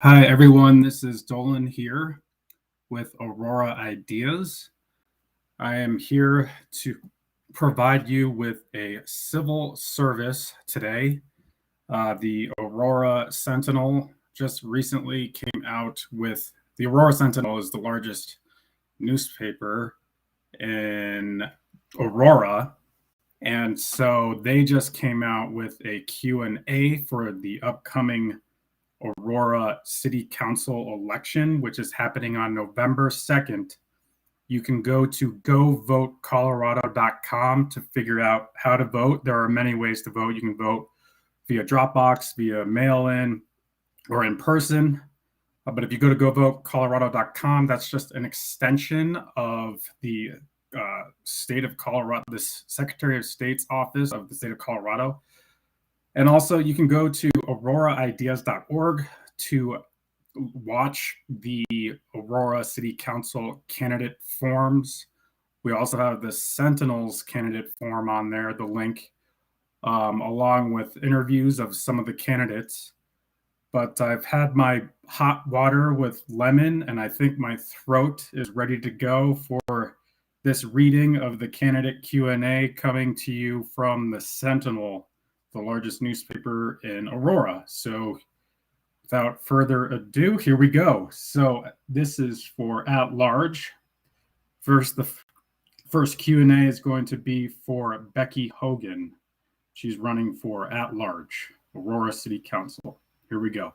Hi, everyone. This is Dolan here with Aurora Ideas. I am here to provide you with a civil service today. The Aurora Sentinel just recently came out with the Aurora Sentinel is the largest newspaper in Aurora. And so they just came out with a Q&A for the upcoming Aurora City Council election, which is happening on November 2nd. You can go to govotecolorado.com to figure out how to vote. There are many ways to vote. You can vote via Dropbox, via mail-in, or in person. But if you go to govotecolorado.com, that's just an extension of the state of Colorado, the Secretary of State's office of the state of Colorado. And also you can go to auroraideas.org to watch the Aurora City Council candidate forms. We also have the Sentinel's candidate form on there, the link, along with interviews of some of the candidates. But I've had my hot water with lemon, and I think my throat is ready to go for this reading of the candidate Q&A coming to you from the Sentinel, the largest newspaper in Aurora. So without further ado, here we go. So this is for at large. First, the first Q&A is going to be for Becky Hogan. She's running for at large, Aurora City Council. Here we go.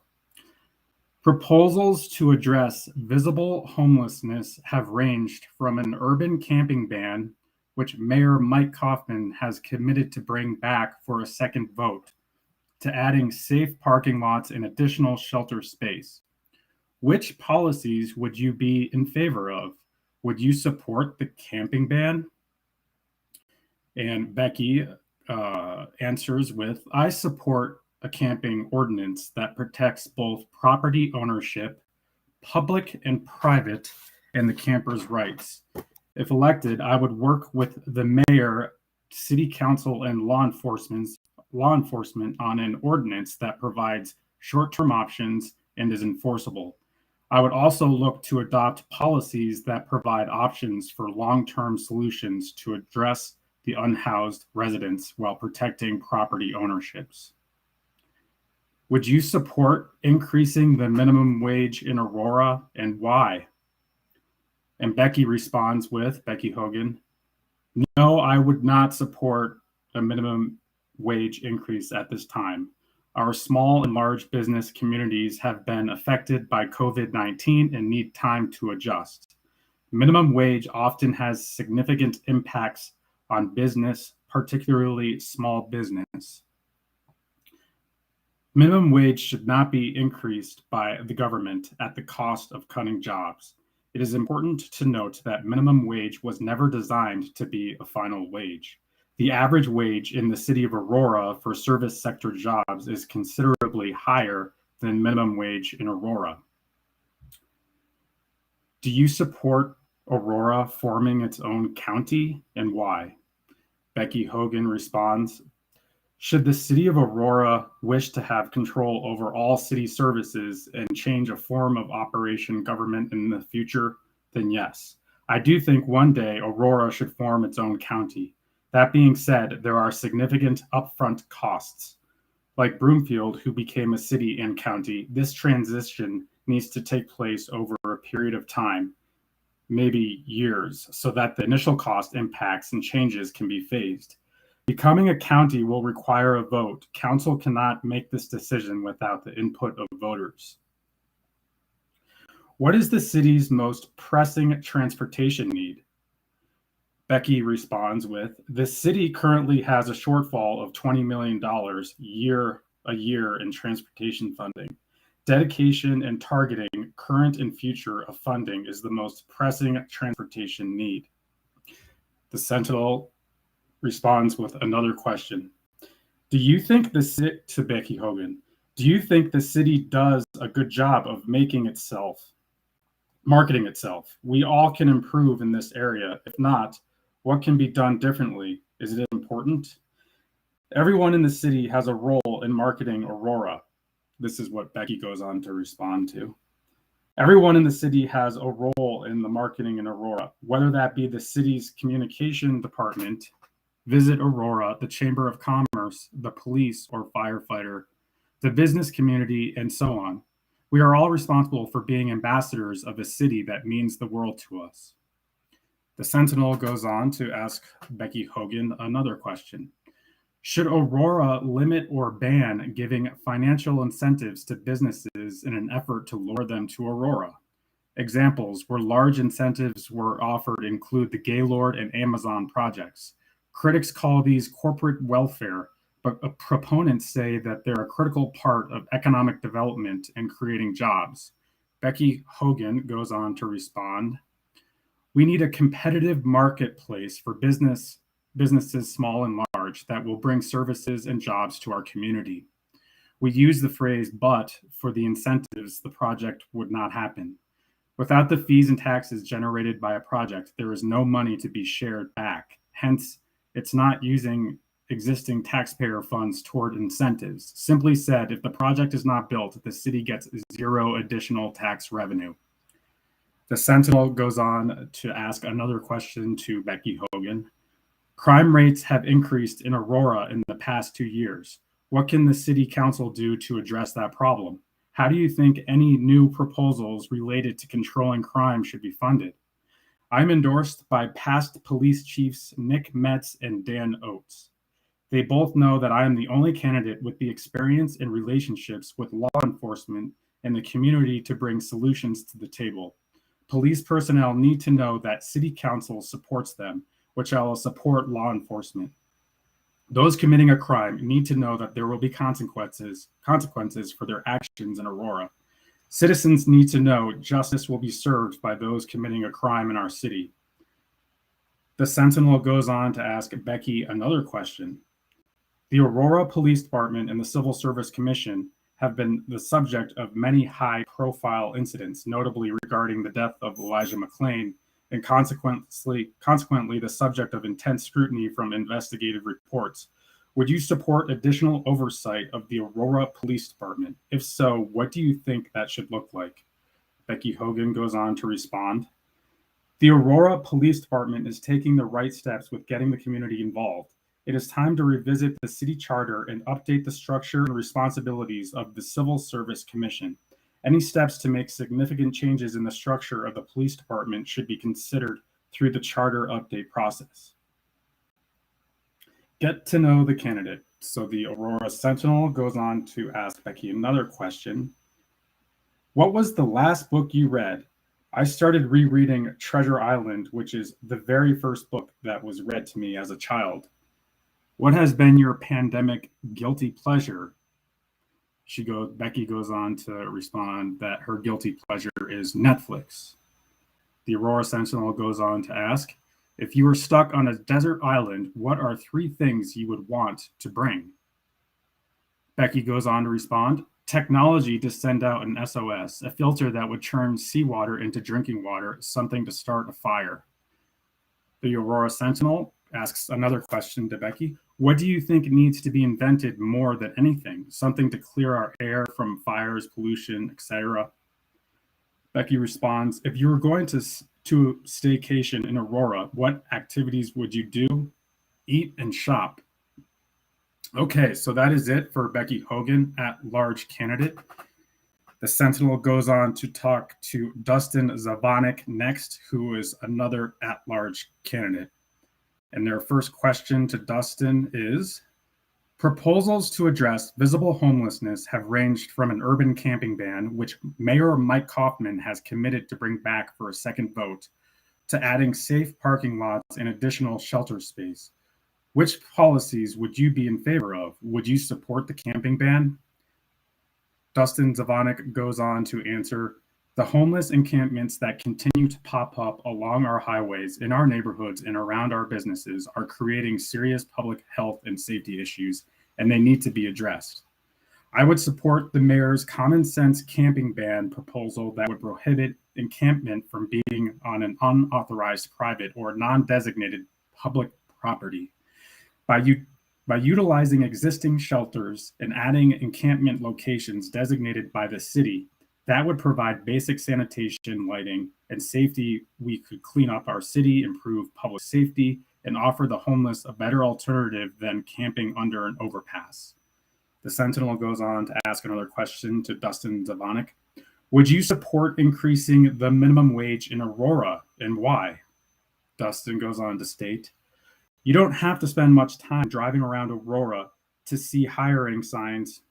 Proposals to address visible homelessness have ranged from an urban camping ban, which Mayor Mike Kaufman has committed to bring back for a second vote, to adding safe parking lots and additional shelter space. Which policies would you be in favor of? Would you support the camping ban? And Becky answers with, I support a camping ordinance that protects both property ownership, public and private, and the camper's rights. If elected, I would work with the mayor, city council, and law enforcement on an ordinance that provides short-term options and is enforceable. I would also look to adopt policies that provide options for long-term solutions to address the unhoused residents while protecting property ownerships. Would you support increasing the minimum wage in Aurora, and why? And Becky responds with, Becky Hogan, no, I would not support a minimum wage increase at this time. Our small and large business communities have been affected by COVID-19 and need time to adjust. Minimum wage often has significant impacts on business, particularly small business. Minimum wage should not be increased by the government at the cost of cutting jobs. It is important to note that minimum wage was never designed to be a final wage. The average wage in the city of Aurora for service sector jobs is considerably higher than minimum wage in Aurora. Do you support Aurora forming its own county, and why? Becky Hogan responds, should the city of Aurora wish to have control over all city services and change a form of operation government in the future, then yes. I do think one day Aurora should form its own county. That being said, there are significant upfront costs. Like Broomfield, who became a city and county, this transition needs to take place over a period of time, maybe years, so that the initial cost impacts and changes can be phased. Becoming a county will require a vote. Council cannot make this decision without the input of voters. What is the city's most pressing transportation need? Becky responds with, the city currently has a shortfall of $20 million a year in transportation funding. Dedication and targeting current and future of funding is the most pressing transportation need. The Sentinel responds with another question. Do you think the city, to Becky Hogan, do you think the city does a good job of marketing itself? We all can improve in this area. If not, what can be done differently? Is it important? Everyone in the city has a role in marketing Aurora. This is what Becky goes on to respond to. Everyone in the city has a role in the marketing in Aurora, whether that be the city's communication department, Visit Aurora, the Chamber of Commerce, the police or firefighter, the business community, and so on. We are all responsible for being ambassadors of a city that means the world to us. The Sentinel goes on to ask Becky Hogan another question. Should Aurora limit or ban giving financial incentives to businesses in an effort to lure them to Aurora? Examples where large incentives were offered include the Gaylord and Amazon projects. Critics call these corporate welfare, but proponents say that they're a critical part of economic development and creating jobs. Becky Hogan goes on to respond. We need a competitive marketplace for businesses small and large that will bring services and jobs to our community. We use the phrase, but for the incentives, the project would not happen. Without the fees and taxes generated by a project, there is no money to be shared back. Hence, it's not using existing taxpayer funds toward incentives. Simply said, if the project is not built, the city gets zero additional tax revenue. The Sentinel goes on to ask another question to Becky Hogan. Crime rates have increased in Aurora in the past 2 years. What can the city council do to address that problem? How do you think any new proposals related to controlling crime should be funded? I'm endorsed by past police chiefs Nick Metz and Dan Oates. They both know that I am the only candidate with the experience and relationships with law enforcement and the community to bring solutions to the table. Police personnel need to know that city council supports them, which I will support law enforcement. Those committing a crime need to know that there will be consequences for their actions in Aurora. Citizens need to know justice will be served by those committing a crime in our city. The Sentinel goes on to ask Becky another question. The Aurora Police Department and the Civil Service Commission have been the subject of many high-profile incidents, notably regarding the death of Elijah McClain, and consequently the subject of intense scrutiny from investigative reports. Would you support additional oversight of the Aurora Police Department? If so, what do you think that should look like? Becky Hogan goes on to respond. The Aurora Police Department is taking the right steps with getting the community involved. It is time to revisit the city charter and update the structure and responsibilities of the Civil Service Commission. Any steps to make significant changes in the structure of the police department should be considered through the charter update process. Get to know the candidate. So the Aurora Sentinel goes on to ask Becky another question. What was the last book you read? I started rereading Treasure Island, which is the very first book that was read to me as a child. What has been your pandemic guilty pleasure? Becky goes on to respond that her guilty pleasure is Netflix. The Aurora Sentinel goes on to ask, if you were stuck on a desert island, what are 3 things you would want to bring? Becky goes on to respond, technology to send out an SOS, a filter that would turn seawater into drinking water, something to start a fire. The Aurora Sentinel asks another question to Becky. What do you think needs to be invented more than anything? Something to clear our air from fires, pollution, etc. Becky responds, if you were going to staycation in Aurora, what activities would you do? Eat and shop. Okay, so that is it for Becky Hogan, at-large candidate. The Sentinel goes on to talk to Dustin Zavanek next, who is another at-large candidate. And their first question to Dustin is, proposals to address visible homelessness have ranged from an urban camping ban, which Mayor Mike Kaufman has committed to bring back for a second vote, to adding safe parking lots and additional shelter space. Which policies would you be in favor of? Would you support the camping ban? Dustin Zavanek goes on to answer, the homeless encampments that continue to pop up along our highways, in our neighborhoods, and around our businesses are creating serious public health and safety issues, and they need to be addressed. I would support the mayor's common sense camping ban proposal that would prohibit encampment from being on an unauthorized private or non-designated public property. By By utilizing existing shelters and adding encampment locations designated by the city, that would provide basic sanitation, lighting, and safety. We could clean up our city, improve public safety, and offer the homeless a better alternative than camping under an overpass. The Sentinel goes on to ask another question to Dustin Zavonik. Would you support increasing the minimum wage in Aurora, and why? Dustin goes on to state, you don't have to spend much time driving around Aurora to see hiring signs.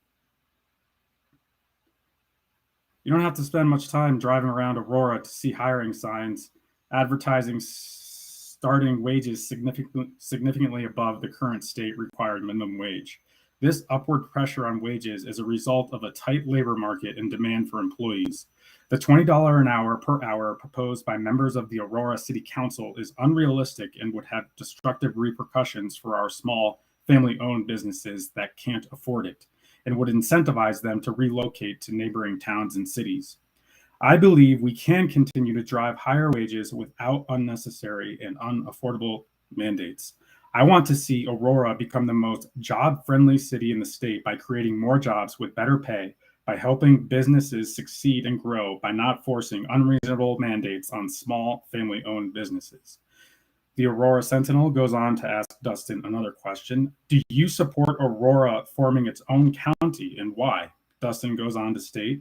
You don't have to spend much time driving around Aurora to see hiring signs advertising starting wages significantly above the current state required minimum wage. This upward pressure on wages is a result of a tight labor market and demand for employees. The $20 an hour per hour proposed by members of the Aurora City Council is unrealistic and would have destructive repercussions for our small family-owned businesses that can't afford it, and would incentivize them to relocate to neighboring towns and cities. I believe we can continue to drive higher wages without unnecessary and unaffordable mandates. I want to see Aurora become the most job-friendly city in the state by creating more jobs with better pay, by helping businesses succeed and grow, by not forcing unreasonable mandates on small family-owned businesses. The Aurora Sentinel goes on to ask Dustin another question. Do you support Aurora forming its own county, and why? Dustin goes on to state,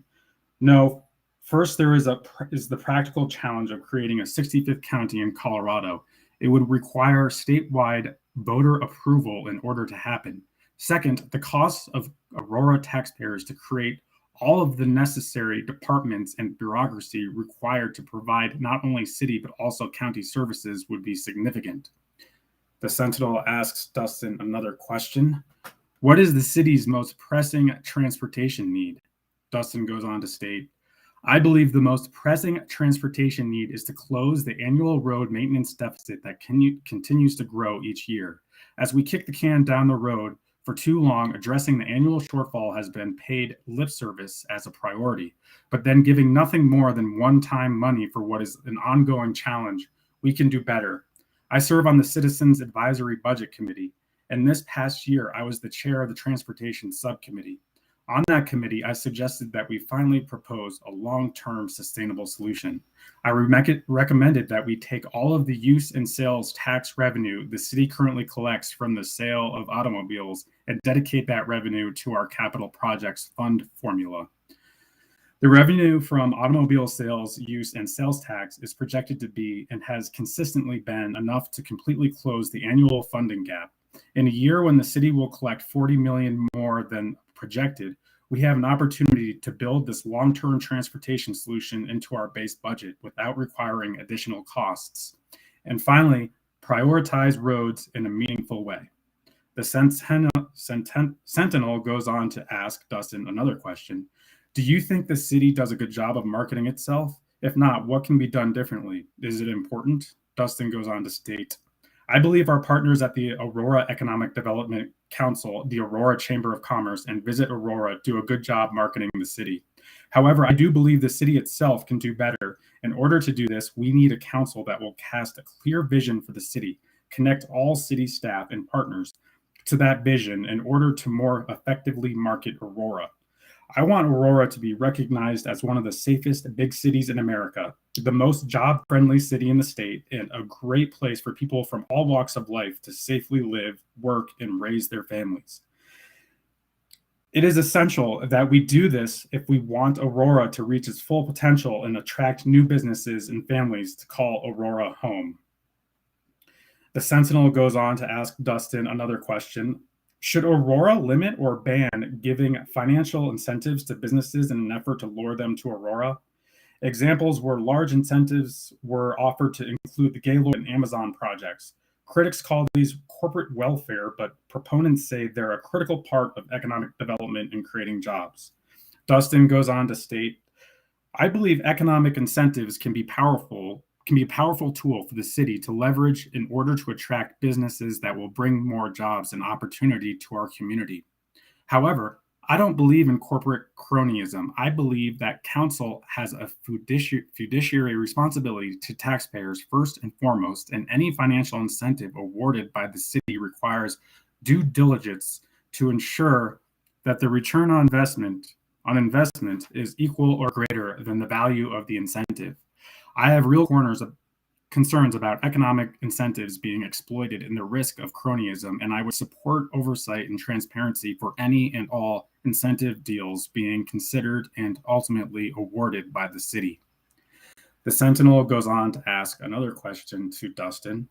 no. First, there is the practical challenge of creating a 65th county in Colorado. It would require statewide voter approval in order to happen. Second, the costs of Aurora taxpayers to create all of the necessary departments and bureaucracy required to provide not only city but also county services would be significant. The Sentinel asks Dustin another question. What is the city's most pressing transportation need? Dustin goes on to state, I believe the most pressing transportation need is to close the annual road maintenance deficit that continues to grow each year. As we kick the can down the road for too long, addressing the annual shortfall has been paid lip service as a priority, but then giving nothing more than one-time money for what is an ongoing challenge. We can do better. I serve on the Citizens Advisory Budget Committee, and this past year I was the chair of the Transportation Subcommittee. On that committee, I suggested that we finally propose a long-term sustainable solution. I recommended that we take all of the use and sales tax revenue the city currently collects from the sale of automobiles and dedicate that revenue to our capital projects fund formula. The revenue from automobile sales, use, and sales tax is projected to be and has consistently been enough to completely close the annual funding gap. In a year when the city will collect $40 million more than projected, we have an opportunity to build this long-term transportation solution into our base budget without requiring additional costs. And finally, prioritize roads in a meaningful way. The Sentinel goes on to ask Dustin another question. Do you think the city does a good job of marketing itself? If not, what can be done differently? Is it important? Dustin goes on to state, I believe our partners at the Aurora Economic Development Council, the Aurora Chamber of Commerce, and Visit Aurora do a good job marketing the city. However, I do believe the city itself can do better. In order to do this, we need a council that will cast a clear vision for the city, connect all city staff and partners to that vision in order to more effectively market Aurora. I want Aurora to be recognized as one of the safest big cities in America, the most job-friendly city in the state, and a great place for people from all walks of life to safely live, work, and raise their families. It is essential that we do this if we want Aurora to reach its full potential and attract new businesses and families to call Aurora home. The Sentinel goes on to ask Dustin another question. Should Aurora limit or ban giving financial incentives to businesses in an effort to lure them to Aurora? Examples where large incentives were offered to include the Begali and Amazon projects. Critics call these corporate welfare, but proponents say they're a critical part of economic development and creating jobs. Dustin goes on to state, I believe economic incentives can be a powerful tool for the city to leverage in order to attract businesses that will bring more jobs and opportunity to our community. However, I don't believe in corporate cronyism. I believe that council has a fiduciary responsibility to taxpayers first and foremost, and any financial incentive awarded by the city requires due diligence to ensure that the return on investment is equal or greater than the value of the incentive. I have real concerns about economic incentives being exploited and the risk of cronyism, and I would support oversight and transparency for any and all incentive deals being considered and ultimately awarded by the city. The Sentinel goes on to ask another question to Dustin.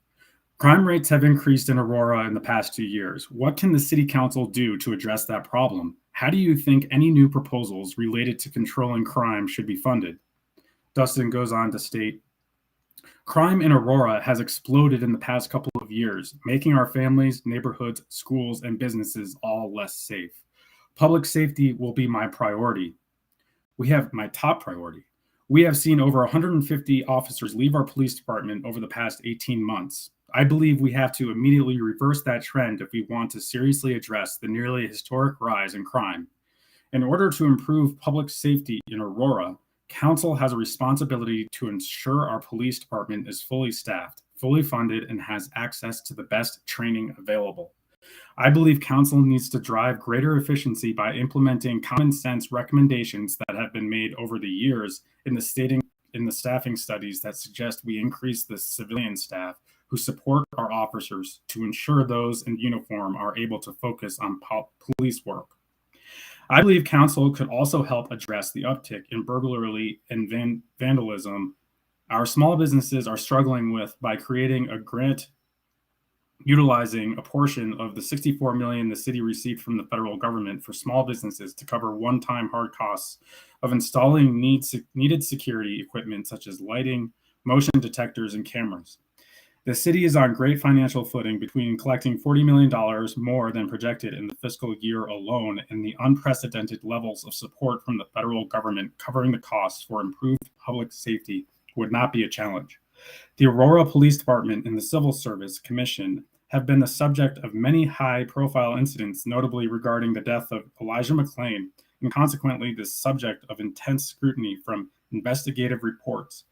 Crime rates have increased in Aurora in the past 2 years. What can the city council do to address that problem? How do you think any new proposals related to controlling crime should be funded? Dustin goes on to state, crime in Aurora has exploded in the past couple of years, making our families, neighborhoods, schools, and businesses all less safe. Public safety will be my priority. My top priority. We have seen over 150 officers leave our police department over the past 18 months. I believe we have to immediately reverse that trend if we want to seriously address the nearly historic rise in crime. In order to improve public safety in Aurora, Council has a responsibility to ensure our police department is fully staffed, fully funded, and has access to the best training available. I believe Council needs to drive greater efficiency by implementing common sense recommendations that have been made over the years in the staffing studies that suggest we increase the civilian staff who support our officers to ensure those in uniform are able to focus on police work. I believe Council could also help address the uptick in burglary and vandalism our small businesses are struggling with by creating a grant utilizing a portion of the $64 million the city received from the federal government for small businesses to cover one-time hard costs of installing needed security equipment such as lighting, motion detectors, and cameras. The city is on great financial footing between collecting $40 million more than projected in the fiscal year alone and the unprecedented levels of support from the federal government covering the costs for improved public safety would not be a challenge. The Aurora Police Department and the Civil Service Commission have been the subject of many high-profile incidents, notably regarding the death of Elijah McClain, and consequently the subject of intense scrutiny from investigative reports.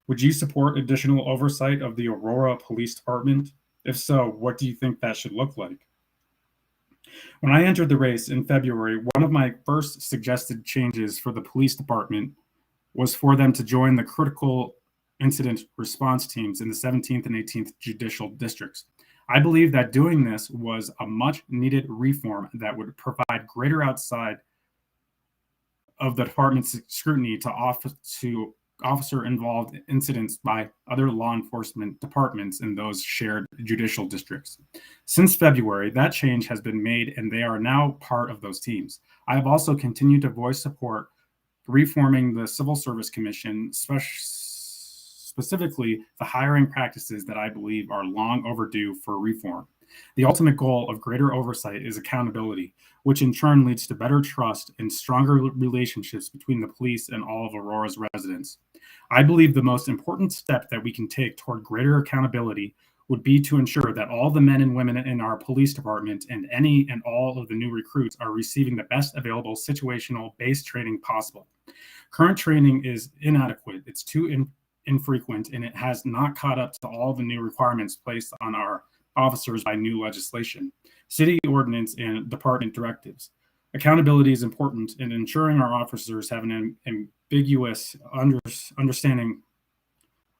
Would you support additional oversight of the Aurora Police Department? If so, what do you think that should look like? When I entered the race in February, one of my first suggested changes for the police department was for them to join the critical incident response teams in the 17th and 18th judicial districts. I believe that doing this was a much needed reform that would provide greater outside of the department's scrutiny to officer-involved incidents by other law enforcement departments in those shared judicial districts. Since February, that change has been made and they are now part of those teams. I have also continued to voice support reforming the Civil Service Commission, specifically the hiring practices that I believe are long overdue for reform. The ultimate goal of greater oversight is accountability, which in turn leads to better trust and stronger relationships between the police and all of Aurora's residents. I believe the most important step that we can take toward greater accountability would be to ensure that all the men and women in our police department and any and all of the new recruits are receiving the best available situational-based training possible. Current training is inadequate, it's too infrequent, and it has not caught up to all the new requirements placed on our officers by new legislation, city ordinance, and department directives. Accountability is important in ensuring our officers have an ambiguous understanding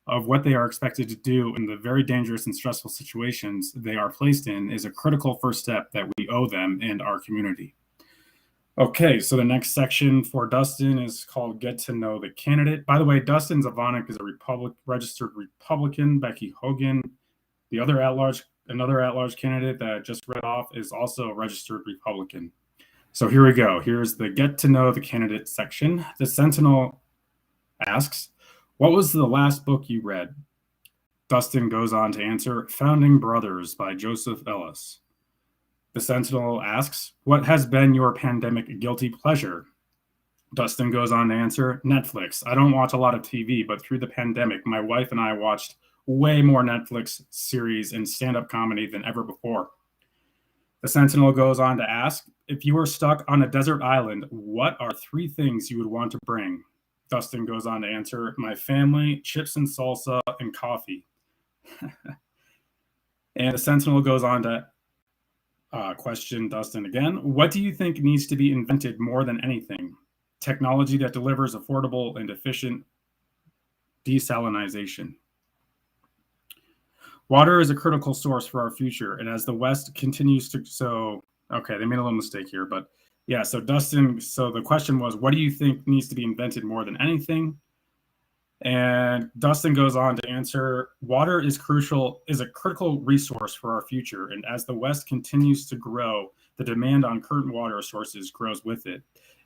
of what they are expected to do in the very dangerous and stressful situations they are placed in is a critical first step that we owe them and our community. Okay, so the next section for Dustin is called Get to Know the Candidate. By the way, Dustin Zavonik is a registered Republican. Becky Hogan, another at-large candidate that I just read off, is also a registered Republican. So here we go. Here's the Get to Know the Candidate section. The Sentinel asks, what was the last book you read? Dustin goes on to answer, Founding Brothers by Joseph Ellis. The Sentinel asks, what has been your pandemic guilty pleasure? Dustin goes on to answer, Netflix. I don't watch a lot of TV, but through the pandemic, my wife and I watched way more Netflix series and stand-up comedy than ever before. The Sentinel goes on to ask, if you were stuck on a desert island, what are 3 things you would want to bring? Dustin goes on to answer, my family, chips and salsa, and coffee. And the Sentinel goes on to Question, Dustin, again. What do you think needs to be invented more than anything? Technology that delivers affordable and efficient desalination. Water is a critical source for our future, and as the West continues to okay, they made a little mistake here, but yeah, so Dustin, so the question was, what do you think needs to be invented more than anything? And Dustin goes on to answer, water is a critical resource for our future, and as the West continues to grow, the demand on current water sources grows with it.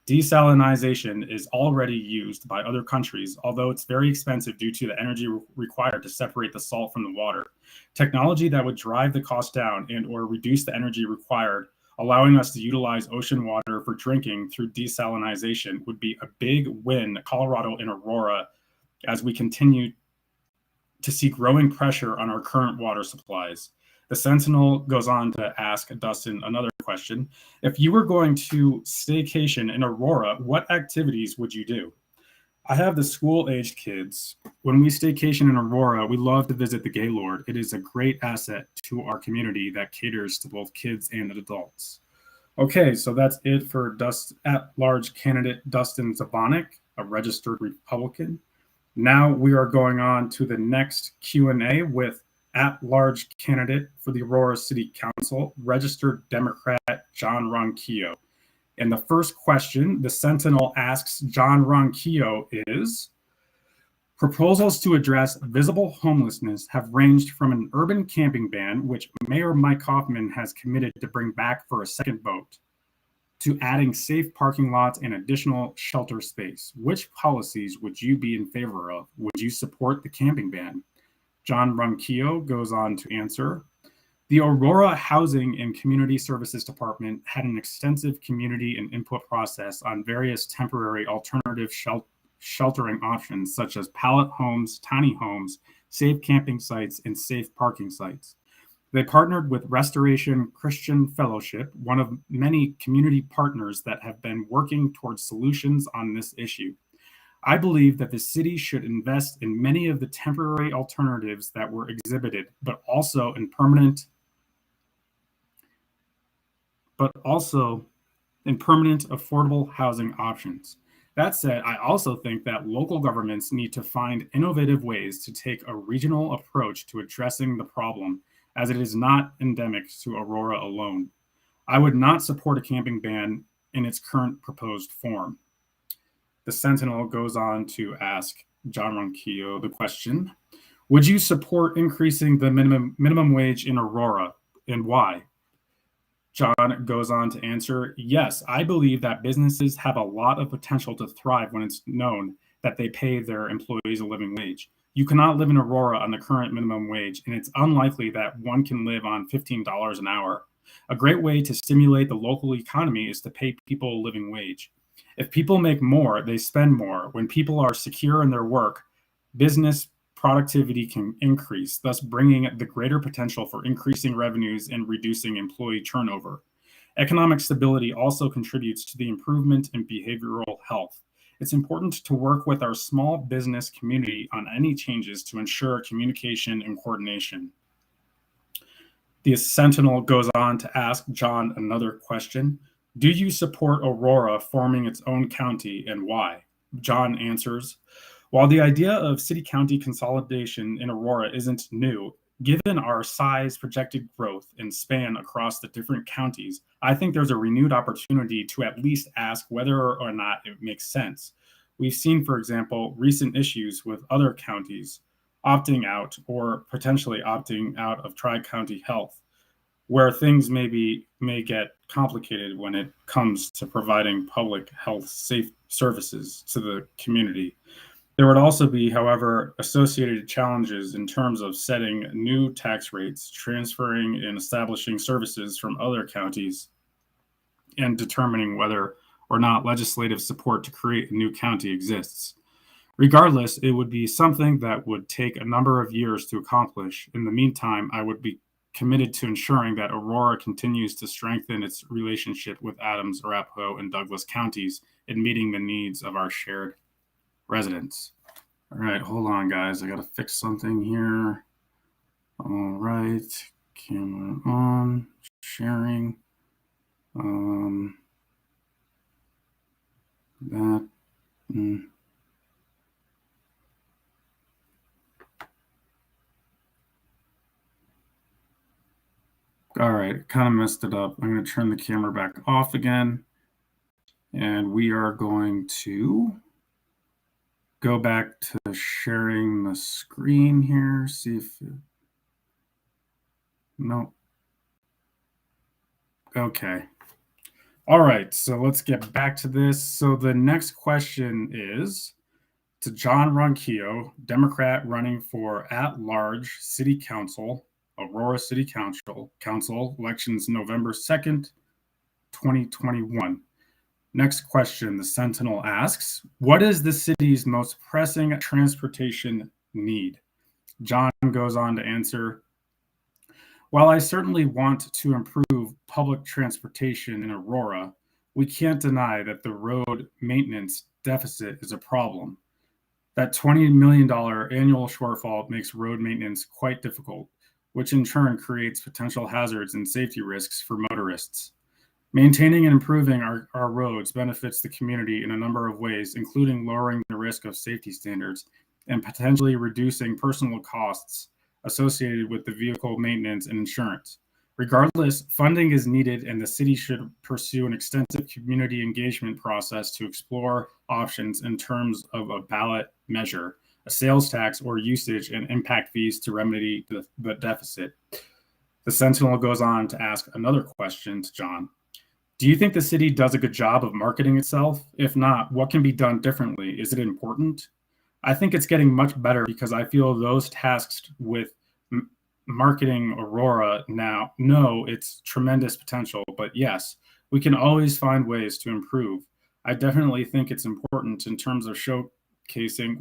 Desalination is already used by other countries, although it's very expensive due to the energy required to separate the salt from the water. Technology that would drive the cost down and or reduce the energy required, allowing us to utilize ocean water for drinking through desalination, would be a big win Colorado and Aurora as we continue to see growing pressure on our current water supplies. The Sentinel goes on to ask Dustin another question. If you were going to staycation in Aurora, what activities would you do? I have the school-aged kids. When we staycation in Aurora, we love to visit the Gaylord. It is a great asset to our community that caters to both kids and adults. Okay, so that's it for at-large candidate Dustin Zabonik, a registered Republican. Now we are going on to the next Q&A with at-large candidate for the Aurora City Council, registered Democrat John Ronquillo. And the first question the Sentinel asks John Ronquillo is, proposals to address visible homelessness have ranged from an urban camping ban, which Mayor Mike Hoffman has committed to bring back for a second vote, to adding safe parking lots and additional shelter space. Which policies would you be in favor of? Would you support the camping ban? John Ronquillo goes on to answer, the Aurora Housing and Community Services Department had an extensive community and input process on various temporary alternative sheltering options, such as pallet homes, tiny homes, safe camping sites, and safe parking sites. They partnered with Restoration Christian Fellowship, one of many community partners that have been working towards solutions on this issue. I believe that the city should invest in many of the temporary alternatives that were exhibited, but also in permanent affordable housing options. That said, I also think that local governments need to find innovative ways to take a regional approach to addressing the problem, as it is not endemic to Aurora alone. I would not support a camping ban in its current proposed form. The Sentinel goes on to ask John Ronquillo the question, would you support increasing the minimum wage in Aurora, and why? John goes on to answer, yes, I believe that businesses have a lot of potential to thrive when it's known that they pay their employees a living wage. You cannot live in Aurora on the current minimum wage, and it's unlikely that one can live on $15 an hour. A great way to stimulate the local economy is to pay people a living wage. If people make more, they spend more. When people are secure in their work, business productivity can increase, thus bringing the greater potential for increasing revenues and reducing employee turnover. Economic stability also contributes to the improvement in behavioral health. It's important to work with our small business community on any changes to ensure communication and coordination. The Sentinel goes on to ask John another question. Do you support Aurora forming its own county, and why? John answers, while the idea of city-county consolidation in Aurora isn't new, given our size, projected growth, and span across the different counties, I think there's a renewed opportunity to at least ask whether or not it makes sense. We've seen, for example, recent issues with other counties opting out or potentially opting out of tri-county health, where things may get complicated when it comes to providing public health safe services to the community. There would also be, however, associated challenges in terms of setting new tax rates, transferring and establishing services from other counties, and determining whether or not legislative support to create a new county exists. Regardless, it would be something that would take a number of years to accomplish. In the meantime, I would be committed to ensuring that Aurora continues to strengthen its relationship with Adams, Arapahoe, and Douglas counties in meeting the needs of our shared residents. All right, hold on, guys. I got to fix something here. All right, camera on, sharing. That. All right, kind of messed it up. I'm going to turn the camera back off again. And we are going to go back to sharing the screen here. See if no. Okay. All right, so let's get back to this. So the next question is to John Ronquillo, Democrat running for at-large City Council, Aurora City Council, elections November 2nd, 2021. Next question, the Sentinel asks, what is the city's most pressing transportation need? John goes on to answer, while I certainly want to improve public transportation in Aurora, we can't deny that the road maintenance deficit is a problem. That $20 million annual shortfall makes road maintenance quite difficult, which in turn creates potential hazards and safety risks for motorists. Maintaining and improving our roads benefits the community in a number of ways, including lowering the risk of safety standards and potentially reducing personal costs associated with the vehicle maintenance and insurance. Regardless, funding is needed and the city should pursue an extensive community engagement process to explore options in terms of a ballot measure, a sales tax, or usage and impact fees to remedy the deficit. The Sentinel goes on to ask another question to John. Do you think the city does a good job of marketing itself? If not, what can be done differently? Is it important? I think it's getting much better because I feel those tasked with marketing Aurora now know its tremendous potential, but yes, we can always find ways to improve. I definitely think it's important in terms of showcasing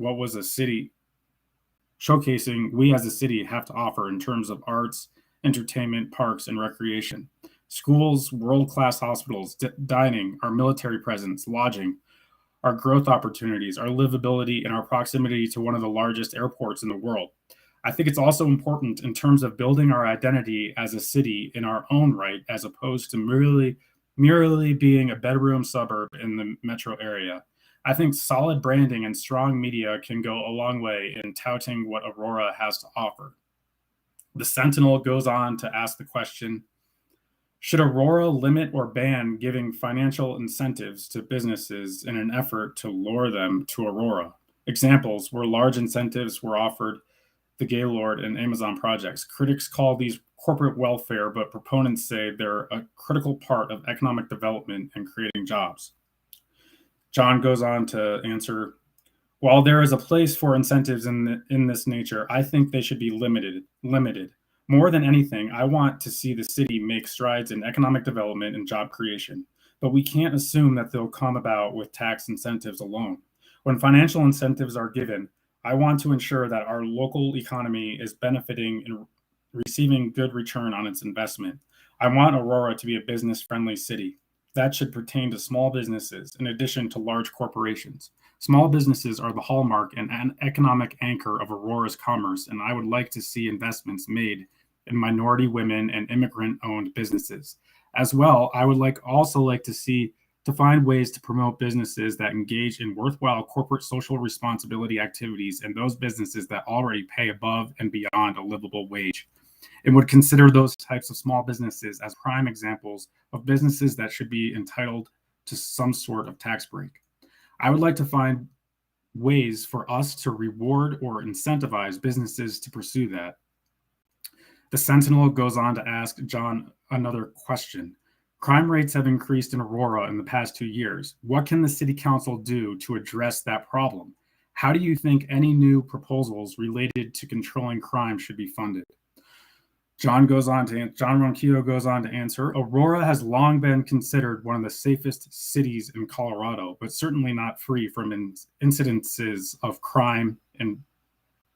we as a city have to offer in terms of arts, entertainment, parks, and recreation. Schools, world-class hospitals, dining, our military presence, lodging, our growth opportunities, our livability, and our proximity to one of the largest airports in the world. I think it's also important in terms of building our identity as a city in our own right, as opposed to merely being a bedroom suburb in the metro area. I think solid branding and strong media can go a long way in touting what Aurora has to offer. The Sentinel goes on to ask the question, should Aurora limit or ban giving financial incentives to businesses in an effort to lure them to Aurora? Examples where large incentives were offered the Gaylord and Amazon projects. Critics call these corporate welfare, but proponents say they're a critical part of economic development and creating jobs. John goes on to answer, while there is a place for incentives in this nature, I think they should be limited. More than anything, I want to see the city make strides in economic development and job creation, but we can't assume that they'll come about with tax incentives alone. When financial incentives are given, I want to ensure that our local economy is benefiting and receiving good return on its investment. I want Aurora to be a business-friendly city. That should pertain to small businesses in addition to large corporations. Small businesses are the hallmark and an economic anchor of Aurora's commerce, and I would like to see investments made in minority women and immigrant-owned businesses. As well, I would also like to find ways to promote businesses that engage in worthwhile corporate social responsibility activities and those businesses that already pay above and beyond a livable wage, and would consider those types of small businesses as prime examples of businesses that should be entitled to some sort of tax break. I would like to find ways for us to reward or incentivize businesses to pursue that. The Sentinel goes on to ask John another question. Crime rates have increased in Aurora in the past 2 years. What can the city council do to address that problem? How do you think any new proposals related to controlling crime should be funded? John Ronquillo goes on to answer, Aurora has long been considered one of the safest cities in Colorado, but certainly not free from incidences of crime. And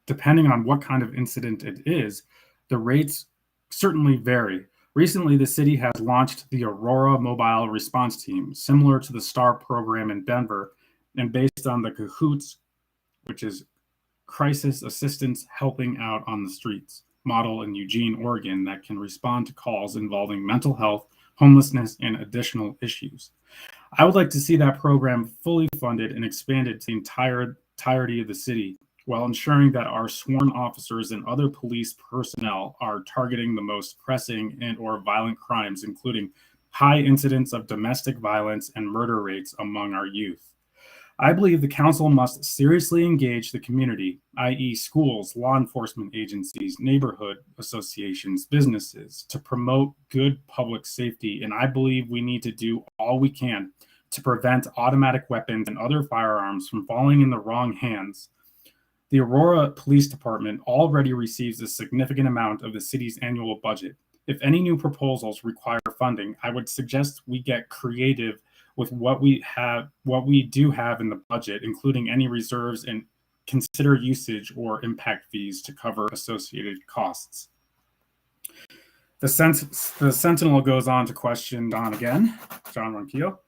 depending on what kind of incident it is, the rates certainly vary. Recently, the city has launched the Aurora Mobile Response Team, similar to the STAR program in Denver, and based on the CAHOOTS, which is Crisis Assistance Helping Out on the Streets. model in Eugene, Oregon that can respond to calls involving mental health, homelessness, and additional issues. I would like to see that program fully funded and expanded to the entirety of the city, while ensuring that our sworn officers and other police personnel are targeting the most pressing and or violent crimes, including high incidence of domestic violence and murder rates among our youth. I believe the council must seriously engage the community, i.e. schools, law enforcement agencies, neighborhood associations, businesses, to promote good public safety, and I believe we need to do all we can to prevent automatic weapons and other firearms from falling in the wrong hands. The Aurora Police Department already receives a significant amount of the city's annual budget. If any new proposals require funding, I would suggest we get creative with what we do have in the budget, including any reserves, and consider usage or impact fees to cover associated costs. The Sentinel goes on to question John Ronquillo.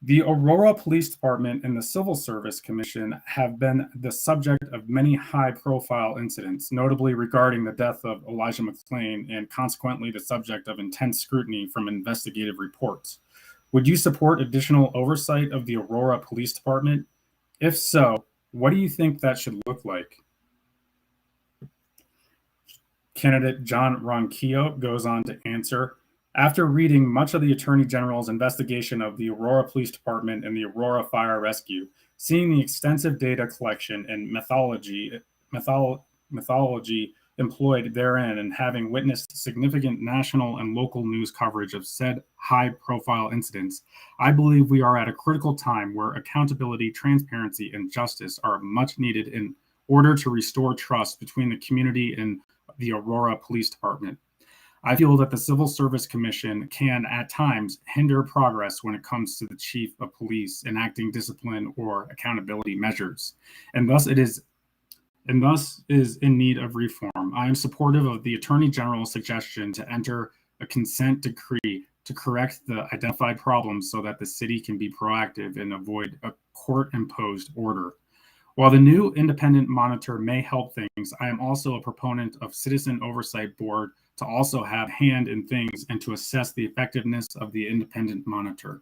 The Aurora Police Department and the Civil Service Commission have been the subject of many high-profile incidents, notably regarding the death of Elijah McClain and consequently the subject of intense scrutiny from investigative reports. Would you support additional oversight of the Aurora Police Department? If so, what do you think that should look like? Candidate John Ronquillo goes on to answer, after reading much of the Attorney General's investigation of the Aurora Police Department and the Aurora Fire Rescue, seeing the extensive data collection and methodology employed therein, and having witnessed significant national and local news coverage of said high-profile incidents, I believe we are at a critical time where accountability, transparency, and justice are much needed in order to restore trust between the community and the Aurora Police Department. I feel that the Civil Service Commission can, at times, hinder progress when it comes to the chief of police enacting discipline or accountability measures, and thus is in need of reform. I am supportive of the Attorney General's suggestion to enter a consent decree to correct the identified problems so that the city can be proactive and avoid a court-imposed order. While the new independent monitor may help things, I am also a proponent of Citizen Oversight Board to also have hand in things and to assess the effectiveness of the independent monitor.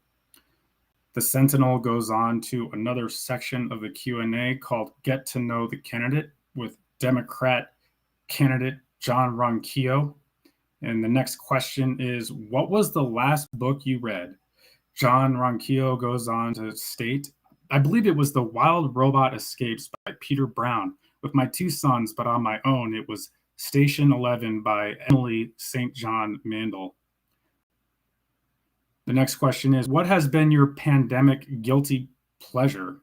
The Sentinel goes on to another section of the Q&A called Get to Know the Candidate with Democrat candidate John Ronquillo. And the next question is, what was the last book you read? John Ronquillo goes on to state, I believe it was The Wild Robot Escapes by Peter Brown. With my two sons, but on my own, it was Station 11 by Emily St. John Mandel. The next question is, what has been your pandemic guilty pleasure?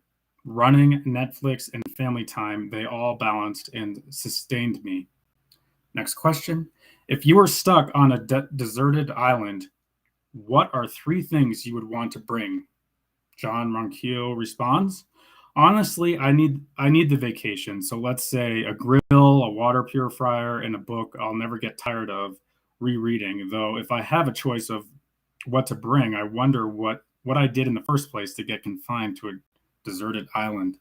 Running, Netflix, and family time, they all balanced and sustained me. Next question, if you were stuck on a deserted island, what are 3 things you would want to bring? John Ronquillo responds, honestly, I need the vacation. So let's say a grill, a water purifier, and a book I'll never get tired of rereading. Though if I have a choice of what to bring, I wonder what I did in the first place to get confined to a deserted island.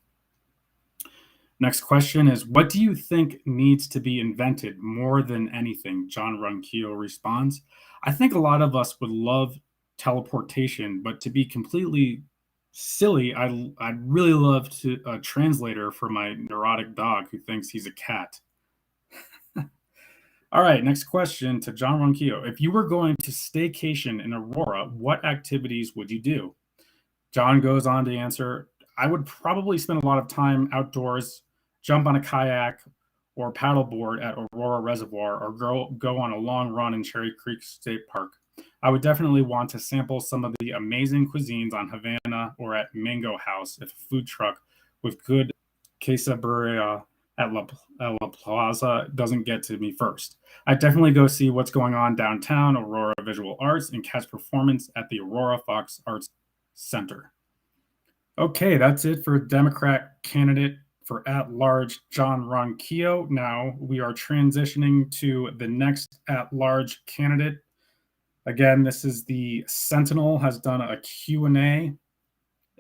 Next question is, what do you think needs to be invented more than anything? John Ronquillo responds, I think a lot of us would love teleportation, but to be completely silly, I'd really love a translator for my neurotic dog who thinks he's a cat. All right, next question to John Ronquillo. If you were going to staycation in Aurora, what activities would you do? John goes on to answer, I would probably spend a lot of time outdoors, jump on a kayak or paddleboard at Aurora Reservoir, or go on a long run in Cherry Creek State Park. I would definitely want to sample some of the amazing cuisines on Havana or at Mango House if a food truck with good quesadilla at La Plaza doesn't get to me first. I'd definitely go see what's going on downtown Aurora Visual Arts and catch performance at the Aurora Fox Arts Center. Okay, that's it for Democrat candidate for at-large John Ronquillo. Now we are transitioning to the next at-large candidate. Again, this is the Sentinel has done a Q&A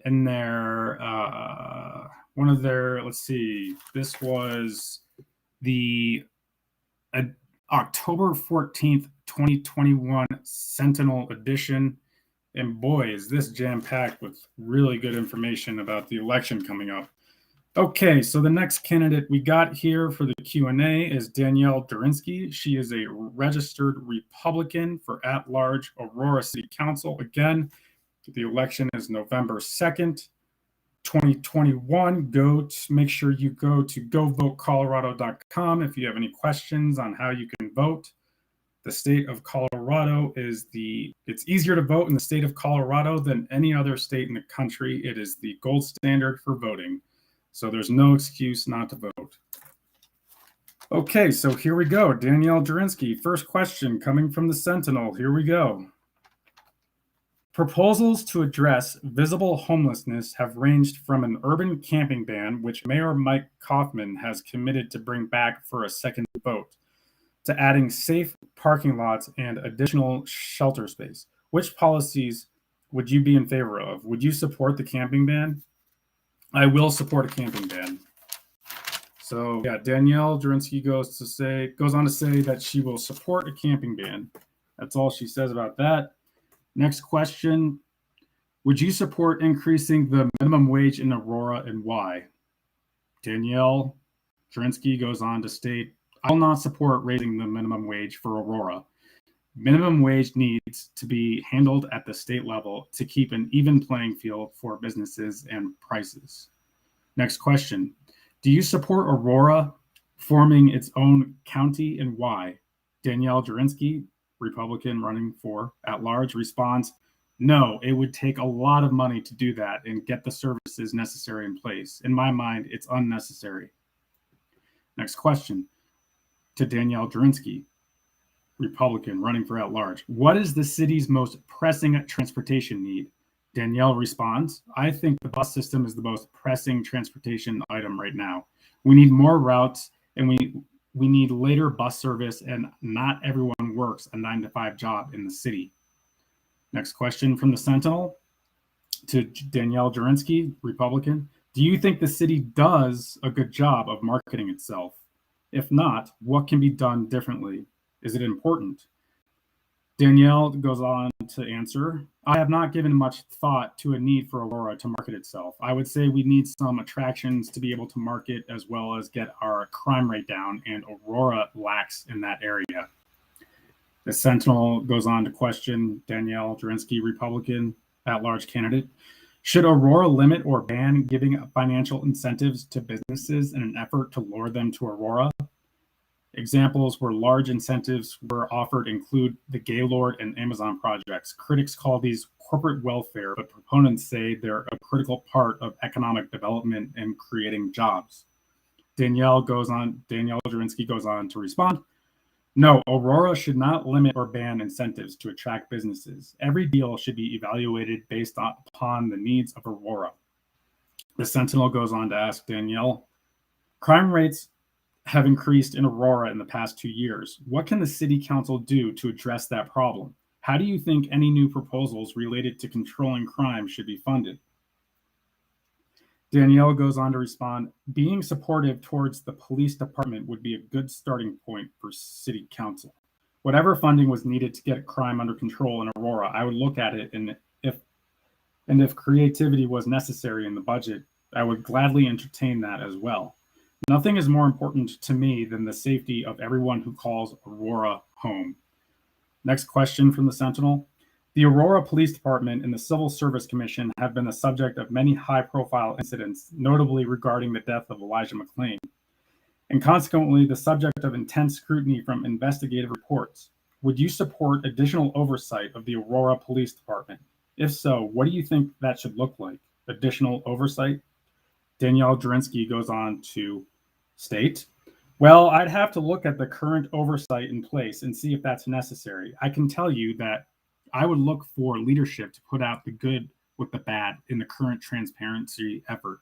in their, one of their, let's see, this was the October 14th, 2021 Sentinel edition. And boy, is this jam-packed with really good information about the election coming up. Okay, so the next candidate we got here for the Q&A is Danielle Dorinski. She is a registered Republican for at-large Aurora City Council. Again, the election is November 2nd, 2021. Make sure you go to govotecolorado.com if you have any questions on how you can vote. The state of Colorado it's easier to vote in the state of Colorado than any other state in the country. It is the gold standard for voting. So there's no excuse not to vote. Okay, so here we go. Danielle Dorinski, first question coming from the Sentinel. Here we go. Proposals to address visible homelessness have ranged from an urban camping ban, which Mayor Mike Kaufman has committed to bring back for a second vote, to adding safe parking lots and additional shelter space. Which policies would you be in favor of? Would you support the camping ban? I will support a camping ban. So yeah, Danielle Dorinski goes on to say that she will support a camping ban. That's all she says about that. Next question. Would you support increasing the minimum wage in Aurora and why? Danielle Dorinski goes on to state, I will not support raising the minimum wage for Aurora. Minimum wage needs to be handled at the state level to keep an even playing field for businesses and prices. Next question. Do you support Aurora forming its own county and why? Danielle Dorinski, Republican running for at-large, responds, no, it would take a lot of money to do that and get the services necessary in place. In my mind, it's unnecessary. Next question to Danielle Dorinski, Republican running for at-large. What is the city's most pressing transportation need? Danielle responds, I think the bus system is the most pressing transportation item right now. We need more routes and we need later bus service, and not everyone works a 9-to-5 job in the city. Next question from the Sentinel to Danielle Dorinski, Republican. Do you think the city does a good job of marketing itself? If not, what can be done differently? Is it important? Danielle goes on to answer, I have not given much thought to a need for Aurora to market itself. I would say we need some attractions to be able to market as well as get our crime rate down, and Aurora lacks in that area. The Sentinel goes on to question Danielle Dorinski, Republican at-large candidate. Should Aurora limit or ban giving financial incentives to businesses in an effort to lure them to Aurora? Examples where large incentives were offered include the Gaylord and Amazon projects. Critics call these corporate welfare, but proponents say they're a critical part of economic development and creating jobs. Danielle Dorinski goes on to respond. No, Aurora should not limit or ban incentives to attract businesses. Every deal should be evaluated based upon the needs of Aurora. The Sentinel goes on to ask Danielle, crime rates have increased in Aurora in the past 2 years. What can the city council do to address that problem? How do you think any new proposals related to controlling crime should be funded? Danielle goes on to respond, being supportive towards the police department would be a good starting point for city council. Whatever funding was needed to get crime under control in Aurora, I would look at it, and if creativity was necessary in the budget, I would gladly entertain that as well. Nothing is more important to me than the safety of everyone who calls Aurora home. Next question from the Sentinel. The Aurora Police Department and the Civil Service Commission have been the subject of many high-profile incidents, notably regarding the death of Elijah McClain, and consequently the subject of intense scrutiny from investigative reports. Would you support additional oversight of the Aurora Police Department? If so, what do you think that should look like? Additional oversight? Danielle Dorinski goes on to state, well, I'd have to look at the current oversight in place and see if that's necessary. I can tell you that I would look for leadership to put out the good with the bad in the current transparency effort.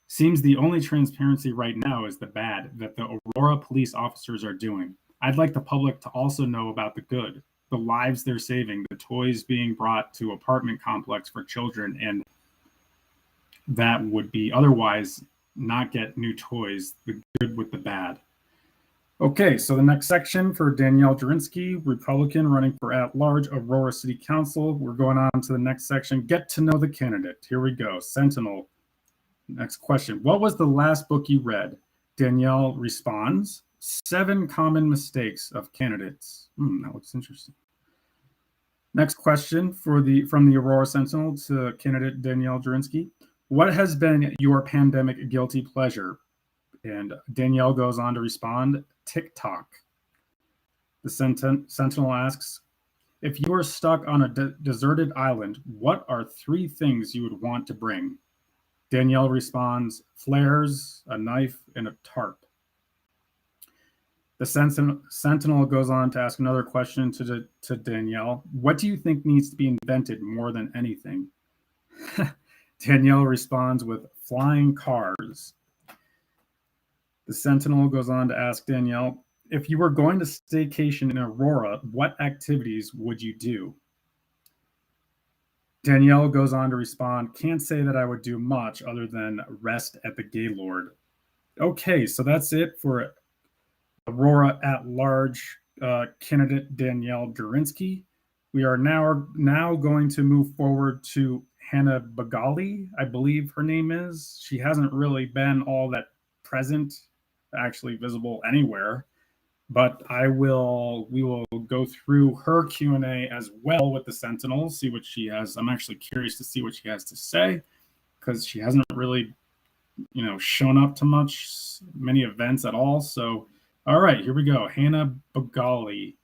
Seems the only transparency right now is the bad that the Aurora police officers are doing. I'd like the public to also know about the good, the lives they're saving, the toys being brought to apartment complex for children, and that would be otherwise not get new toys, the good with the bad. Okay, so the next section for Danielle Dorinski, Republican running for at-large Aurora City Council. We're going on to the next section, get to know the candidate. Here we go, Sentinel. Next question, what was the last book you read? Danielle responds, 7 Common Mistakes of Candidates. That looks interesting. Next question from the Aurora Sentinel to candidate Danielle Dorinski. What has been your pandemic guilty pleasure? And Danielle goes on to respond, TikTok. The Sentinel asks, if you are stuck on a deserted island, what are 3 things you would want to bring? Danielle responds, flares, a knife, and a tarp. The Sentinel goes on to ask another question to Danielle. What do you think needs to be invented more than anything? Danielle responds with flying cars. The Sentinel goes on to ask Danielle, if you were going to staycation in Aurora, what activities would you do? Danielle goes on to respond, can't say that I would do much other than rest at the Gaylord. Okay, so that's it for Aurora at-large candidate Danielle Dorinski. We are now going to move forward to Hannah Begali, I believe her name is. She hasn't really been all that present, actually visible anywhere, but we will go through her Q&A as well with the Sentinel, see what she has. I'm actually curious to see what she has to say, because she hasn't really, shown up to many events at all. So, all right, here we go. Hannah Begali,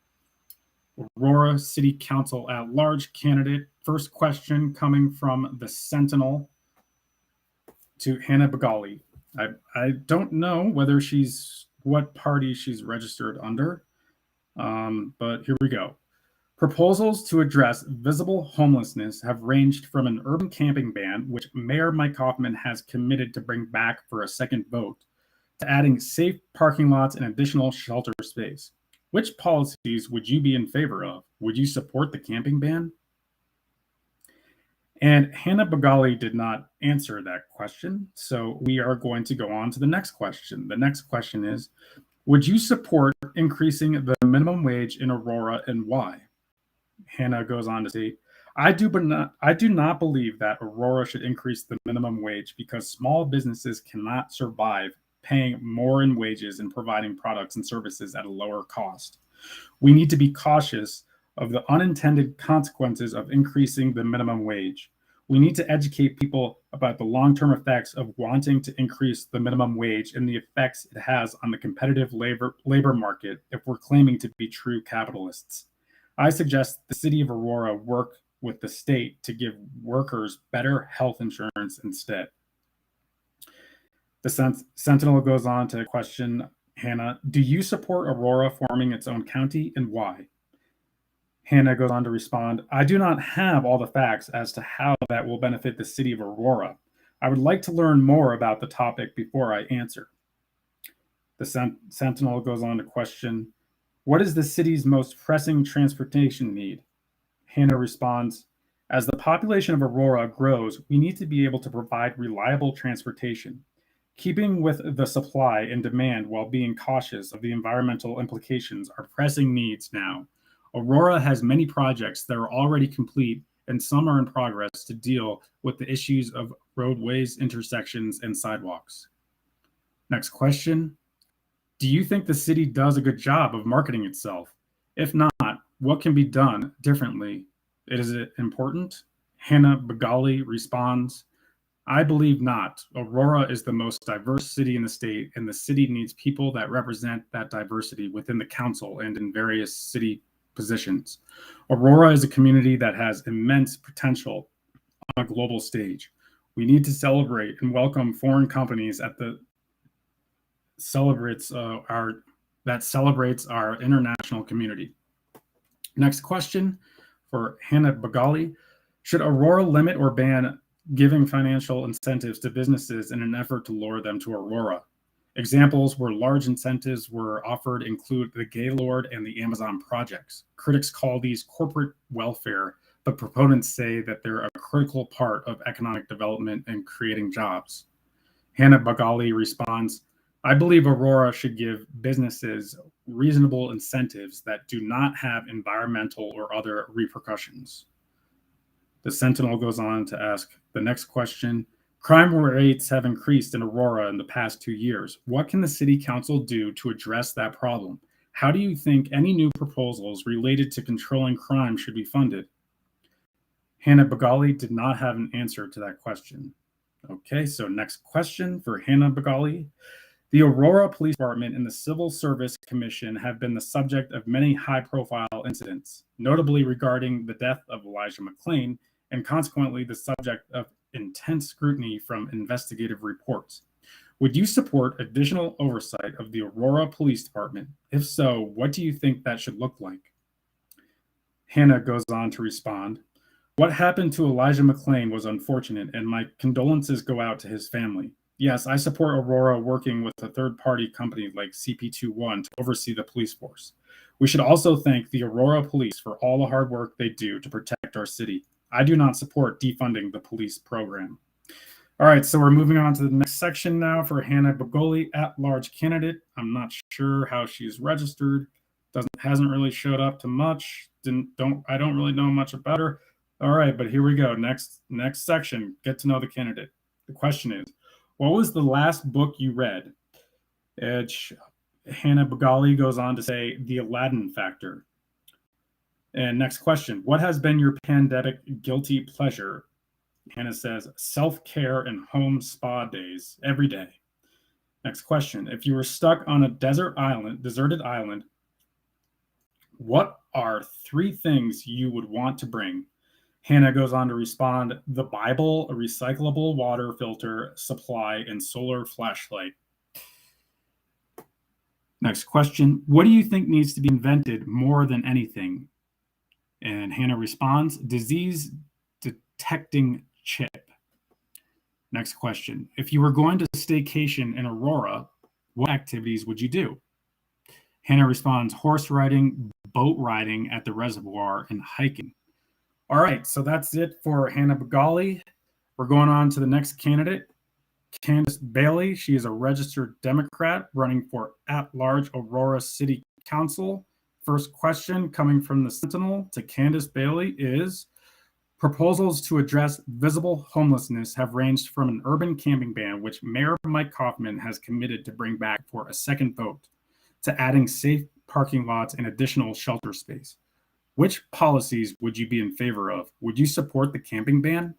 Aurora City Council at-large candidate. First question coming from the Sentinel to Hannah Begali. I don't know what party she's registered under, but here we go. Proposals to address visible homelessness have ranged from an urban camping ban, which Mayor Mike Hoffman has committed to bring back for a second vote, to adding safe parking lots and additional shelter space. Which policies would you be in favor of? Would you support the camping ban? And Hannah Begali did not answer that question, so we are going to go on to the next question. The next question is, would you support increasing the minimum wage in Aurora and why? Hannah goes on to say, I do not believe that Aurora should increase the minimum wage because small businesses cannot survive paying more in wages and providing products and services at a lower cost. We need to be cautious of the unintended consequences of increasing the minimum wage. We need to educate people about the long-term effects of wanting to increase the minimum wage and the effects it has on the competitive labor market if we're claiming to be true capitalists. I suggest the city of Aurora work with the state to give workers better health insurance instead. The Sentinel goes on to question Hannah, do you support Aurora forming its own county and why? Hannah goes on to respond, I do not have all the facts as to how that will benefit the city of Aurora. I would like to learn more about the topic before I answer. The Sentinel goes on to question, what is the city's most pressing transportation need? Hannah responds, as the population of Aurora grows, we need to be able to provide reliable transportation, keeping with the supply and demand while being cautious of the environmental implications are pressing needs now. Aurora has many projects that are already complete and some are in progress to deal with the issues of roadways, intersections, and sidewalks. Next question. Do you think the city does a good job of marketing itself? If not, what can be done differently? Is it important? Hannah Begali responds, I believe not. Aurora is the most diverse city in the state, and the city needs people that represent that diversity within the council and in various city positions. Aurora is a community that has immense potential on a global stage. We need to celebrate and welcome foreign companies that celebrates our international community. Next question for Hannah Begali. Should Aurora limit or ban giving financial incentives to businesses in an effort to lure them to Aurora? Examples where large incentives were offered include the Gaylord and the Amazon projects. Critics call these corporate welfare, but proponents say that they're a critical part of economic development and creating jobs. Hannah Begali responds, I believe Aurora should give businesses reasonable incentives that do not have environmental or other repercussions. The Sentinel goes on to ask the next question. Crime rates have increased in Aurora in the past 2 years. What can the city council do to address that problem? How do you think any new proposals related to controlling crime should be funded? Hannah Begali did not have an answer to that question. Okay, so next question for Hannah Begali. The Aurora Police Department and the Civil Service Commission have been the subject of many high-profile incidents, notably regarding the death of Elijah McClain, and consequently the subject of intense scrutiny from investigative reports. Would you support additional oversight of the Aurora Police Department? If so, what do you think that should look like? Hannah goes on to respond. What happened to Elijah McClain was unfortunate, and my condolences go out to his family. Yes, I support Aurora working with a third-party company like CP21 to oversee the police force. We should also thank the Aurora Police for all the hard work they do to protect our city. I do not support defunding the police program. All right, so we're moving on to the next section now for Hannah Begali, at-large candidate. I'm not sure how she's registered. Hasn't really showed up to much. I don't really know much about her. All right, but here we go. Next section. Get to know the candidate. The question is, what was the last book you read? Hannah Begali goes on to say, The Aladdin Factor. And next question, what has been your pandemic guilty pleasure? Hannah says, self-care and home spa days every day. Next question, if you were stuck on a deserted island, what are 3 things you would want to bring? Hannah goes on to respond, the Bible, a recyclable water filter supply, and solar flashlight. Next question, what do you think needs to be invented more than anything? And Hannah responds, disease detecting chip. Next question, if you were going to staycation in Aurora, what activities would you do? Hannah responds, horse riding, boat riding at the reservoir, and hiking. All right, so that's it for Hannah Begali. We're going on to the next candidate, Candace Bailey. She is a registered Democrat running for at-large Aurora City Council. First question coming from the Sentinel to Candace Bailey is, proposals to address visible homelessness have ranged from an urban camping ban, which Mayor Mike Kaufman has committed to bring back for a second vote, to adding safe parking lots and additional shelter space. Which policies would you be in favor of? Would you support the camping ban?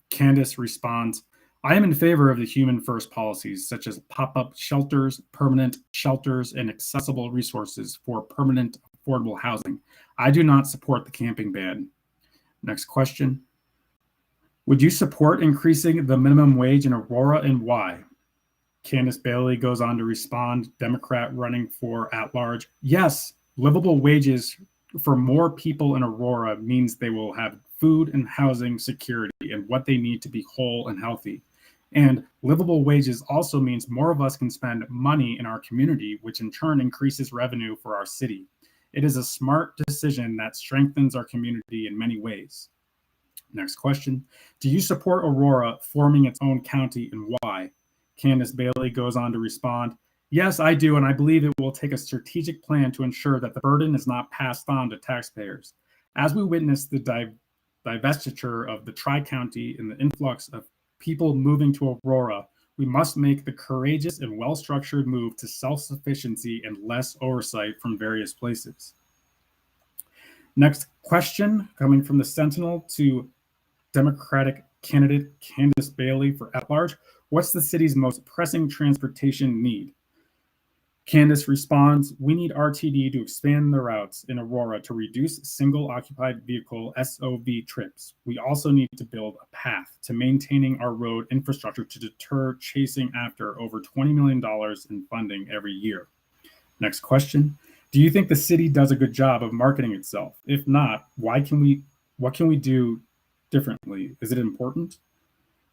Candace responds, I am in favor of the human first policies, such as pop-up shelters, permanent shelters, and accessible resources for permanent affordable housing. I do not support the camping ban. Next question. Would you support increasing the minimum wage in Aurora, and why? Candace Bailey goes on to respond, Democrat running for at-large. Yes, livable wages for more people in Aurora means they will have food and housing security and what they need to be whole and healthy. And livable wages also means more of us can spend money in our community, which in turn increases revenue for our city. It is a smart decision that strengthens our community in many ways. Next question. Do you support Aurora forming its own county, and why? Candace Bailey goes on to respond, yes, I do, and I believe it will take a strategic plan to ensure that the burden is not passed on to taxpayers. As we witness the divestiture of the Tri-County and the influx of people moving to Aurora, we must make the courageous and well-structured move to self-sufficiency and less oversight from various places. Next question, coming from the Sentinel to Democratic candidate Candace Bailey for at-large. What's the city's most pressing transportation need? Candace responds, we need RTD to expand the routes in Aurora to reduce single-occupied vehicle SOV trips. We also need to build a path to maintaining our road infrastructure to deter chasing after over $20 million in funding every year. Next question. Do you think the city does a good job of marketing itself? If not, what can we do differently? Is it important?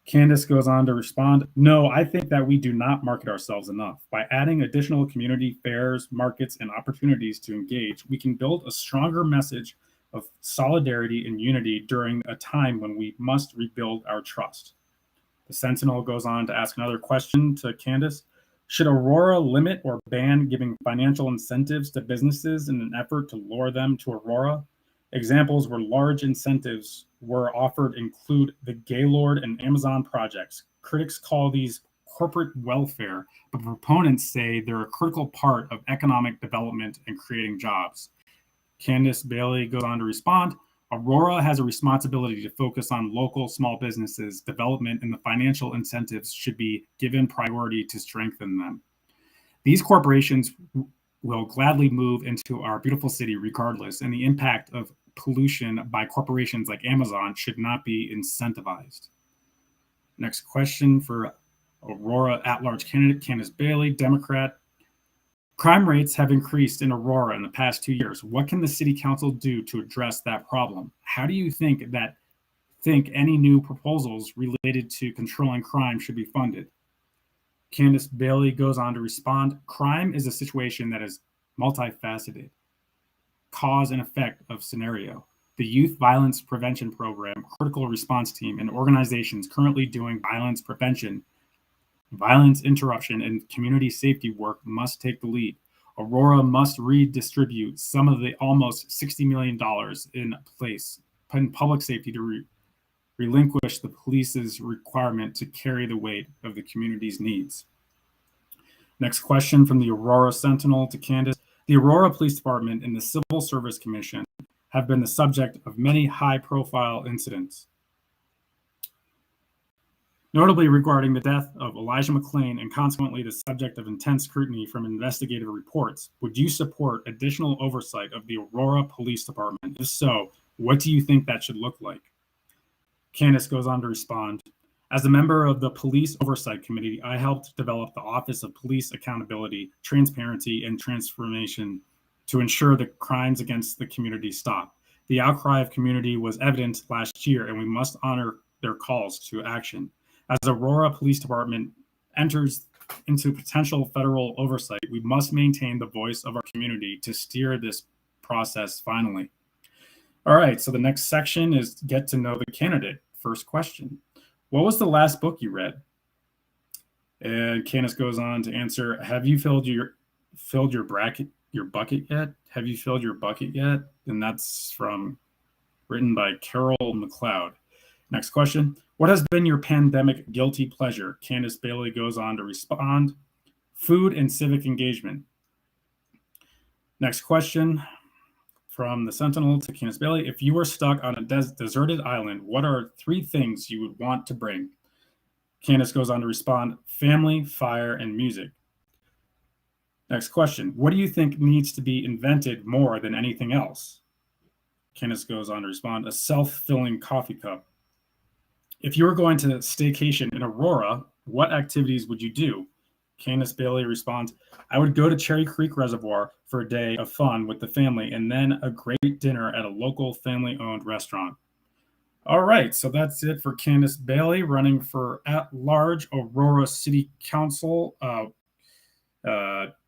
Candace goes on to respond, no, I think that we do not market ourselves enough. By adding additional community fairs, markets, and opportunities to engage, we can build a stronger message of solidarity and unity during a time when we must rebuild our trust. The Sentinel goes on to ask another question to Candace. Should Aurora limit or ban giving financial incentives to businesses in an effort to lure them to Aurora? Examples where large incentives were offered include the Gaylord and Amazon projects. Critics call these corporate welfare, but proponents say they're a critical part of economic development and creating jobs. Candace Bailey goes on to respond. Aurora has a responsibility to focus on local small businesses' development, and the financial incentives should be given priority to strengthen them. These corporations will gladly move into our beautiful city regardless, and the impact of pollution by corporations like Amazon should not be incentivized. Next question for Aurora at-large candidate Candace Bailey, Democrat. Crime rates have increased in Aurora in the past 2 years. What can the city council do to address that problem? How do you think any new proposals related to controlling crime should be funded? Candace Bailey goes on to respond. Crime is a situation that is multifaceted, cause and effect of scenario. The Youth Violence Prevention Program, critical response team, and organizations currently doing violence prevention, violence interruption, and community safety work must take the lead. Aurora must redistribute some of the almost $60 million in public safety to relinquish the police's requirement to carry the weight of the community's needs. Next question from the Aurora Sentinel to Candace. The Aurora Police Department and the Civil Service Commission have been the subject of many high-profile incidents, notably regarding the death of Elijah McClain and consequently the subject of intense scrutiny from investigative reports. Would you support additional oversight of the Aurora Police Department? If so, what do you think that should look like? Candace goes on to respond. As a member of the Police Oversight Committee, I helped develop the Office of Police Accountability, Transparency, and Transformation to ensure that crimes against the community stop. The outcry of community was evident last year, and we must honor their calls to action. As Aurora Police Department enters into potential federal oversight, we must maintain the voice of our community to steer this process finally. All right, so the next section is get to know the candidate. First question. What was the last book you read? And Candace goes on to answer, have you filled your bucket yet? Have you filled your bucket yet? And that's written by Carol McLeod. Next question. What has been your pandemic guilty pleasure? Candace Bailey goes on to respond. Food and civic engagement. Next question from the Sentinel to Candace Bailey. If you were stuck on a deserted island, what are 3 things you would want to bring? Candace goes on to respond. Family, fire, and music. Next question. What do you think needs to be invented more than anything else? Candace goes on to respond. A self-filling coffee cup. If you were going to staycation in Aurora, what activities would you do? Candace Bailey responds, I would go to Cherry Creek Reservoir for a day of fun with the family and then a great dinner at a local family-owned restaurant. All right, so that's it for Candace Bailey running for at-large Aurora City Council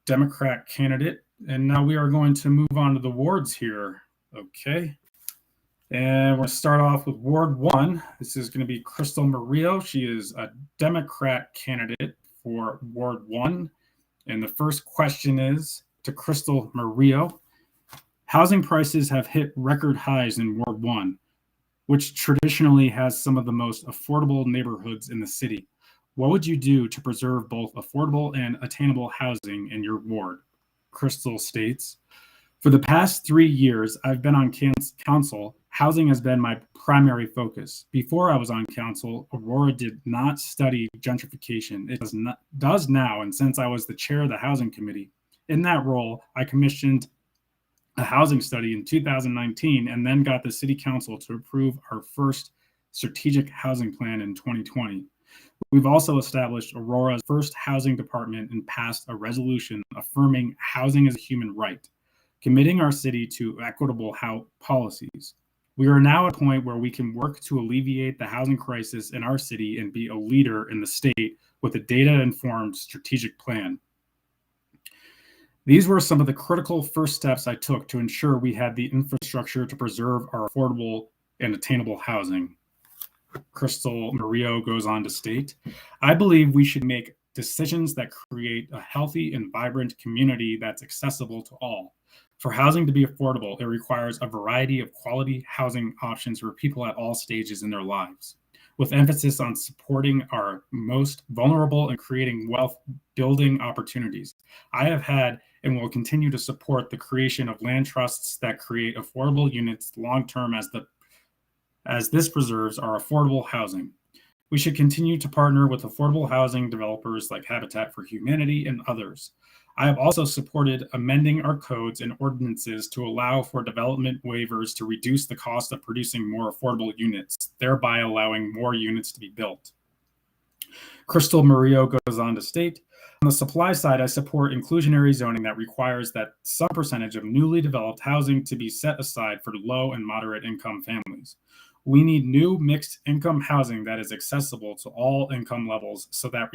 Democrat candidate. And now we are going to move on to the wards here. Okay. And we're going to start off with Ward 1. This is going to be Crystal Murillo. She is a Democrat candidate for Ward 1. And the first question is to Crystal Murillo. Housing prices have hit record highs in Ward 1, which traditionally has some of the most affordable neighborhoods in the city. What would you do to preserve both affordable and attainable housing in your ward? Crystal states, for the past 3 years, I've been on council. Housing has been my primary focus. Before I was on council, Aurora did not study gentrification. It does now, and since I was the chair of the housing committee, in that role, I commissioned a housing study in 2019 and then got the city council to approve our first strategic housing plan in 2020. We've also established Aurora's first housing department and passed a resolution affirming housing as a human right, committing our city to equitable policies. We are now at a point where we can work to alleviate the housing crisis in our city and be a leader in the state with a data-informed strategic plan. These were some of the critical first steps I took to ensure we had the infrastructure to preserve our affordable and attainable housing. Crystal Murillo goes on to state, I believe we should make decisions that create a healthy and vibrant community that's accessible to all. For housing to be affordable, it requires a variety of quality housing options for people at all stages in their lives, with emphasis on supporting our most vulnerable and creating wealth building opportunities. I have had and will continue to support the creation of land trusts that create affordable units long term as this preserves our affordable housing. We should continue to partner with affordable housing developers like Habitat for Humanity and others. I have also supported amending our codes and ordinances to allow for development waivers to reduce the cost of producing more affordable units, thereby allowing more units to be built. Crystal Murillo goes on to state, on the supply side, I support inclusionary zoning that requires that some percentage of newly developed housing to be set aside for low and moderate income families. We need new mixed income housing that is accessible to all income levels so that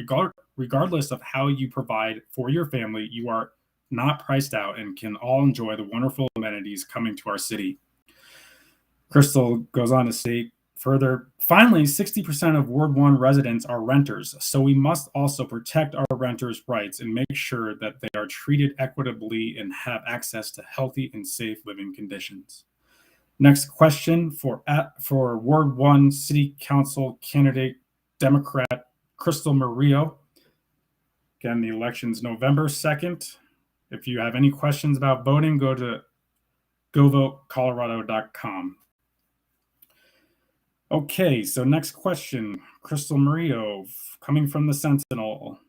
regardless of how you provide for your family, you are not priced out and can all enjoy the wonderful amenities coming to our city. Crystal goes on to state further, finally, 60% of Ward 1 residents are renters, so we must also protect our renters' rights and make sure that they are treated equitably and have access to healthy and safe living conditions. Next question for Ward 1 City Council candidate Democrat Crystal Murillo. Again, the election's November 2nd. If you have any questions about voting, go to govotecolorado.com. Okay, so next question, Crystal Murillo, coming from the Sentinel.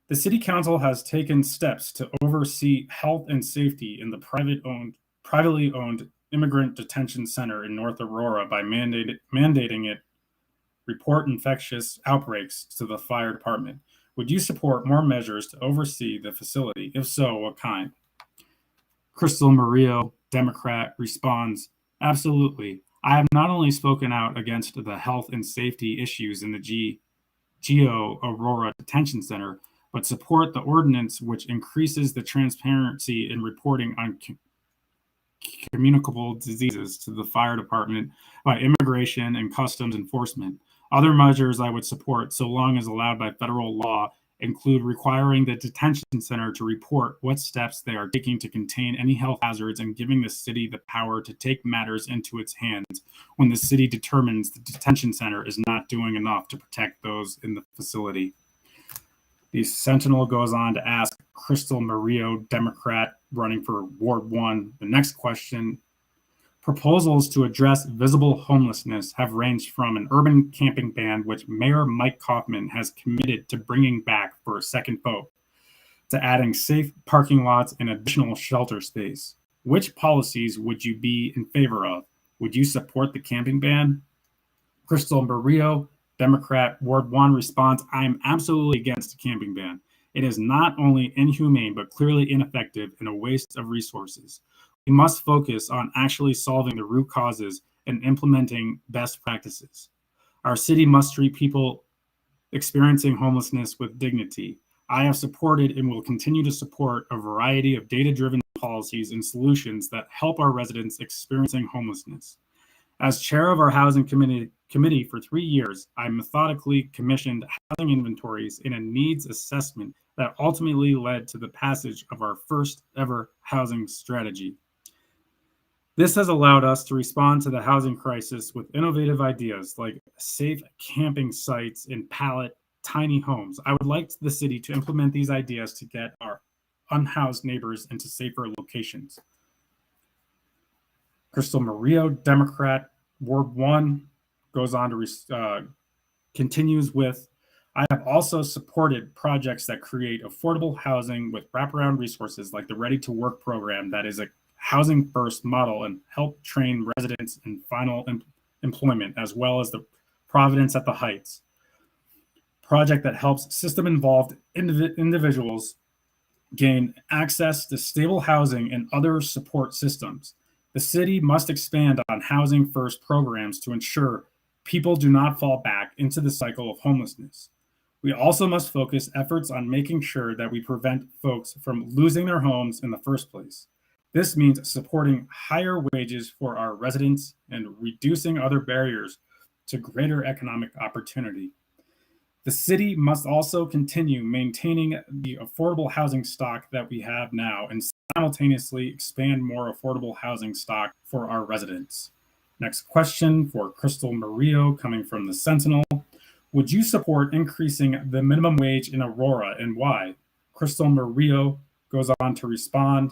The City Council has taken steps to oversee health and safety in the privately owned Immigrant Detention Center in North Aurora by mandating it report infectious outbreaks to the fire department. Would you support more measures to oversee the facility? If so, what kind? Crystal Murillo, Democrat, responds, absolutely. I have not only spoken out against the health and safety issues in the GEO Aurora Detention Center, but support the ordinance which increases the transparency in reporting on communicable diseases to the fire department by immigration and customs enforcement. Other measures I would support, so long as allowed by federal law, include requiring the detention center to report what steps they are taking to contain any health hazards and giving the city the power to take matters into its hands when the city determines the detention center is not doing enough to protect those in the facility. The Sentinel goes on to ask Crystal Murillo, Democrat, running for Ward 1. The next question, proposals to address visible homelessness have ranged from an urban camping ban, which Mayor Mike Kaufman has committed to bringing back for a second vote, to adding safe parking lots and additional shelter space. Which policies would you be in favor of? Would you support the camping ban? Crystal Murillo, Democrat, Ward 1 responds, I am absolutely against the camping ban. It is not only inhumane, but clearly ineffective and a waste of resources. We must focus on actually solving the root causes and implementing best practices. Our city must treat people experiencing homelessness with dignity. I have supported and will continue to support a variety of data-driven policies and solutions that help our residents experiencing homelessness. As chair of our housing committee for 3 years, I methodically commissioned housing inventories in a needs assessment that ultimately led to the passage of our first ever housing strategy. This has allowed us to respond to the housing crisis with innovative ideas like safe camping sites and pallet tiny homes. I would like the city to implement these ideas to get our unhoused neighbors into safer locations. Crystal Murillo, Democrat, Ward 1, goes on to continues with, I have also supported projects that create affordable housing with wraparound resources like the Ready to Work program that is a housing first model and help train residents in final employment, as well as the Providence at the Heights project that helps system involved individuals gain access to stable housing and other support systems. The city must expand on housing first programs to ensure people do not fall back into the cycle of homelessness. We also must focus efforts on making sure that we prevent folks from losing their homes in the first place. This means supporting higher wages for our residents and reducing other barriers to greater economic opportunity. The city must also continue maintaining the affordable housing stock that we have now and simultaneously expand more affordable housing stock for our residents. Next question for Crystal Murillo coming from the Sentinel. Would you support increasing the minimum wage in Aurora and why? Crystal Murillo goes on to respond,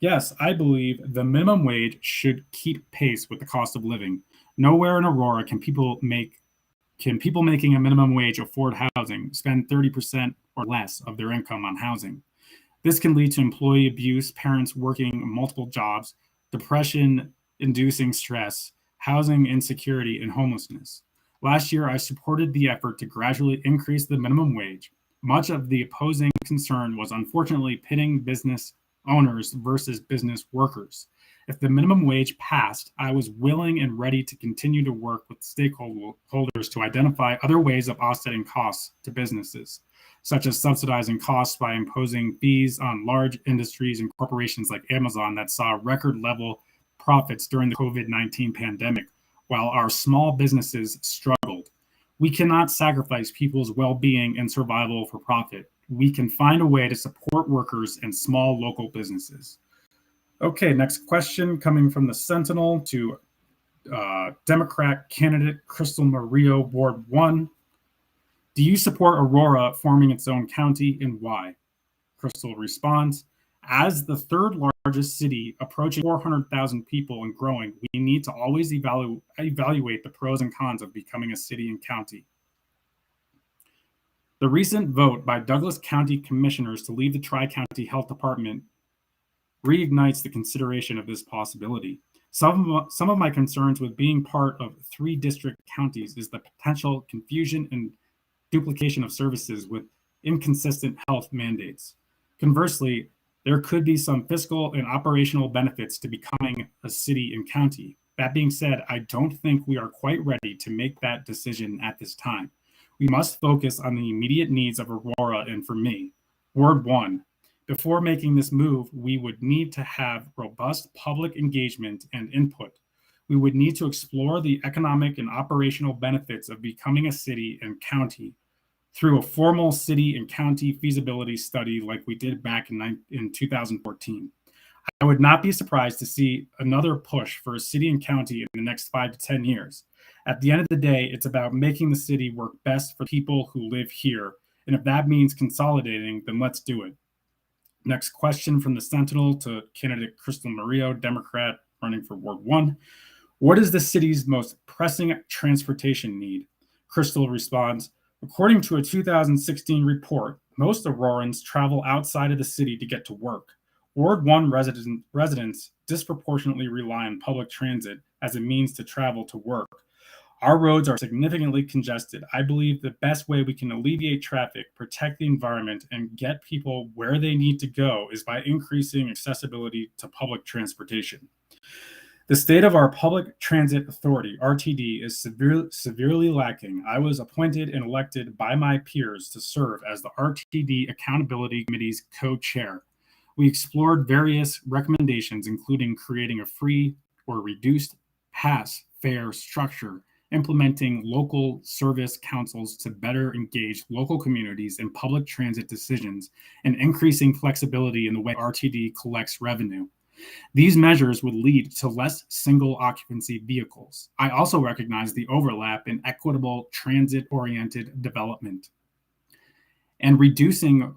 yes, I believe the minimum wage should keep pace with the cost of living. Nowhere in Aurora can people making a minimum wage afford housing spend 30% or less of their income on housing. This can lead to employee abuse, parents working multiple jobs, depression inducing stress, housing insecurity, and homelessness. Last year, I supported the effort to gradually increase the minimum wage. Much of the opposing concern was unfortunately pitting business owners versus business workers. If the minimum wage passed, I was willing and ready to continue to work with stakeholders to identify other ways of offsetting costs to businesses, such as subsidizing costs by imposing fees on large industries and corporations like Amazon that saw record level profits during the COVID-19 pandemic, while our small businesses struggled. We cannot sacrifice people's well-being and survival for profit. We can find a way to support workers and small local businesses. Okay, next question coming from the Sentinel to Democrat candidate Crystal Murillo, Ward 1. Do you support Aurora forming its own county and why? Crystal responds, as the third largest city approaching 400,000 people and growing, we need to always evaluate the pros and cons of becoming a city and county. The recent vote by Douglas County commissioners to leave the Tri-County Health Department reignites the consideration of this possibility. Some of my concerns with being part of 3 district counties is the potential confusion and duplication of services with inconsistent health mandates. Conversely, there could be some fiscal and operational benefits to becoming a city and county. That being said, I don't think we are quite ready to make that decision at this time. We must focus on the immediate needs of Aurora and for me, Ward 1. Before making this move, we would need to have robust public engagement and input. We would need to explore the economic and operational benefits of becoming a city and county through a formal city and county feasibility study like we did back in 2014. I would not be surprised to see another push for a city and county in the next 5 to 10 years. At the end of the day, it's about making the city work best for people who live here. And if that means consolidating, then let's do it. Next question from the Sentinel to candidate Crystal Murillo, Democrat running for Ward 1. What is the city's most pressing transportation need? Crystal responds, according to a 2016 report, most Aurorans travel outside of the city to get to work. Ward 1 residents disproportionately rely on public transit as a means to travel to work. Our roads are significantly congested. I believe the best way we can alleviate traffic, protect the environment, and get people where they need to go is by increasing accessibility to public transportation. The state of our Public Transit Authority, RTD, is severely lacking. I was appointed and elected by my peers to serve as the RTD Accountability Committee's co-chair. We explored various recommendations, including creating a free or reduced pass fare structure, implementing local service councils to better engage local communities in public transit decisions, and increasing flexibility in the way RTD collects revenue. These measures would lead to less single occupancy vehicles. I also recognize the overlap in equitable transit-oriented development and reducing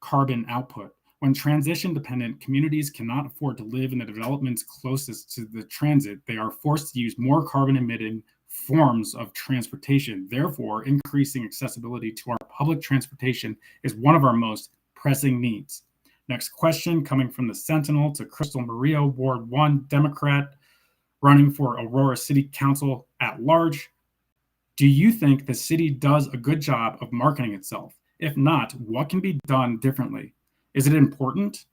carbon output. When transition-dependent communities cannot afford to live in the developments closest to the transit, they are forced to use more carbon-emitting forms of transportation. Therefore, increasing accessibility to our public transportation is one of our most pressing needs. Next question coming from the Sentinel to Crystal Murillo, Ward 1, Democrat, running for Aurora City Council at large. Do you think the city does a good job of marketing itself? If not, what can be done differently? Is it important?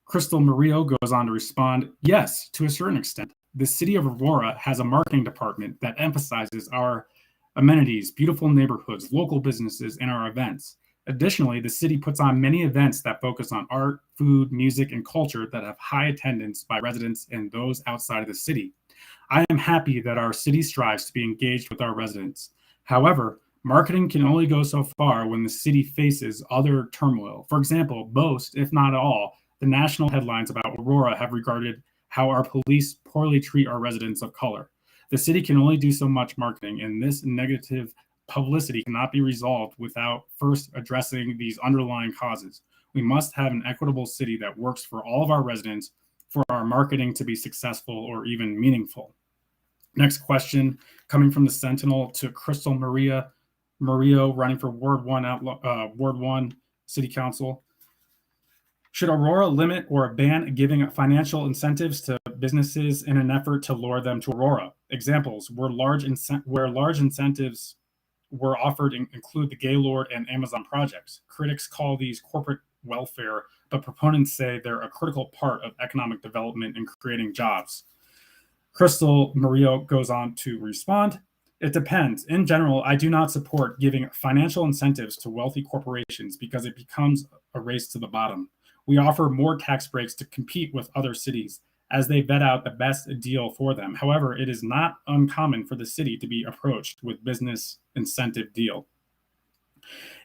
Crystal Murillo goes on to respond, yes, to a certain extent. The city of Aurora has a marketing department that emphasizes our amenities, beautiful neighborhoods, local businesses, and our events. Additionally, the city puts on many events that focus on art, food, music, and culture that have high attendance by residents and those outside of the city. I am happy that our city strives to be engaged with our residents. However, Marketing can only go so far when the city faces other turmoil. For example, most, if not all, the national headlines about Aurora have regarded how our police poorly treat our residents of color. The city can only do so much marketing, and this negative publicity cannot be resolved without first addressing these underlying causes. We must have an equitable city that works for all of our residents for our marketing to be successful or even meaningful. Next question, coming from the Sentinel to Crystal Murillo, running for Ward 1 City Council. Should Aurora limit or ban giving financial incentives to businesses in an effort to lure them to Aurora? Examples where large incentives were offered include the Gaylord and Amazon projects. Critics call these corporate welfare, but proponents say they're a critical part of economic development and creating jobs. Crystal Murillo goes on to respond. It depends. In general, I do not support giving financial incentives to wealthy corporations because it becomes a race to the bottom. We offer more tax breaks to compete with other cities as they vet out the best deal for them. However, it is not uncommon for the city to be approached with business incentive deal.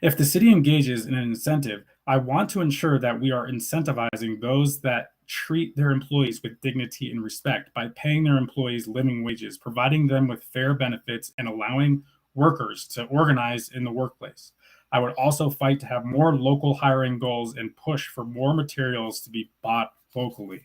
If the city engages in an incentive, I want to ensure that we are incentivizing those that treat their employees with dignity and respect by paying their employees living wages, providing them with fair benefits, and allowing workers to organize in the workplace. I would also fight to have more local hiring goals and push for more materials to be bought locally.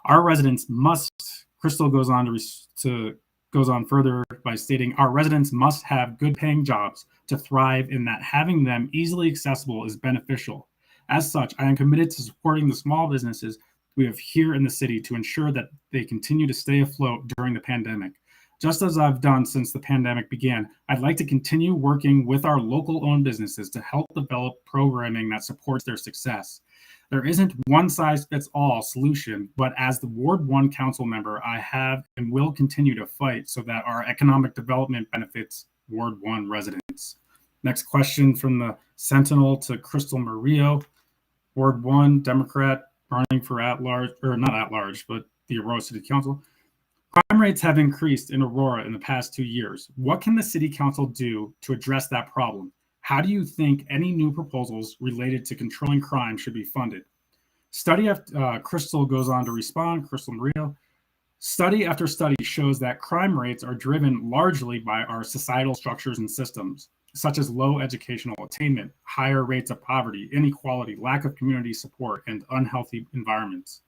Our residents must, Crystal goes on further by stating, our residents must have good paying jobs to thrive, and that having them easily accessible is beneficial. As such, I am committed to supporting the small businesses we have here in the city to ensure that they continue to stay afloat during the pandemic. Just as I've done since the pandemic began, I'd like to continue working with our local-owned businesses to help develop programming that supports their success. There isn't one-size-fits-all solution, but as the Ward 1 council member, I have and will continue to fight so that our economic development benefits Ward 1 residents. Next question from the Sentinel to Crystal Murillo. Ward 1, Democrat, running for at-large, or not at-large, but the Aurora City Council. Crime rates have increased in Aurora in the past 2 years. What can the City Council do to address that problem? How do you think any new proposals related to controlling crime should be funded? Crystal goes on to respond, Crystal Murillo. Study after study shows that crime rates are driven largely by our societal structures and systems, such as low educational attainment, higher rates of poverty, inequality, lack of community support, and unhealthy environments.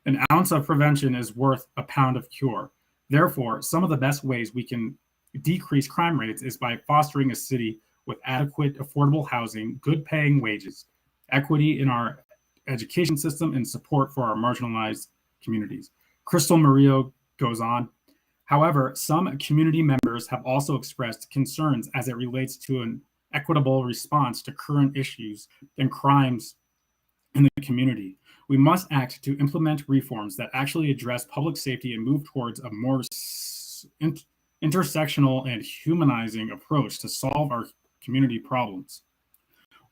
An ounce of prevention is worth a pound of cure. Therefore, some of the best ways we can decrease crime rates is by fostering a city with adequate, affordable housing, good paying wages, equity in our education system, and support for our marginalized communities. Crystal Murillo goes on. However, some community members have also expressed concerns as it relates to an equitable response to current issues and crimes in the community. We must act to implement reforms that actually address public safety and move towards a more intersectional and humanizing approach to solve our community problems.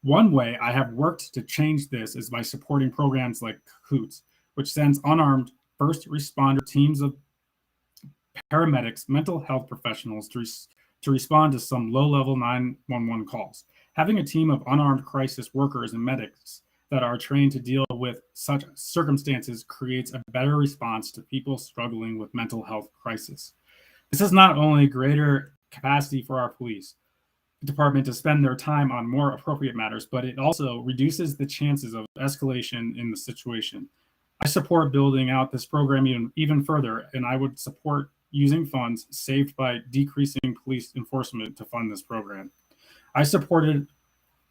One way I have worked to change this is by supporting programs like HOOTS, which sends unarmed first responder teams of paramedics, mental health professionals to respond to some low-level 911 calls. Having a team of unarmed crisis workers and medics that are trained to deal with such circumstances creates a better response to people struggling with mental health crisis. This is not only greater capacity for our police department to spend their time on more appropriate matters, but it also reduces the chances of escalation in the situation. I support building out this program even further, and I would support using funds saved by decreasing police enforcement to fund this program.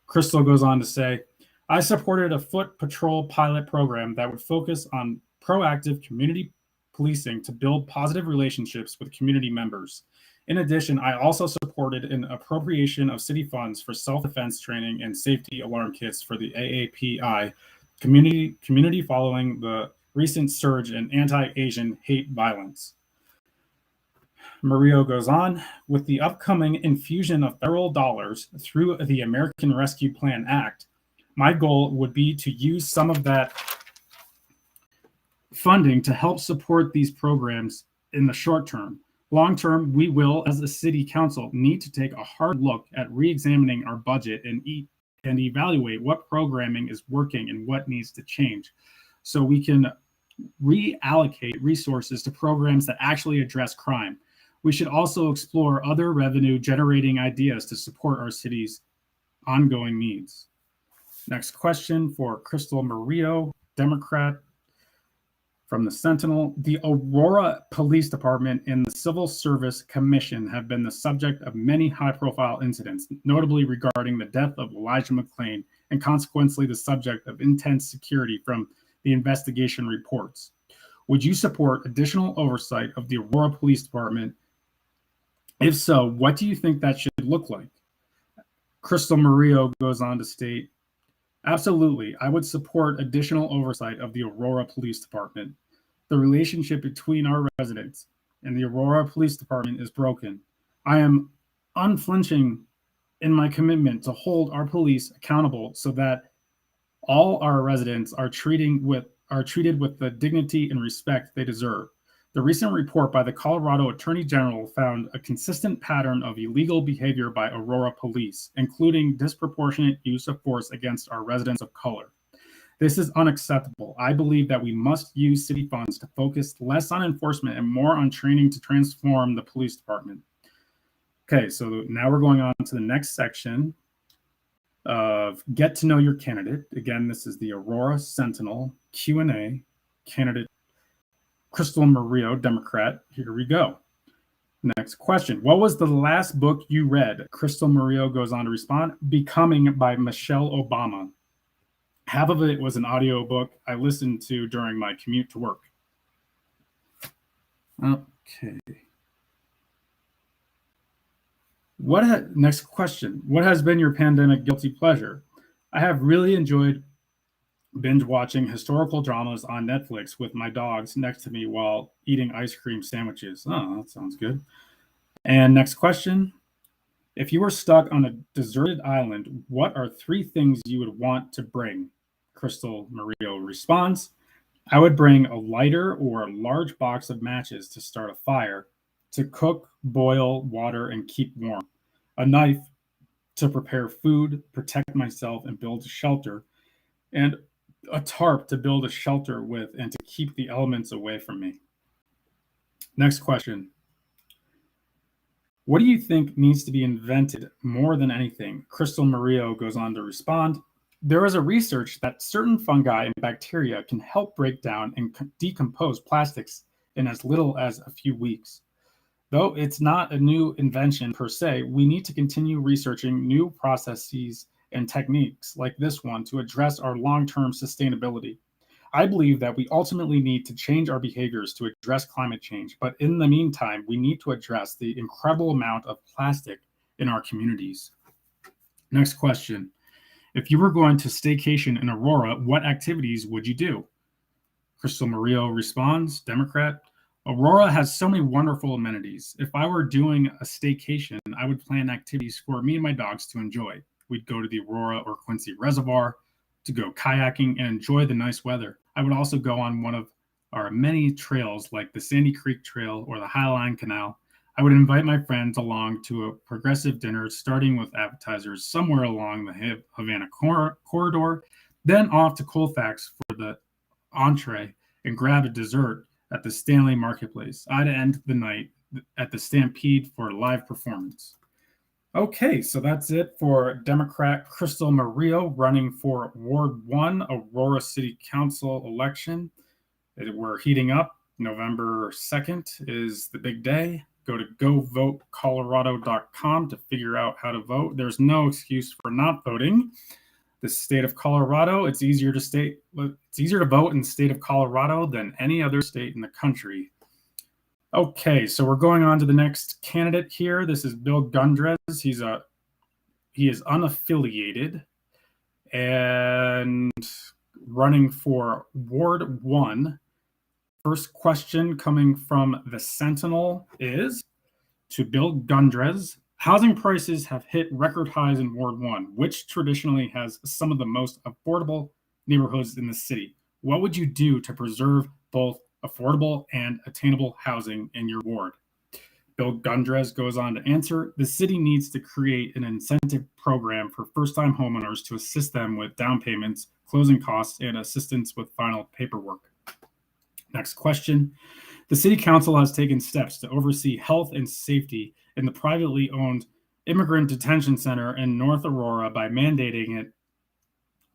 Crystal goes on to say, I supported a foot patrol pilot program that would focus on proactive community policing to build positive relationships with community members. In addition, I also supported an appropriation of city funds for self-defense training and safety alarm kits for the AAPI community following the recent surge in anti-Asian hate violence. Murillo goes on, with the upcoming infusion of federal dollars through the American Rescue Plan Act, my goal would be to use some of that funding to help support these programs in the short term. Long term, we will, as a city council, need to take a hard look at re-examining our budget and evaluate what programming is working and what needs to change, so we can reallocate resources to programs that actually address crime. We should also explore other revenue-generating ideas to support our city's ongoing needs. Next question for Crystal Murillo, Democrat from the Sentinel. The Aurora Police Department and the Civil Service Commission have been the subject of many high-profile incidents, notably regarding the death of Elijah McClain and consequently the subject of intense security from the investigation reports. Would you support additional oversight of the Aurora Police Department? If so, what do you think that should look like? Crystal Murillo goes on to state, absolutely, I would support additional oversight of the Aurora Police Department. The relationship between our residents and the Aurora Police Department is broken. I am unflinching in my commitment to hold our police accountable so that all our residents are treated with the dignity and respect they deserve. The recent report by the Colorado Attorney General found a consistent pattern of illegal behavior by Aurora Police, including disproportionate use of force against our residents of color. This is unacceptable. I believe that we must use city funds to focus less on enforcement and more on training to transform the police department. Okay, so now we're going on to the next section of Get to Know Your Candidate. Again, this is the Aurora Sentinel Q A candidate Crystal Murillo, Democrat. Here we go. Next question. What was the last book you read? Crystal Murillo goes on to respond, Becoming by Michelle Obama. Half of it was an audio book I listened to during my commute to work. Okay. Next question. What has been your pandemic guilty pleasure? I have really enjoyed binge watching historical dramas on Netflix with my dogs next to me while eating ice cream sandwiches. Oh, that sounds good. And next question. If you were stuck on a deserted island, what are 3 things you would want to bring? Crystal Murillo responds, I would bring a lighter or a large box of matches to start a fire, to cook, boil water, and keep warm, a knife to prepare food, protect myself, and build a shelter, and a tarp to build a shelter with and to keep the elements away from me. Next question. What do you think needs to be invented more than anything? Crystal Murillo goes on to respond, there is a research that certain fungi and bacteria can help break down and decompose plastics in as little as a few weeks. Though it's not a new invention per se, we need to continue researching new processes and techniques like this one to address our long-term sustainability. I believe that we ultimately need to change our behaviors to address climate change, but in the meantime, we need to address the incredible amount of plastic in our communities. Next question. If you were going to staycation in Aurora, what activities would you do? Crystal Murillo responds, Democrat, Aurora has so many wonderful amenities. If I were doing a staycation, I would plan activities for me and my dogs to enjoy. We'd go to the Aurora or Quincy Reservoir to go kayaking and enjoy the nice weather. I would also go on one of our many trails like the Sandy Creek Trail or the Highline Canal. I would invite my friends along to a progressive dinner, starting with appetizers somewhere along the Havana corridor, then off to Colfax for the entree and grab a dessert at the Stanley Marketplace. I'd end the night at the Stampede for a live performance. Okay, so that's it for Democrat Crystal Murillo running for Ward 1, Aurora City Council election. We're heating up. November 2nd is the big day. Go to govotecolorado.com to figure out how to vote. There's no excuse for not voting. The state of Colorado, it's easier to vote in the state of Colorado than any other state in the country. Okay, so we're going on to the next candidate here. This is Bill Gundrez. He is unaffiliated and running for Ward 1. First question coming from the Sentinel is, to Bill Gundrez, housing prices have hit record highs in Ward 1, which traditionally has some of the most affordable neighborhoods in the city. What would you do to preserve both affordable and attainable housing in your ward? Bill Gundrez goes on to answer, the city needs to create an incentive program for first-time homeowners to assist them with down payments, closing costs, and assistance with final paperwork. Next question. The city council has taken steps to oversee health and safety in the privately owned immigrant detention center in North Aurora by mandating it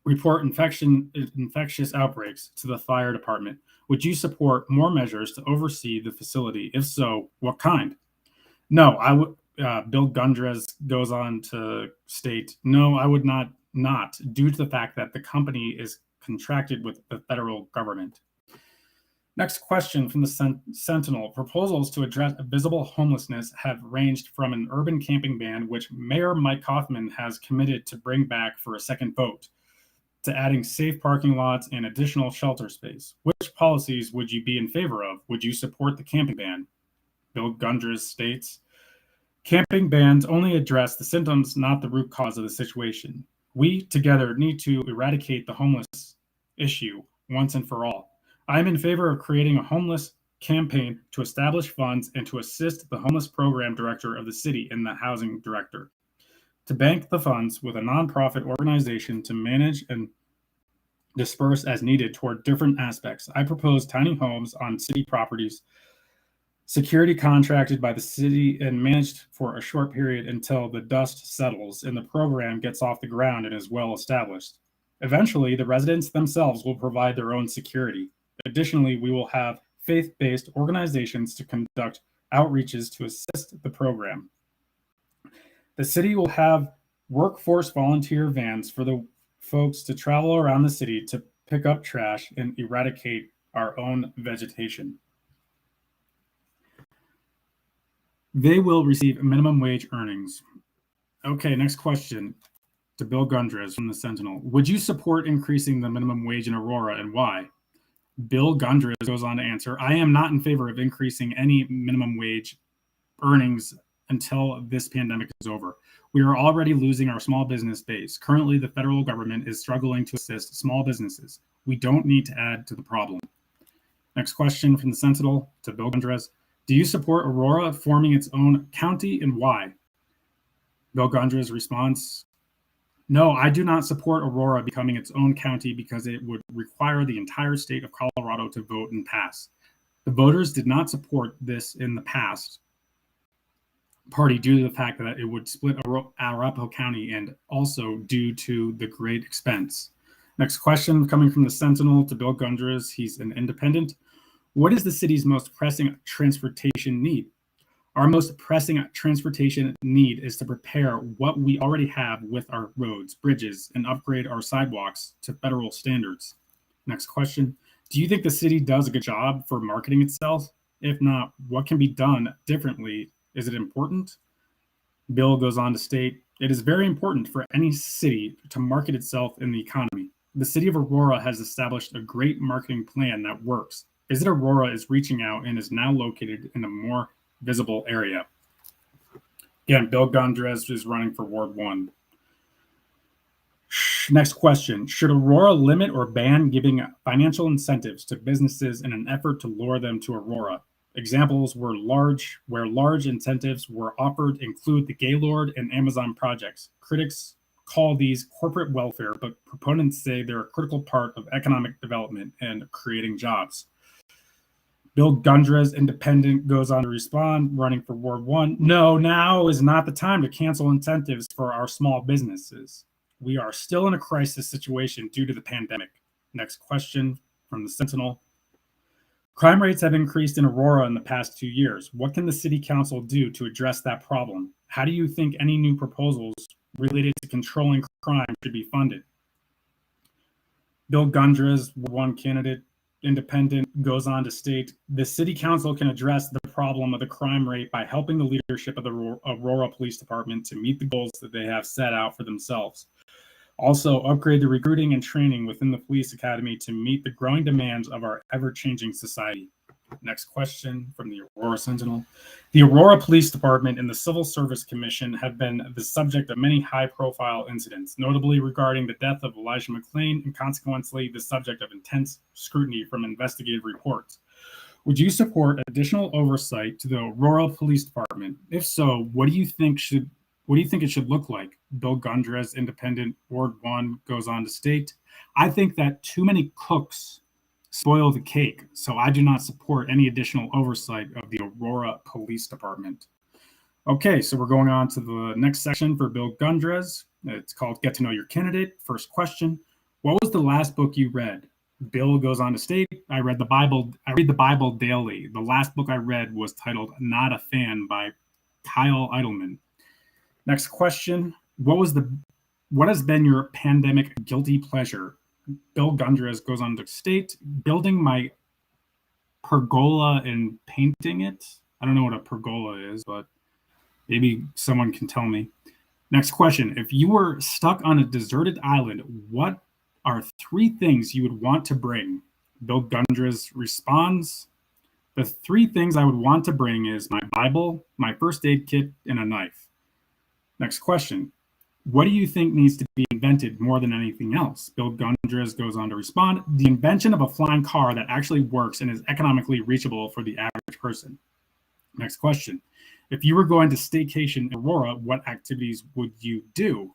report infectious outbreaks to the fire department. Would you support more measures to oversee the facility? If so, what kind? No, I would. Bill Gundrez goes on to state, no, I would not, due to the fact that the company is contracted with the federal government. Next question from the Sentinel. Proposals to address visible homelessness have ranged from an urban camping ban, which Mayor Mike Kaufman has committed to bring back for a second vote, to adding safe parking lots and additional shelter space. Which policies would you be in favor of? Would you support the camping ban? Bill Gundrez states, camping bans only address the symptoms, not the root cause of the situation. We together need to eradicate the homeless issue once and for all. I am in favor of creating a homeless campaign to establish funds and to assist the homeless program director of the city and the housing director to bank the funds with a nonprofit organization to manage and disperse as needed toward different aspects. I propose tiny homes on city properties, security contracted by the city and managed for a short period until the dust settles and the program gets off the ground and is well established. Eventually, the residents themselves will provide their own security. Additionally, we will have faith-based organizations to conduct outreaches to assist the program. The city will have workforce volunteer vans for the folks to travel around the city to pick up trash and eradicate our own vegetation. They will receive minimum wage earnings. Okay, next question to Bill Gundrez from the Sentinel. Would you support increasing the minimum wage in Aurora and why? Bill Gundrez goes on to answer, I am not in favor of increasing any minimum wage earnings until this pandemic is over. We are already losing our small business base. Currently, the federal government is struggling to assist small businesses. We don't need to add to the problem. Next question from the Sentinel to Bill Gundrez. Do you support Aurora forming its own county and why? Bill Gundrez responds, no, I do not support Aurora becoming its own county because it would require the entire state of Colorado to vote and pass. The voters did not support this in the past party due to the fact that it would split Arapahoe County and also due to the great expense. Next question coming from the Sentinel to Bill Gundrez. He's an independent. What is the city's most pressing transportation need? Our most pressing transportation need is to prepare what we already have with our roads, bridges, and upgrade our sidewalks to federal standards. Next question. Do you think the city does a good job for marketing itself? If not, what can be done differently? Is it important? Bill goes on to state, it is very important for any city to market itself in the economy. The city of Aurora has established a great marketing plan that works. Visit Aurora is reaching out and is now located in a more visible area. Again, Bill Gundrez is running for Ward 1. Next question. Should Aurora limit or ban giving financial incentives to businesses in an effort to lure them to Aurora? Examples where large incentives were offered include the Gaylord and Amazon projects. Critics call these corporate welfare, but proponents say they're a critical part of economic development and creating jobs. Bill Gundrez, independent, goes on to respond, running for Ward 1. No, now is not the time to cancel incentives for our small businesses. We are still in a crisis situation due to the pandemic. Next question from the Sentinel. Crime rates have increased in Aurora in the past 2 years. What can the city council do to address that problem? How do you think any new proposals related to controlling crime should be funded? Bill Gundrez, one candidate, independent, goes on to state, the city council can address the problem of the crime rate by helping the leadership of the Aurora Police Department to meet the goals that they have set out for themselves. Also, upgrade the recruiting and training within the police academy to meet the growing demands of our ever-changing society. Next question from the Aurora Sentinel. The Aurora Police Department and the Civil Service Commission have been the subject of many high-profile incidents, notably regarding the death of Elijah McClain and consequently the subject of intense scrutiny from investigative reports. Would you support additional oversight to the Aurora Police Department? If so, what do you think it should look like? Bill Gundrez, Independent, Ward 1, goes on to state, I think that too many cooks spoil the cake, so I do not support any additional oversight of the Aurora Police Department. Okay, so we're going on to the next section for Bill Gundrez. It's called Get to Know Your Candidate. First question, what was the last book you read? Bill goes on to state, I read the Bible daily. The last book I read was titled Not a Fan by Kyle Idleman. Next question, what has been your pandemic guilty pleasure? Bill Gundrez goes on to state, building my pergola and painting it. I don't know what a pergola is, but maybe someone can tell me. Next question, if you were stuck on a deserted island, what are 3 things you would want to bring? Bill Gundrez responds, the 3 things I would want to bring is my Bible, my first aid kit, and a knife. Next question, what do you think needs to be invented more than anything else? Bill Gundrez goes on to respond, the invention of a flying car that actually works and is economically reachable for the average person. Next question, if you were going to staycation in Aurora, what activities would you do?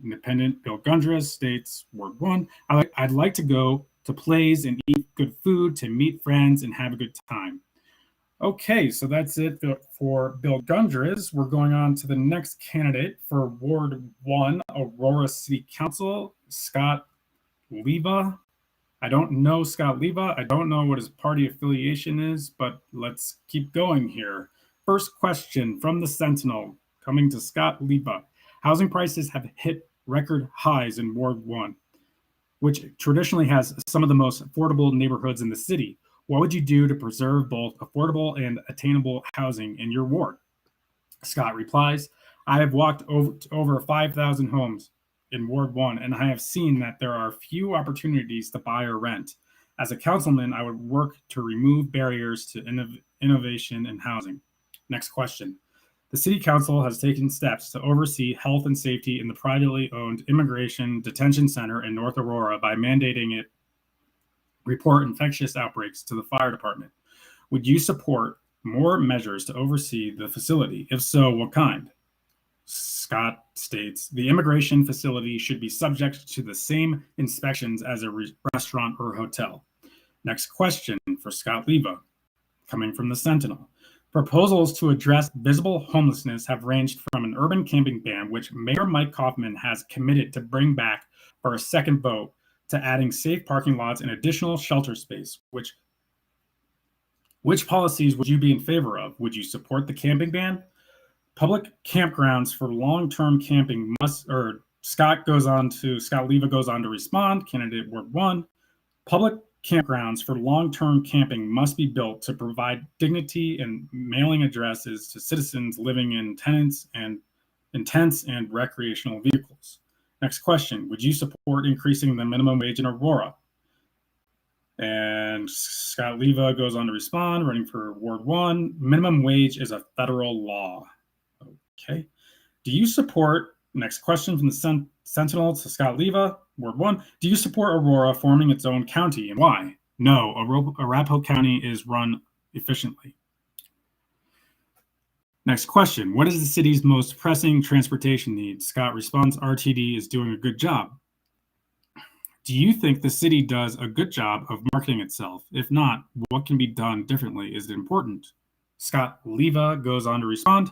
Independent, Bill Gundrez states, Ward 1, I'd like to go to plays and eat good food, to meet friends and have a good time. Okay, so that's it for Bill Gundrez. We're going on to the next candidate for Ward 1, Aurora City Council, Scott Leva. I don't know Scott Leva. I don't know what his party affiliation is, but let's keep going here. First question from the Sentinel, coming to Scott Leva. Housing prices have hit record highs in Ward 1, which traditionally has some of the most affordable neighborhoods in the city. What would you do to preserve both affordable and attainable housing in your ward? Scott replies, I have walked over 5,000 homes in Ward 1, and I have seen that there are few opportunities to buy or rent. As a councilman, I would work to remove barriers to innovation in housing. Next question. The City Council has taken steps to oversee health and safety in the privately owned Immigration Detention Center in North Aurora by mandating it report infectious outbreaks to the fire department. Would you support more measures to oversee the facility? If so, what kind? Scott states, the immigration facility should be subject to the same inspections as a restaurant or hotel. Next question for Scott Leva, coming from the Sentinel. Proposals to address visible homelessness have ranged from an urban camping ban, which Mayor Mike Kaufman has committed to bring back for a second vote, to adding safe parking lots and additional shelter space. Which policies would you be in favor of? Would you support the camping ban? Public campgrounds for long-term camping Scott Leva goes on to respond, candidate Ward 1. Public campgrounds for long-term camping must be built to provide dignity and mailing addresses to citizens living in tents and recreational vehicles. Next question, would you support increasing the minimum wage in Aurora? And Scott Leva goes on to respond, running for Ward 1. Minimum wage is a federal law. Okay. Do you support, next question from the Sentinel to Scott Leva, Ward 1. Do you support Aurora forming its own county, and why? No, Arapahoe County is run efficiently. Next question, what is the city's most pressing transportation need? Scott responds, RTD is doing a good job. Do you think the city does a good job of marketing itself? If not, what can be done differently? Is it important? Scott Leva goes on to respond,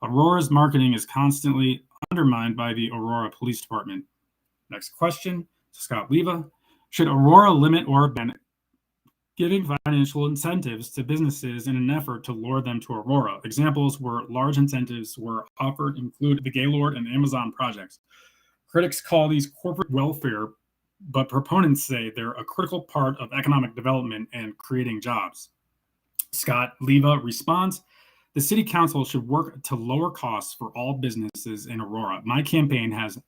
Aurora's marketing is constantly undermined by the Aurora Police Department. Next question, Scott Leva. Should Aurora limit or ban giving financial incentives to businesses in an effort to lure them to Aurora? Examples where large incentives were offered include the Gaylord and Amazon projects. Critics call these corporate welfare, but proponents say they're a critical part of economic development and creating jobs. Scott Leva responds, the city council should work to lower costs for all businesses in Aurora. My campaign has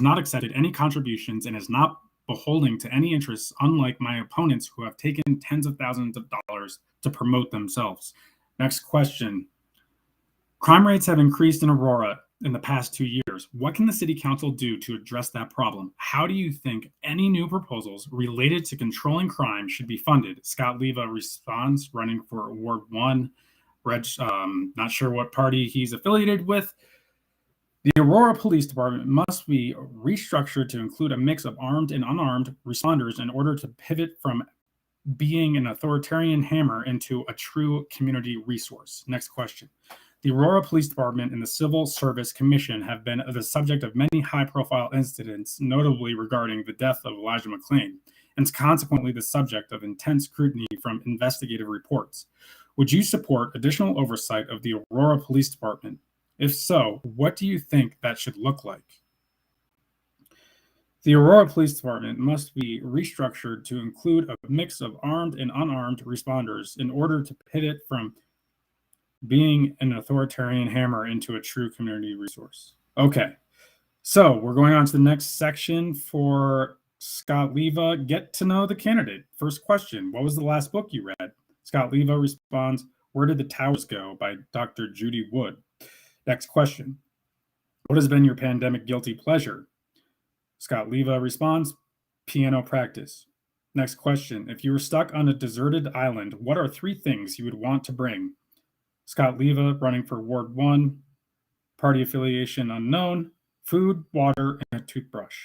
not accepted any contributions and is not beholden to any interests, unlike my opponents who have taken tens of thousands of dollars to promote themselves. Next question. Crime rates have increased in Aurora. in the past 2 years. What can the city council do to address that problem? How do you think any new proposals related to controlling crime should be funded? Scott Leva responds, running for Ward 1. Not sure what party he's affiliated with. The Aurora Police Department must be restructured to include a mix of armed and unarmed responders in order to pivot from being an authoritarian hammer into a true community resource. Next question. The Aurora Police Department and the Civil Service Commission have been the subject of many high-profile incidents, notably regarding the death of Elijah McClain, and consequently the subject of intense scrutiny from investigative reports. Would you support additional oversight of the Aurora Police Department? If so, what do you think that should look like? The Aurora Police Department must be restructured to include a mix of armed and unarmed responders in order to pivot from being an authoritarian hammer into a true community resource. Okay, so we're going on to the next section for Scott Leva. Get to know the candidate. First question, what was the last book you read? Scott Leva responds, Where Did the Towers Go? By Dr. Judy Wood. Next question, what has been your pandemic guilty pleasure? Scott Leva responds, piano practice. Next question, if you were stuck on a deserted island, what are 3 things you would want to bring? Scott Leva, running for Ward 1, party affiliation unknown, food, water, and a toothbrush.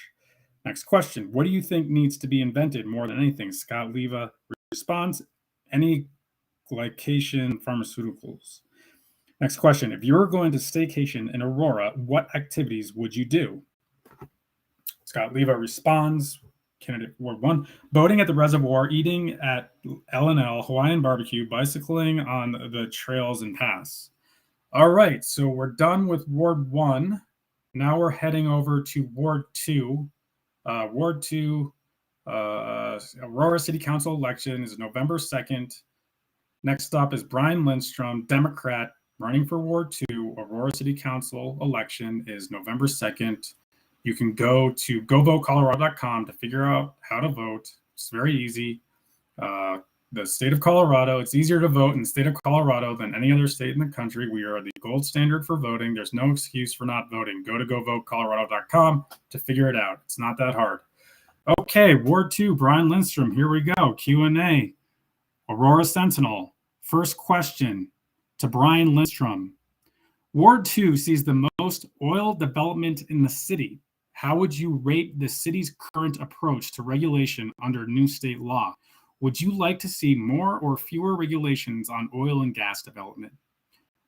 Next question, what do you think needs to be invented more than anything? Scott Leva responds, any glycation pharmaceuticals. Next question, if you were going to staycation in Aurora, what activities would you do? Scott Leva responds, candidate Ward 1, boating at the reservoir, eating at L&L, Hawaiian barbecue, bicycling on the trails and paths. All right, so we're done with Ward 1. Now we're heading over to Ward 2. Ward 2, Aurora City Council election is November 2nd. Next up is Brian Lindstrom, Democrat, running for Ward 2. Aurora City Council election is November 2nd. You can go to govotecolorado.com to figure out how to vote. It's very easy. The state of Colorado, it's easier to vote in the state of Colorado than any other state in the country. We are the gold standard for voting. There's no excuse for not voting. Go to govotecolorado.com to figure it out. It's not that hard. Okay, Ward 2, Brian Lindstrom. Here we go. Q&A. Aurora Sentinel. First question to Brian Lindstrom. Ward 2 sees the most oil development in the city. How would you rate the city's current approach to regulation under new state law? Would you like to see more or fewer regulations on oil and gas development?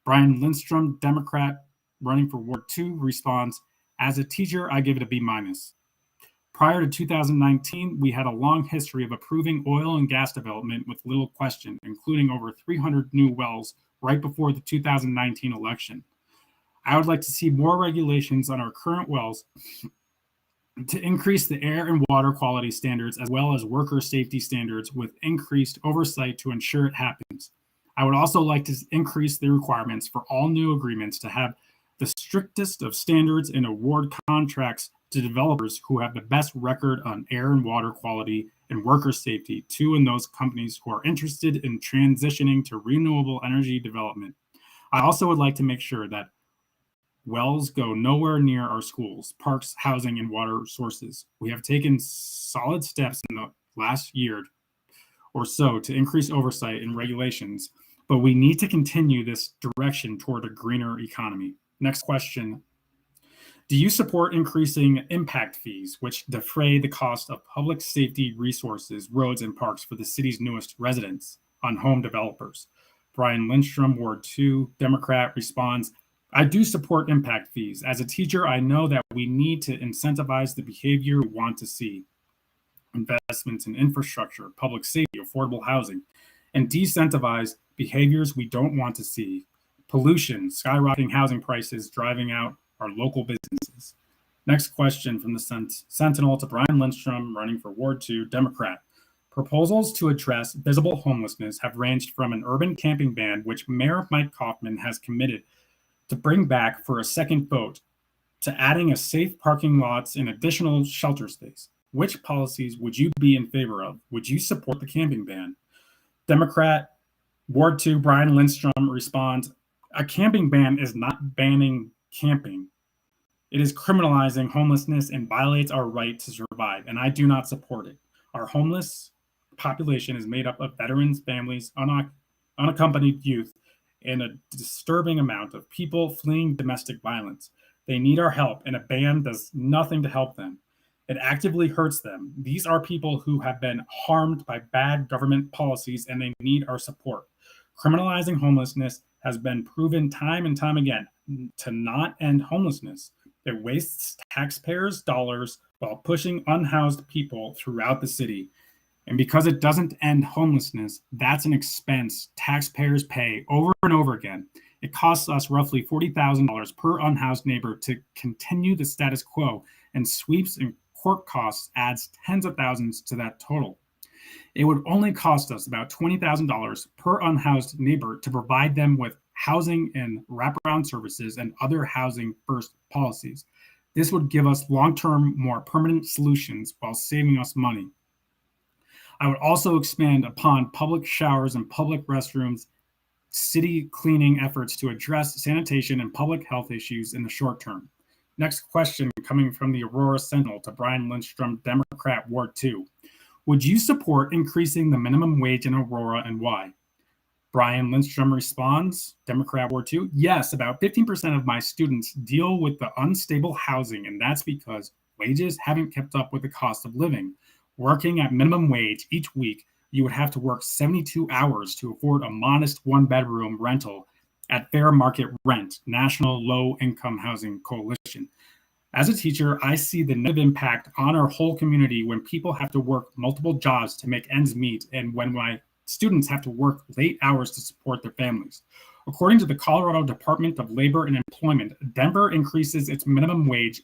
Brian Lindstrom, Democrat, running for Ward 2, responds, as a teacher, I give it a B-. Prior to 2019, we had a long history of approving oil and gas development with little question, including over 300 new wells right before the 2019 election. I would like to see more regulations on our current wells to increase the air and water quality standards as well as worker safety standards with increased oversight to ensure it happens. I would also like to increase the requirements for all new agreements to have the strictest of standards and award contracts to developers who have the best record on air and water quality and worker safety to and those companies who are interested in transitioning to renewable energy development. I also would like to make sure that wells go nowhere near our schools, parks, housing, and water sources. We have taken solid steps in the last year or so to increase oversight and regulations, but we need to continue this direction toward a greener economy. Next question. Do you support increasing impact fees, which defray the cost of public safety resources, roads, and parks for the city's newest residents on home developers? Brian Lindstrom, Ward 2, Democrat, responds, I do support impact fees. As a teacher, I know that we need to incentivize the behavior we want to see. Investments in infrastructure, public safety, affordable housing, and decentivize behaviors we don't want to see. Pollution, skyrocketing housing prices, driving out our local businesses. Next question from the Sentinel to Brian Lindstrom, running for Ward 2, Democrat. Proposals to address visible homelessness have ranged from an urban camping ban, which Mayor Mike Kaufman has committed to bring back for a second vote, to adding a safe parking lots and additional shelter space. Which policies would you be in favor of? Would you support the camping ban? Democrat, Ward 2, Brian Lindstrom responds, a camping ban is not banning camping. It is criminalizing homelessness and violates our right to survive, and I do not support it. Our homeless population is made up of veterans, families, unaccompanied youth, and a disturbing amount of people fleeing domestic violence. They need our help, and a ban does nothing to help them. It actively hurts them. These are people who have been harmed by bad government policies, and they need our support. Criminalizing homelessness has been proven time and time again to not end homelessness. It wastes taxpayers' dollars while pushing unhoused people throughout the city. And because it doesn't end homelessness, that's an expense taxpayers pay over and over again. It costs us roughly $40,000 per unhoused neighbor to continue the status quo, and sweeps and court costs adds tens of thousands to that total. It would only cost us about $20,000 per unhoused neighbor to provide them with housing and wraparound services and other housing first policies. This would give us long-term, more permanent solutions while saving us money. I would also expand upon public showers and public restrooms, city cleaning efforts to address sanitation and public health issues in the short term. Next question coming from the Aurora Sentinel to Brian Lindstrom, Democrat, Ward 2. Would you support increasing the minimum wage in Aurora, and why? Brian Lindstrom responds, Democrat Ward 2, yes, about 15% of my students deal with the unstable housing, and that's because wages haven't kept up with the cost of living. Working at minimum wage each week, you would have to work 72 hours to afford a modest one-bedroom rental at fair market rent, National Low Income Housing Coalition. As a teacher, I see the negative impact on our whole community when people have to work multiple jobs to make ends meet, and when my students have to work late hours to support their families. According to the Colorado Department of Labor and Employment, Denver increases its minimum wage,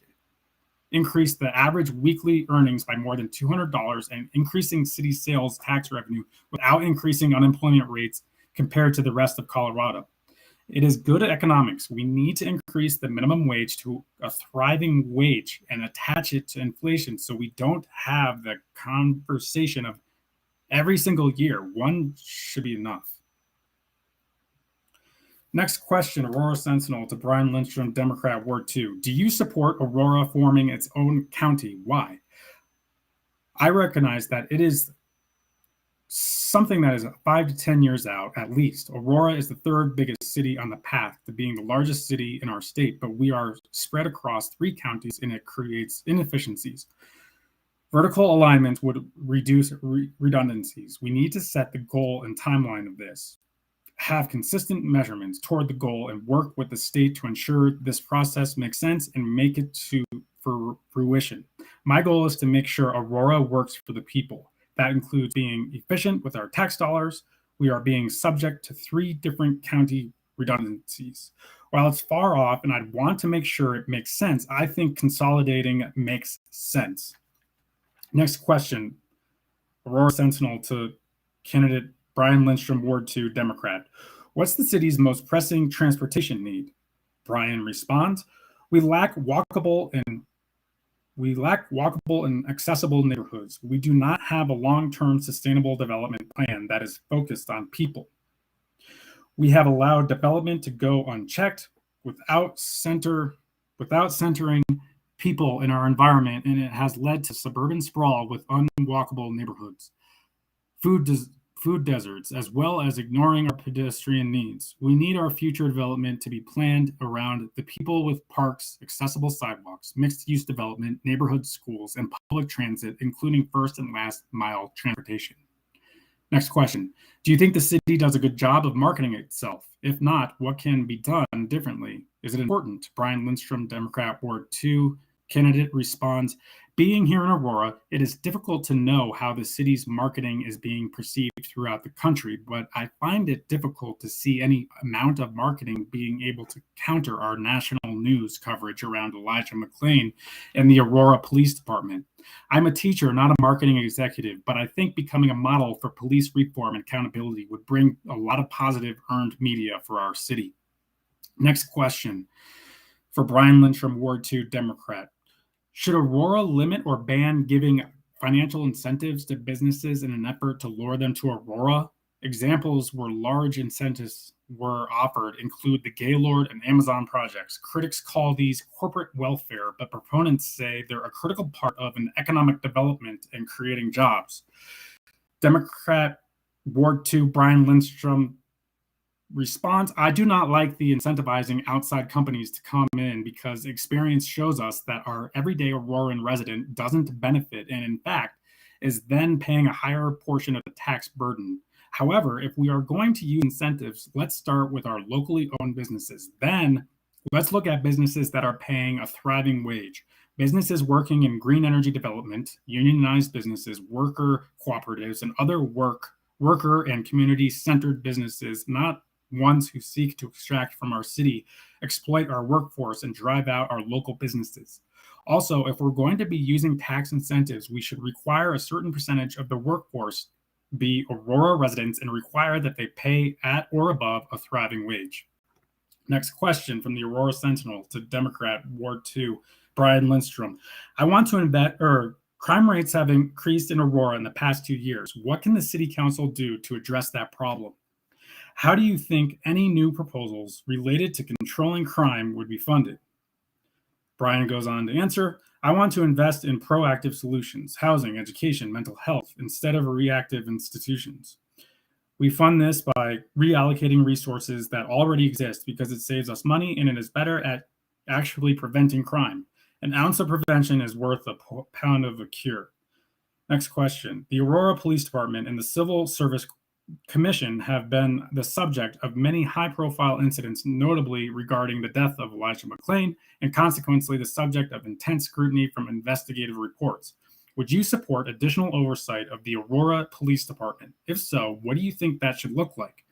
increased the average weekly earnings by more than $200, and increasing city sales tax revenue without increasing unemployment rates compared to the rest of Colorado. It is good economics. We need to increase the minimum wage to a thriving wage and attach it to inflation so we don't have the conversation of every single year. One should be enough. Next question, Aurora Sentinel to Brian Lindstrom, Democrat, Ward 2. Do you support Aurora forming its own county? Why? I recognize that it is something that is 5 to 10 years out, at least. Aurora is the third biggest city on the path to being the largest city in our state, but we are spread across 3 counties, and it creates inefficiencies. Vertical alignment would reduce redundancies. We need to set the goal and timeline of this, have consistent measurements toward the goal, and work with the state to ensure this process makes sense and make it for fruition. My goal is to make sure Aurora works for the people. That includes being efficient with our tax dollars. We are being subject to 3 different county redundancies. While it's far off and I'd want to make sure it makes sense, I think consolidating makes sense. Next question, Aurora Sentinel to candidate Brian Lindstrom, Ward 2, Democrat. What's the city's most pressing transportation need? Brian responds, we lack walkable and accessible neighborhoods. We do not have a long-term sustainable development plan that is focused on people. We have allowed development to go unchecked without centering people in our environment, and it has led to suburban sprawl with unwalkable neighborhoods, food deserts, as well as ignoring our pedestrian needs. We need our future development to be planned around the people with parks, accessible sidewalks, mixed-use development, neighborhood schools, and public transit, including first and last mile transportation. Next question. Do you think the city does a good job of marketing itself? If not, what can be done differently? Is it important? Brian Lindstrom, Democrat, Ward 2, candidate responds, being here in Aurora, it is difficult to know how the city's marketing is being perceived throughout the country, but I find it difficult to see any amount of marketing being able to counter our national news coverage around Elijah McClain and the Aurora Police Department. I'm a teacher, not a marketing executive, but I think becoming a model for police reform and accountability would bring a lot of positive earned media for our city. Next question for Brian Lindstrom, Ward 2, Democrat. Should Aurora limit or ban giving financial incentives to businesses in an effort to lure them to Aurora? Examples were large incentives were offered include the Gaylord and Amazon projects. Critics call these corporate welfare, but proponents say they're a critical part of an economic development and creating jobs. Democrat Ward 2 Brian Lindstrom response, I do not like the incentivizing outside companies to come in because experience shows us that our everyday Auroran resident doesn't benefit and, in fact, is then paying a higher portion of the tax burden. However, if we are going to use incentives, let's start with our locally owned businesses. Then let's look at businesses that are paying a thriving wage. Businesses working in green energy development, unionized businesses, worker cooperatives, and other worker and community-centered businesses, not ones who seek to extract from our city, exploit our workforce, and drive out our local businesses. Also, if we're going to be using tax incentives, we should require a certain percentage of the workforce be Aurora residents and require that they pay at or above a thriving wage. Next question from the Aurora Sentinel to Democrat Ward 2, Brian Lindstrom. I want to crime rates have increased in Aurora in the past 2 years. What can the city council do to address that problem? How do you think any new proposals related to controlling crime would be funded? Brian goes on to answer, I want to invest in proactive solutions, housing, education, mental health, instead of reactive institutions. We fund this by reallocating resources that already exist because it saves us money and it is better at actually preventing crime. An ounce of prevention is worth a pound of a cure. Next question. The Aurora Police Department and the Civil Service Commission have been the subject of many high-profile incidents, notably regarding the death of Elijah McClain, and consequently the subject of intense scrutiny from investigative reports. Would you support additional oversight of the Aurora Police Department? If so, what do you think that should look like?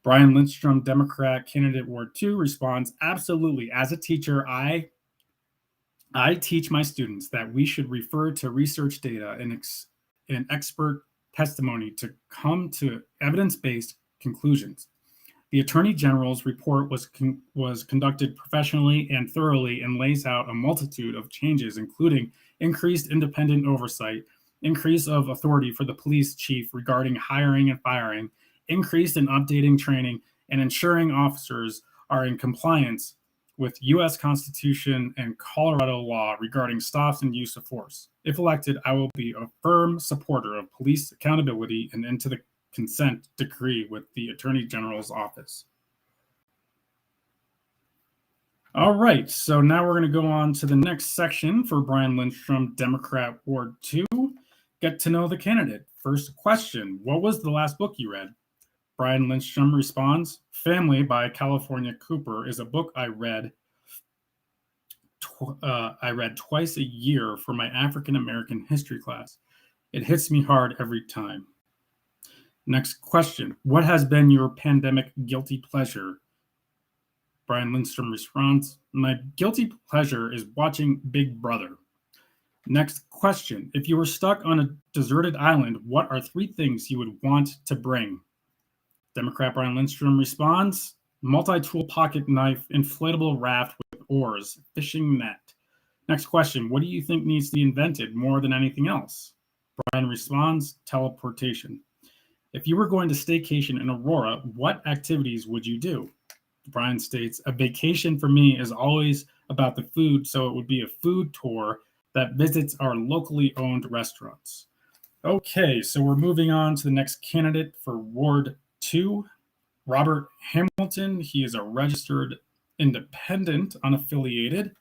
Brian Lindstrom, Democrat candidate Ward 2, responds, absolutely. As a teacher, I teach my students that we should refer to research data and expert testimony to come to evidence-based conclusions. The Attorney General's report was conducted professionally and thoroughly and lays out a multitude of changes, including increased independent oversight, increase of authority for the police chief regarding hiring and firing, increase in updating training, and ensuring officers are in compliance with U.S. Constitution and Colorado law regarding stops and use of force. If elected, I will be a firm supporter of police accountability and into the consent decree with the Attorney General's office. All right, so now we're going to go on to the next section for Brian Lindstrom, Democrat Ward 2. Get to know the candidate. First question, what was the last book you read? Brian Lindstrom responds, Family by California Cooper is a book I read twice a year for my African American history class. It hits me hard every time. Next question, what has been your pandemic guilty pleasure? Brian Lindstrom responds, my guilty pleasure is watching Big Brother. Next question, if you were stuck on a deserted island, what are 3 things you would want to bring? Democrat Brian Lindstrom responds, multi-tool pocket knife, inflatable raft with oars, fishing net. Next question, what do you think needs to be invented more than anything else? Brian responds, teleportation. If you were going to staycation in Aurora, what activities would you do? Brian states, a vacation for me is always about the food, so it would be a food tour that visits our locally owned restaurants. Okay, so we're moving on to the next candidate for Ward 2, Robert Hamilton. He is a registered independent, unaffiliated.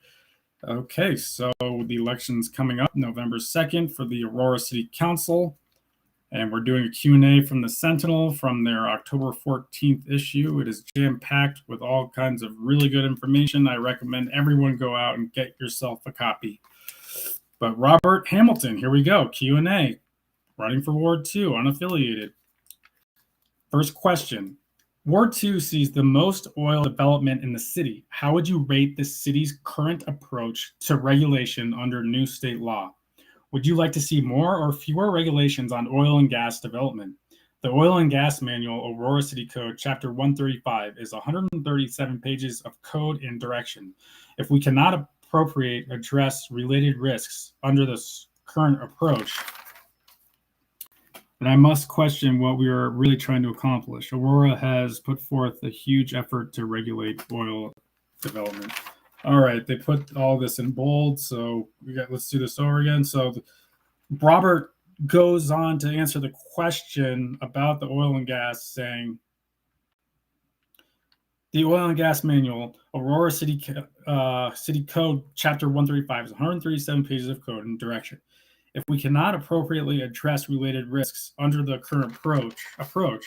Okay, so the election's coming up November 2nd for the Aurora City Council. And we're doing a Q&A from the Sentinel from their October 14th issue. It is jam-packed with all kinds of really good information. I recommend everyone go out and get yourself a copy. But Robert Hamilton, here we go, Q&A, running for Ward 2, unaffiliated. First question, Ward 2 sees the most oil development in the city. How would you rate the city's current approach to regulation under new state law? Would you like to see more or fewer regulations on oil and gas development? The Oil and Gas Manual, Aurora City Code, Chapter 135, is 137 pages of code and direction. If we cannot address related risks under this current approach, And I must question what we are really trying to accomplish. Aurora has put forth a huge effort to regulate oil development. All right, they put all this in bold, so let's do this over again. So Robert goes on to answer the question about the oil and gas, saying, the Oil and Gas Manual, Aurora City Code, Chapter 135, is 137 pages of code and direction. If we cannot appropriately address related risks under the current approach,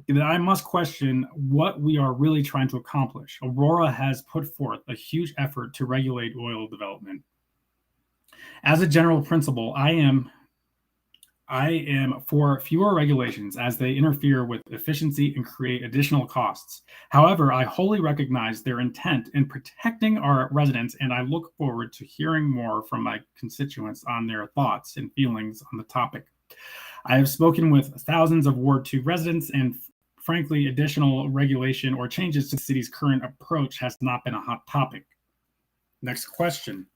then I must question what we are really trying to accomplish. Aurora has put forth a huge effort to regulate oil development. As a general principle, I am for fewer regulations as they interfere with efficiency and create additional costs. However, I wholly recognize their intent in protecting our residents, and I look forward to hearing more from my constituents on their thoughts and feelings on the topic. I have spoken with thousands of Ward 2 residents, and frankly, additional regulation or changes to the city's current approach has not been a hot topic. Next question.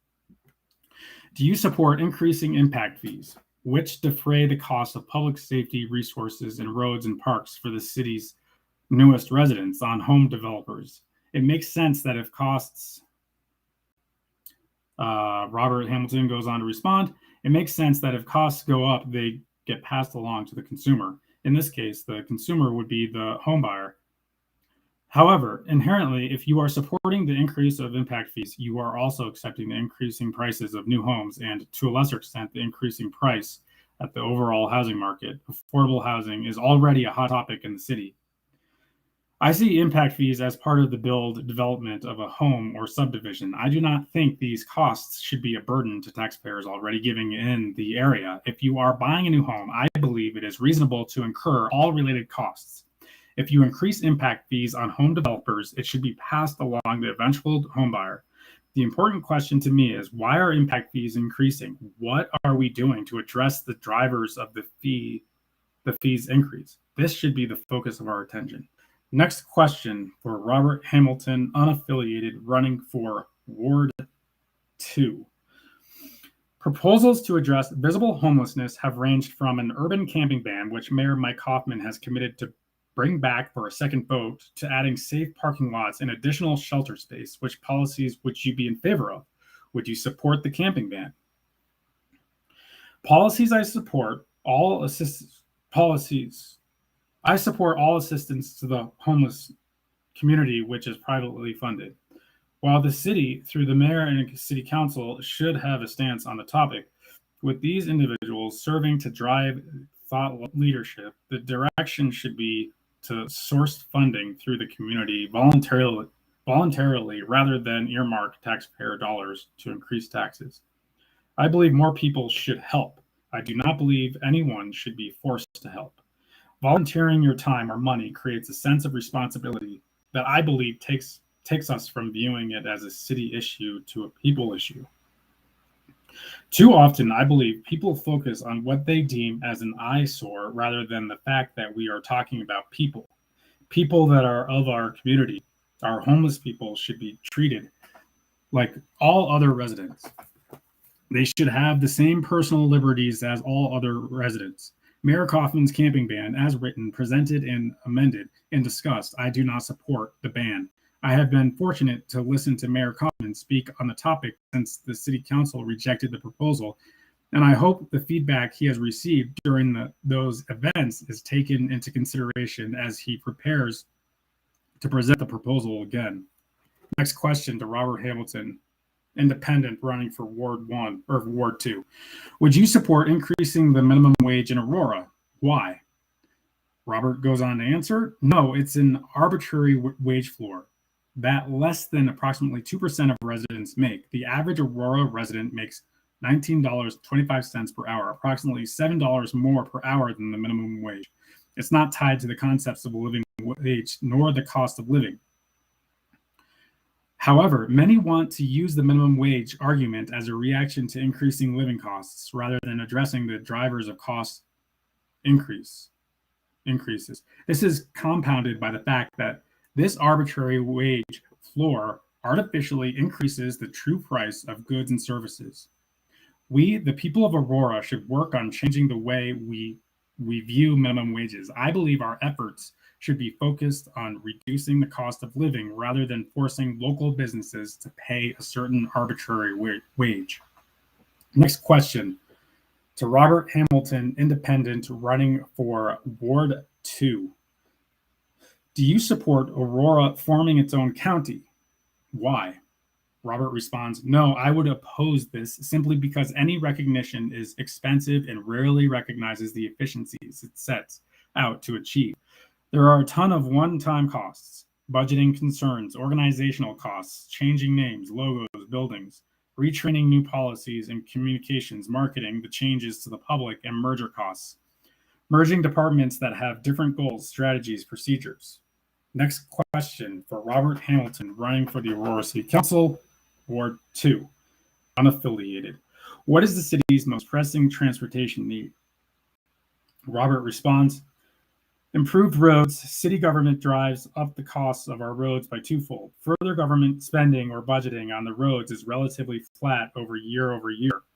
Do you support increasing impact fees, which defray the cost of public safety resources and roads and parks for the city's newest residents on home developers? It makes sense that if costs, Robert Hamilton goes on to respond, it makes sense that if costs go up, they get passed along to the consumer. In this case, the consumer would be the home buyer. However, inherently, if you are supporting the increase of impact fees, you are also accepting the increasing prices of new homes and, to a lesser extent, the increasing price at the overall housing market. Affordable housing is already a hot topic in the city. I see impact fees as part of the build development of a home or subdivision. I do not think these costs should be a burden to taxpayers already living in the area. If you are buying a new home, I believe it is reasonable to incur all related costs. If you increase impact fees on home developers, it should be passed along the eventual home buyer. The important question to me is, why are impact fees increasing? What are we doing to address the drivers of the fees increase? This should be the focus of our attention. Next question for Robert Hamilton, unaffiliated, running for Ward 2. Proposals to address visible homelessness have ranged from an urban camping ban, which Mayor Mike Hoffman has committed to bring back for a second vote, to adding safe parking lots and additional shelter space. Which policies would you be in favor of? Would you support the camping ban? Policies I support, I support all assistance to the homeless community, which is privately funded. While the city, through the mayor and city council, should have a stance on the topic, with these individuals serving to drive thought leadership, the direction should be to source funding through the community voluntarily rather than earmark taxpayer dollars to increase taxes. I believe more people should help. I do not believe anyone should be forced to help. Volunteering your time or money creates a sense of responsibility that I believe takes us from viewing it as a city issue to a people issue. Too often, I believe people focus on what they deem as an eyesore rather than the fact that we are talking about people that are of our community. Our homeless people should be treated like all other residents. They should have the same personal liberties as all other residents. Mayor Kaufman's camping ban, as written, presented and amended and discussed, I do not support the ban. I have been fortunate to listen to Mayor Kaufman speak on the topic since the City Council rejected the proposal, and I hope the feedback he has received during those events is taken into consideration as he prepares to present the proposal again. Next question to Robert Hamilton, independent, running for Ward 1 or Ward 2. Would you support increasing the minimum wage in Aurora? Why? Robert goes on to answer, no, it's an arbitrary wage floor that less than approximately 2% of residents make. The average Aurora resident makes $19.25 per hour, approximately $7 more per hour than the minimum wage. It's not tied to the concepts of a living wage nor the cost of living. However, many want to use the minimum wage argument as a reaction to increasing living costs rather than addressing the drivers of cost increases. This is compounded by the fact that this arbitrary wage floor artificially increases the true price of goods and services. We, the people of Aurora, should work on changing the way we we view minimum wages. I believe our efforts should be focused on reducing the cost of living rather than forcing local businesses to pay a certain arbitrary wage. Next question. To Robert Hamilton, independent, running for Ward 2. Do you support Aurora forming its own county? Why? Robert responds, no, I would oppose this simply because any recognition is expensive and rarely recognizes the efficiencies it sets out to achieve. There are a ton of one-time costs, budgeting concerns, organizational costs, changing names, logos, buildings, retraining new policies and communications, marketing, the changes to the public, and merger costs. Merging departments that have different goals, strategies, procedures. Next question for Robert Hamilton, running for the Aurora City Council, Ward 2, unaffiliated. What is the city's most pressing transportation need? Robert responds, improved roads. City government drives up the costs of our roads by twofold. Further government spending or budgeting on the roads is relatively flat over year.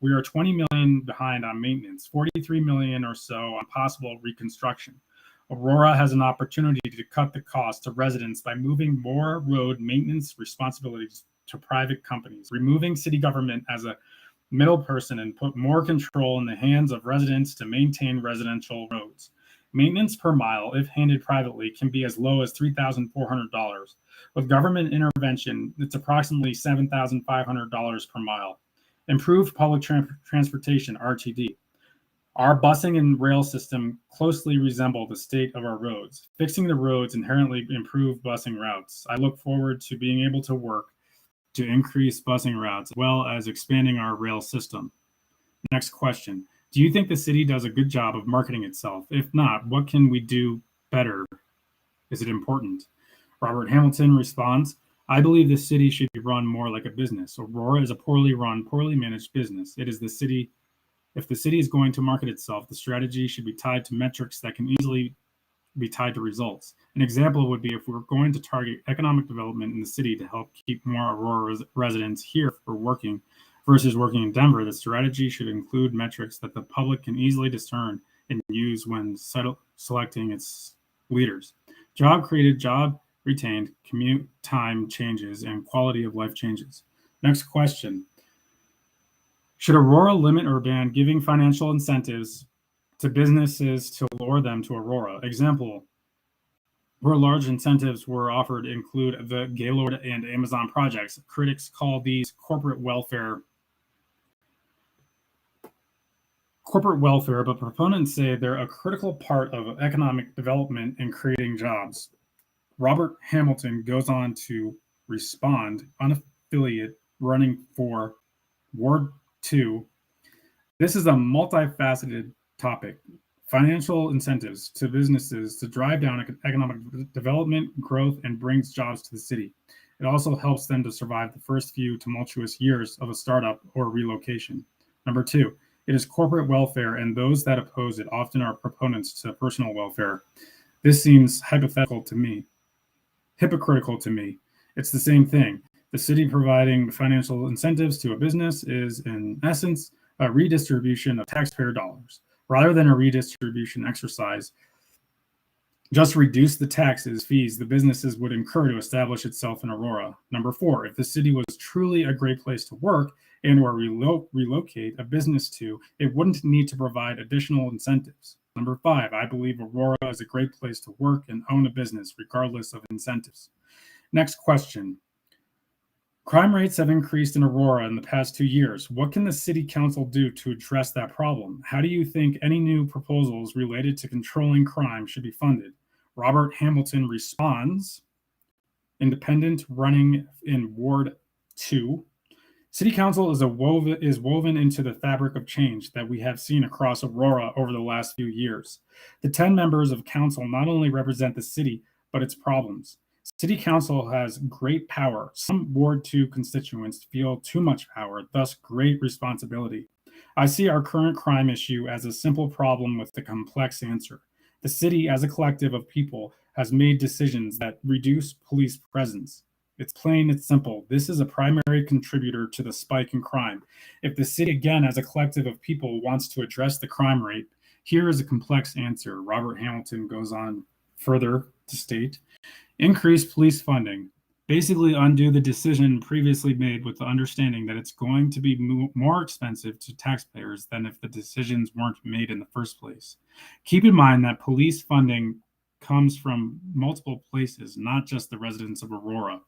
We are 20 million behind on maintenance, 43 million or so on possible reconstruction. Aurora has an opportunity to cut the cost to residents by moving more road maintenance responsibilities to private companies, removing city government as a middle person, and put more control in the hands of residents to maintain residential roads. Maintenance per mile, if handled privately, can be as low as $3,400. With government intervention, it's approximately $7,500 per mile. Improved public transportation, RTD. Our busing and rail system closely resemble the state of our roads. Fixing the roads inherently improve busing routes. I look forward to being able to work to increase busing routes, as well as expanding our rail system. Next question. Do you think the city does a good job of marketing itself? If not, what can we do better? Is it important? Robert Hamilton responds, I believe the city should be run more like a business. Aurora is a poorly run, poorly managed business. It is the city. If the city is going to market itself, the strategy should be tied to metrics that can easily be tied to results. An example would be if we're going to target economic development in the city to help keep more Aurora residents here for working versus working in Denver, the strategy should include metrics that the public can easily discern and use when selecting its leaders. Job created, job retained, commute time changes, and quality of life changes. Next question. Should Aurora limit or ban giving financial incentives to businesses to lure them to Aurora? Example, where large incentives were offered include the Gaylord and Amazon projects. Critics call these corporate welfare, but proponents say they're a critical part of economic development and creating jobs. Robert Hamilton goes on to respond, unaffiliated, running for Ward 2. This is a multifaceted topic. Financial incentives to businesses to drive down economic development, growth, and brings jobs to the city. It also helps them to survive the first few tumultuous years of a startup or relocation. Number 2, it is corporate welfare, and those that oppose it often are proponents to personal welfare. This seems hypocritical to me. It's the same thing. The city providing financial incentives to a business is, in essence, a redistribution of taxpayer dollars. Rather than a redistribution exercise, just reduce the taxes, fees the businesses would incur to establish itself in Aurora. Number 4, if the city was truly a great place to work and or relocate a business to, it wouldn't need to provide additional incentives. Number 5, I believe Aurora is a great place to work and own a business, regardless of incentives. Next question. Crime rates have increased in Aurora in the past 2 years. What can the city council do to address that problem? How do you think any new proposals related to controlling crime should be funded? Robert Hamilton responds, independent, running in Ward 2. City council is woven into the fabric of change that we have seen across Aurora over the last few years. The 10 members of council not only represent the city, but its problems. City council has great power. Some Ward 2 constituents feel too much power, thus great responsibility. I see our current crime issue as a simple problem with a complex answer. The city, as a collective of people, has made decisions that reduce police presence. It's plain, it's simple. This is a primary contributor to the spike in crime. If the city, again, as a collective of people, wants to address the crime rate, Here is a complex answer. Robert Hamilton goes on further to state, increase police funding. Basically undo the decision previously made with the understanding that it's going to be more expensive to taxpayers than if the decisions weren't made in the first place. Keep in mind that police funding comes from multiple places, not just the residents of Aurora.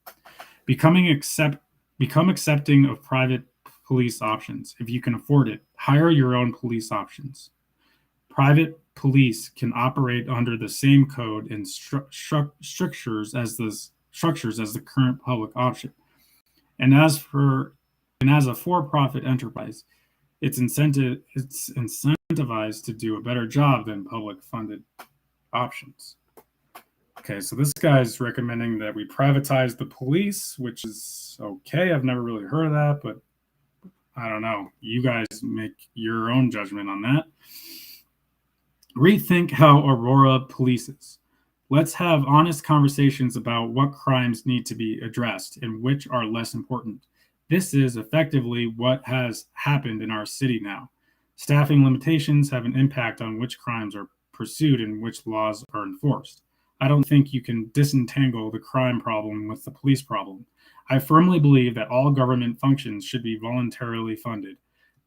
Become accepting of private police options. If you can afford it, hire your own police options. Private police can operate under the same code and structures as the current public option. And as a for-profit enterprise, it's incentivized to do a better job than public-funded options. Okay, so this guy's recommending that we privatize the police, which is okay. I've never really heard of that, but I don't know. You guys make your own judgment on that. Rethink how Aurora polices. Let's have honest conversations about what crimes need to be addressed and which are less important. This is effectively what has happened in our city now. Staffing limitations have an impact on which crimes are pursued and which laws are enforced. I don't think you can disentangle the crime problem with the police problem. I firmly believe that all government functions should be voluntarily funded.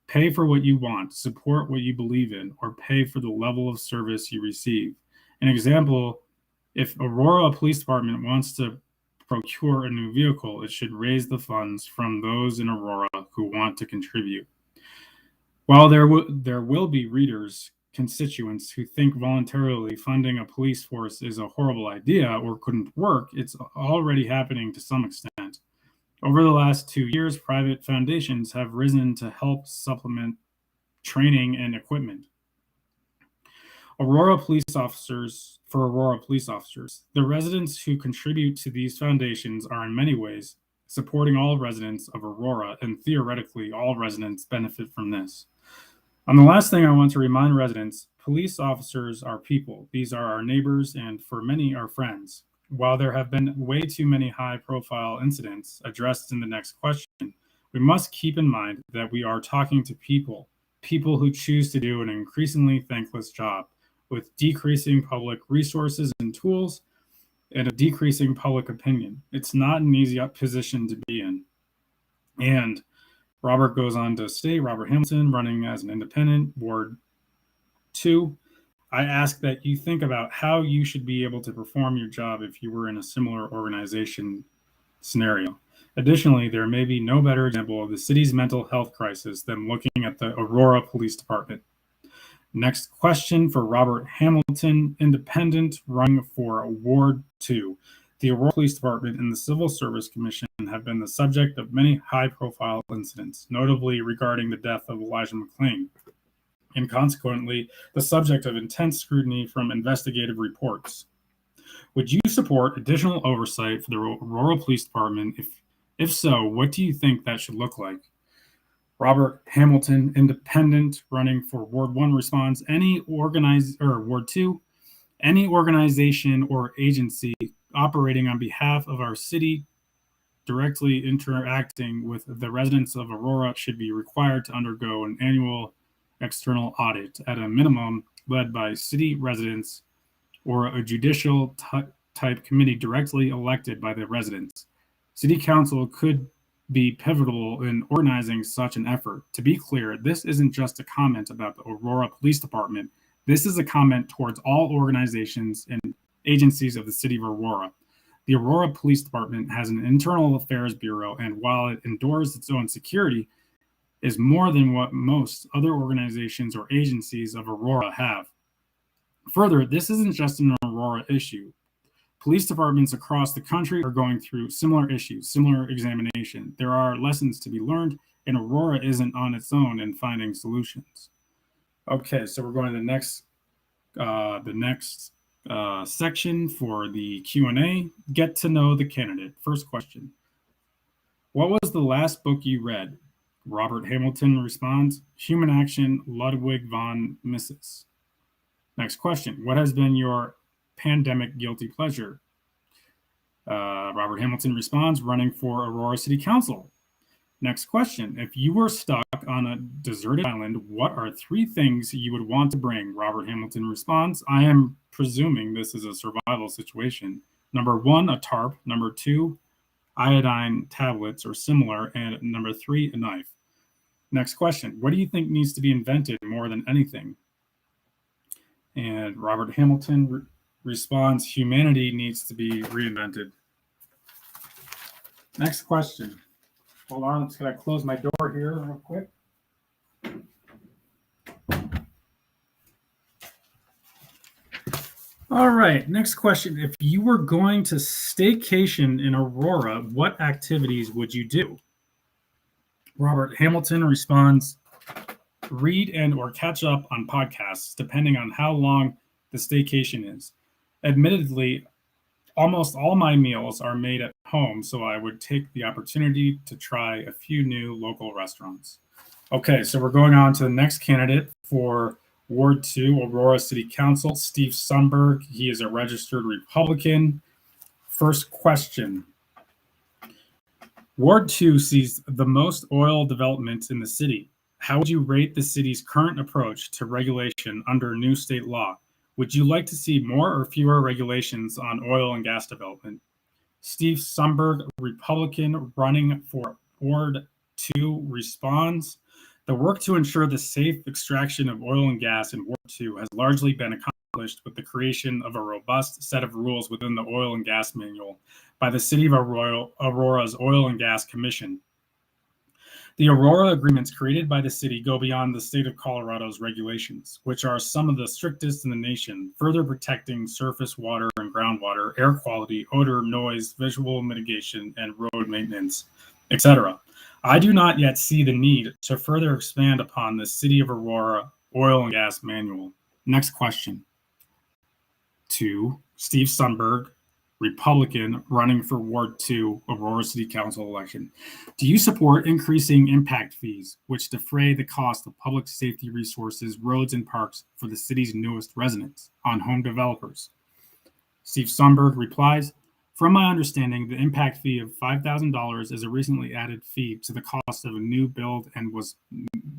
Pay for what you want, support what you believe in, or pay for the level of service you receive. An example, if Aurora Police Department wants to procure a new vehicle, it should raise the funds from those in Aurora who want to contribute. While there will be readers, constituents who think voluntarily funding a police force is a horrible idea or couldn't work, it's already happening to some extent. Over the last 2 years, private foundations have risen to help supplement training and equipment. For Aurora police officers, the residents who contribute to these foundations are in many ways supporting all residents of Aurora, and theoretically, all residents benefit from this. The last thing I want to remind residents, police officers are people. These are our neighbors and for many, our friends. While there have been way too many high-profile incidents addressed in the next question, we must keep in mind that we are talking to people who choose to do an increasingly thankless job with decreasing public resources and tools and a decreasing public opinion. It's not an easy position to be in. And Robert goes on to state, Robert Hamilton, running as an independent, Ward 2, I ask that you think about how you should be able to perform your job if you were in a similar organization scenario. Additionally, there may be no better example of the city's mental health crisis than looking at the Aurora Police Department. Next question for Robert Hamilton, independent, running for Ward 2. The Aurora Police Department and the Civil Service Commission have been the subject of many high-profile incidents, notably regarding the death of Elijah McClain, and consequently, the subject of intense scrutiny from investigative reports. Would you support additional oversight for the Aurora Police Department? If so, what do you think that should look like? Robert Hamilton, independent, running for Ward 1, responds, Ward 2, any organization or agency operating on behalf of our city directly interacting with the residents of Aurora should be required to undergo an annual external audit at a minimum led by city residents or a judicial type committee directly elected by the residents. City council could be pivotal in organizing such an effort. To be clear, this isn't just a comment about the Aurora Police Department. This is a comment towards all organizations and agencies of the city of Aurora. The Aurora Police Department has an internal affairs bureau, and while it endures its own security, is more than what most other organizations or agencies of Aurora have. Further, this isn't just an Aurora issue. Police departments across the country are going through similar issues, similar examination. There are lessons to be learned, and Aurora isn't on its own in finding solutions. Okay, so we're going to the next section for the Q&A. Get to know the candidate. First question. What was the last book you read? Robert Hamilton responds, Human Action, Ludwig von Mises. Next question. What has been your pandemic guilty pleasure? Robert Hamilton responds, running for Aurora City Council. Next question. If you were stuck on a deserted island, what are 3 things you would want to bring? Robert Hamilton responds, I am presuming this is a survival situation. Number 1, a tarp. Number 2, iodine tablets or similar. And number 3, a knife. Next question. What do you think needs to be invented more than anything? And Robert Hamilton responds, humanity needs to be reinvented. Next question. Hold on, let's gotta close my door here real quick. All right, next question. If you were going to staycation in Aurora, what activities would you do? Robert Hamilton responds, read and or catch up on podcasts, depending on how long the staycation is. Admittedly, almost all my meals are made at home, so I would take the opportunity to try a few new local restaurants. Okay, so we're going on to the next candidate for Ward 2, Aurora City Council, Steve Sumberg. He is a registered Republican. First question. Ward 2 sees the most oil development in the city. How would you rate the city's current approach to regulation under new state law? Would you like to see more or fewer regulations on oil and gas development? Steve Sumberg, Republican, running for Ward 2, responds, the work to ensure the safe extraction of oil and gas in Ward 2 has largely been accomplished with the creation of a robust set of rules within the Oil and Gas Manual by the City of Aurora's Oil and Gas Commission. The Aurora agreements created by the city go beyond the state of Colorado's regulations, which are some of the strictest in the nation, further protecting surface water and groundwater, air quality, odor, noise, visual mitigation, and road maintenance, etc. I do not yet see the need to further expand upon the City of Aurora Oil and Gas Manual. Next question. 2, Steve Sumberg, Republican, running for Ward 2, Aurora City Council election. Do you support increasing impact fees, which defray the cost of public safety resources, roads, and parks for the city's newest residents on home developers? Steve Sumberg replies, from my understanding, the impact fee of $5,000 is a recently added fee to the cost of a new build and was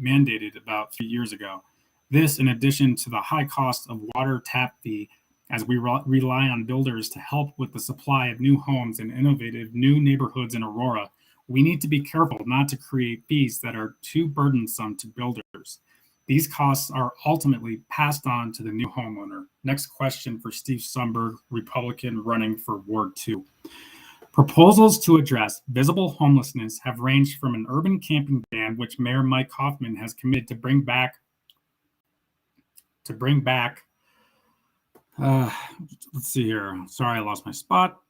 mandated about 3 years ago. This, in addition to the high cost of water tap fee, as we rely on builders to help with the supply of new homes and innovative new neighborhoods in Aurora, we need to be careful not to create fees that are too burdensome to builders. These costs are ultimately passed on to the new homeowner. Next question for Steve Sumberg, Republican, running for Ward 2. Proposals to address visible homelessness have ranged from an urban camping ban, which Mayor Mike Hoffman has committed to bring back. Let's see here. Sorry, I lost my spot.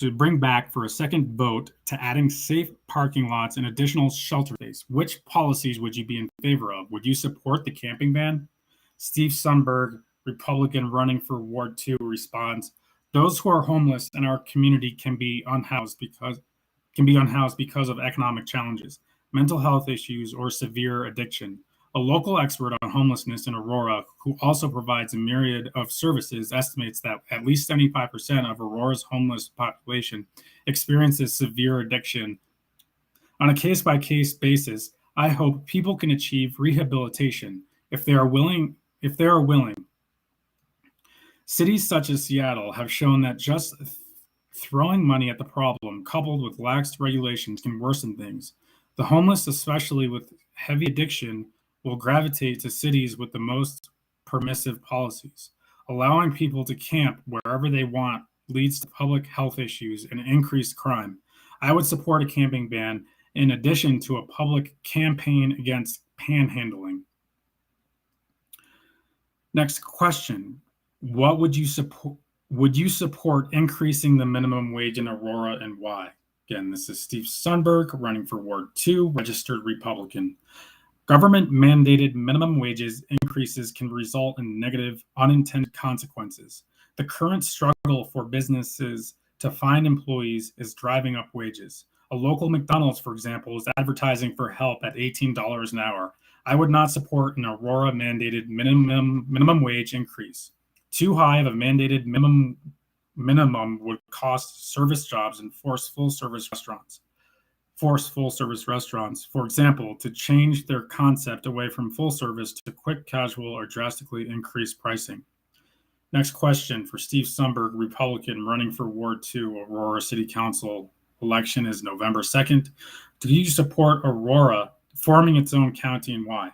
To bring back for a second vote to adding safe parking lots and additional shelter space. Which policies would you be in favor of? Would you support the camping ban? Steve Sumberg, Republican, running for Ward 2, responds, those who are homeless in our community can be unhoused because of economic challenges, mental health issues, or severe addiction. A local expert on homelessness in Aurora, who also provides a myriad of services, estimates that at least 75% of Aurora's homeless population experiences severe addiction. On a case-by-case basis, I hope people can achieve rehabilitation if they are willing. Cities such as Seattle have shown that just throwing money at the problem, coupled with lax regulations, can worsen things. The homeless, especially with heavy addiction, will gravitate to cities with the most permissive policies. Allowing people to camp wherever they want leads to public health issues and increased crime. I would support a camping ban in addition to a public campaign against panhandling. Next question. What would you support? Would you support increasing the minimum wage in Aurora and why? Again, this is Steve Sumberg, running for Ward 2, registered Republican. Government-mandated minimum wages increases can result in negative, unintended consequences. The current struggle for businesses to find employees is driving up wages. A local McDonald's, for example, is advertising for help at $18 an hour. I would not support an Aurora-mandated minimum wage increase. Too high of a mandated minimum would cost service jobs and force full-service restaurants. force full-service restaurants, for example, to change their concept away from full service to quick casual or drastically increase pricing. Next question for Steve Sumberg, Republican, running for Ward 2, Aurora City Council. Election is November 2nd. Do you support Aurora forming its own county, and why?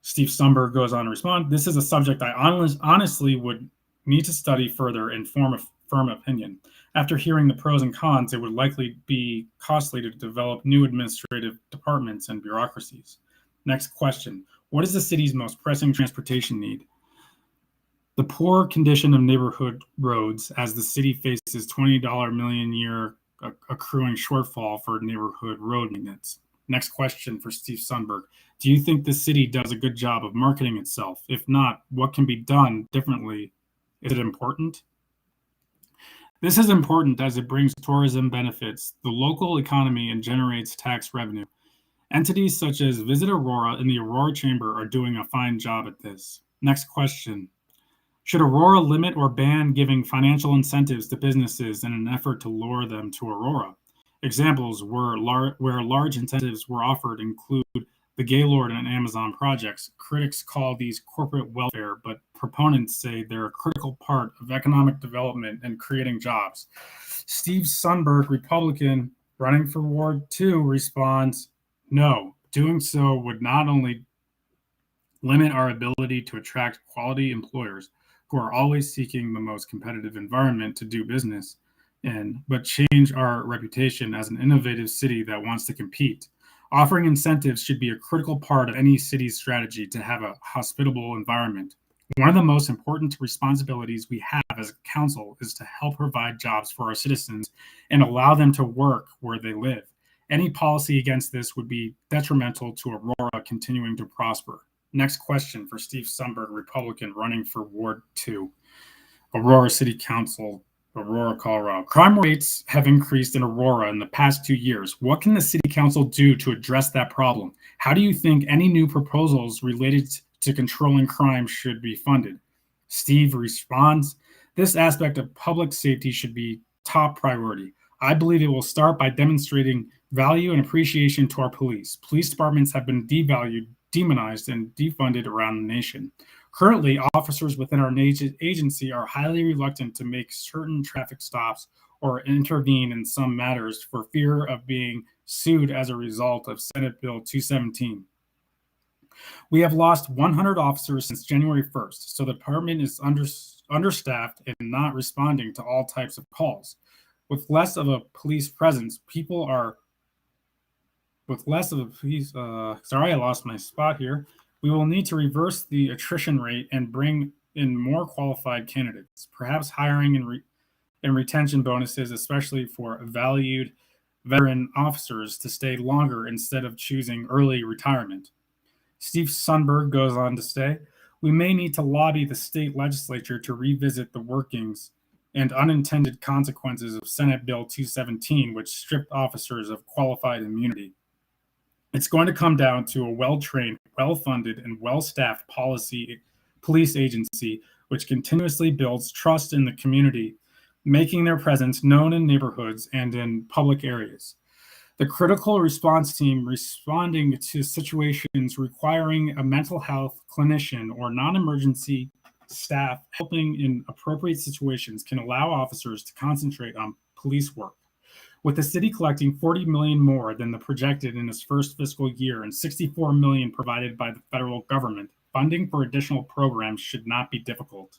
Steve Sumberg goes on to respond, this is a subject I honestly would need to study further and form a firm opinion. After hearing the pros and cons, it would likely be costly to develop new administrative departments and bureaucracies. Next question, what is the city's most pressing transportation need? The poor condition of neighborhood roads as the city faces $20 million year accruing shortfall for neighborhood road maintenance. Next question for Steve Sumberg. Do you think the city does a good job of marketing itself? If not, what can be done differently? Is it important? This is important as it brings tourism benefits, the local economy, and generates tax revenue. Entities such as Visit Aurora and the Aurora Chamber are doing a fine job at this. Next question. Should Aurora limit or ban giving financial incentives to businesses in an effort to lure them to Aurora? Examples where large incentives were offered include the Gaylord and Amazon projects. Critics call these corporate welfare, but proponents say they're a critical part of economic development and creating jobs. Steve Sumberg, Republican, running for Ward 2, responds, no, doing so would not only limit our ability to attract quality employers who are always seeking the most competitive environment to do business in, but change our reputation as an innovative city that wants to compete. Offering incentives should be a critical part of any city's strategy to have a hospitable environment. One of the most important responsibilities we have as a council is to help provide jobs for our citizens and allow them to work where they live. Any policy against this would be detrimental to Aurora continuing to prosper. Next question for Steve Sumberg, Republican, running for Ward 2, Aurora City Council, Aurora, Colorado. Crime rates have increased in Aurora in the past 2 years. What can the City Council do to address that problem? How do you think any new proposals related to controlling crime should be funded? Steve responds, this aspect of public safety should be top priority. I believe it will start by demonstrating value and appreciation to our police. Police departments have been devalued, demonized, and defunded around the nation. Currently, officers within our agency are highly reluctant to make certain traffic stops or intervene in some matters for fear of being sued as a result of Senate Bill 217. We have lost 100 officers since January 1st, so the department is understaffed and not responding to all types of calls. With less of a police presence, sorry, I lost my spot here. We will need to reverse the attrition rate and bring in more qualified candidates, perhaps hiring and retention bonuses, especially for valued veteran officers to stay longer instead of choosing early retirement. Steve Sumberg goes on to say, we may need to lobby the state legislature to revisit the workings and unintended consequences of Senate Bill 217, which stripped officers of qualified immunity. It's going to come down to a well-trained, well-funded, and well-staffed police agency which continuously builds trust in the community, making their presence known in neighborhoods and in public areas. The critical response team responding to situations requiring a mental health clinician or non-emergency staff helping in appropriate situations can allow officers to concentrate on police work. With the city collecting $40 million more than the projected in its first fiscal year and $64 million provided by the federal government, funding for additional programs should not be difficult.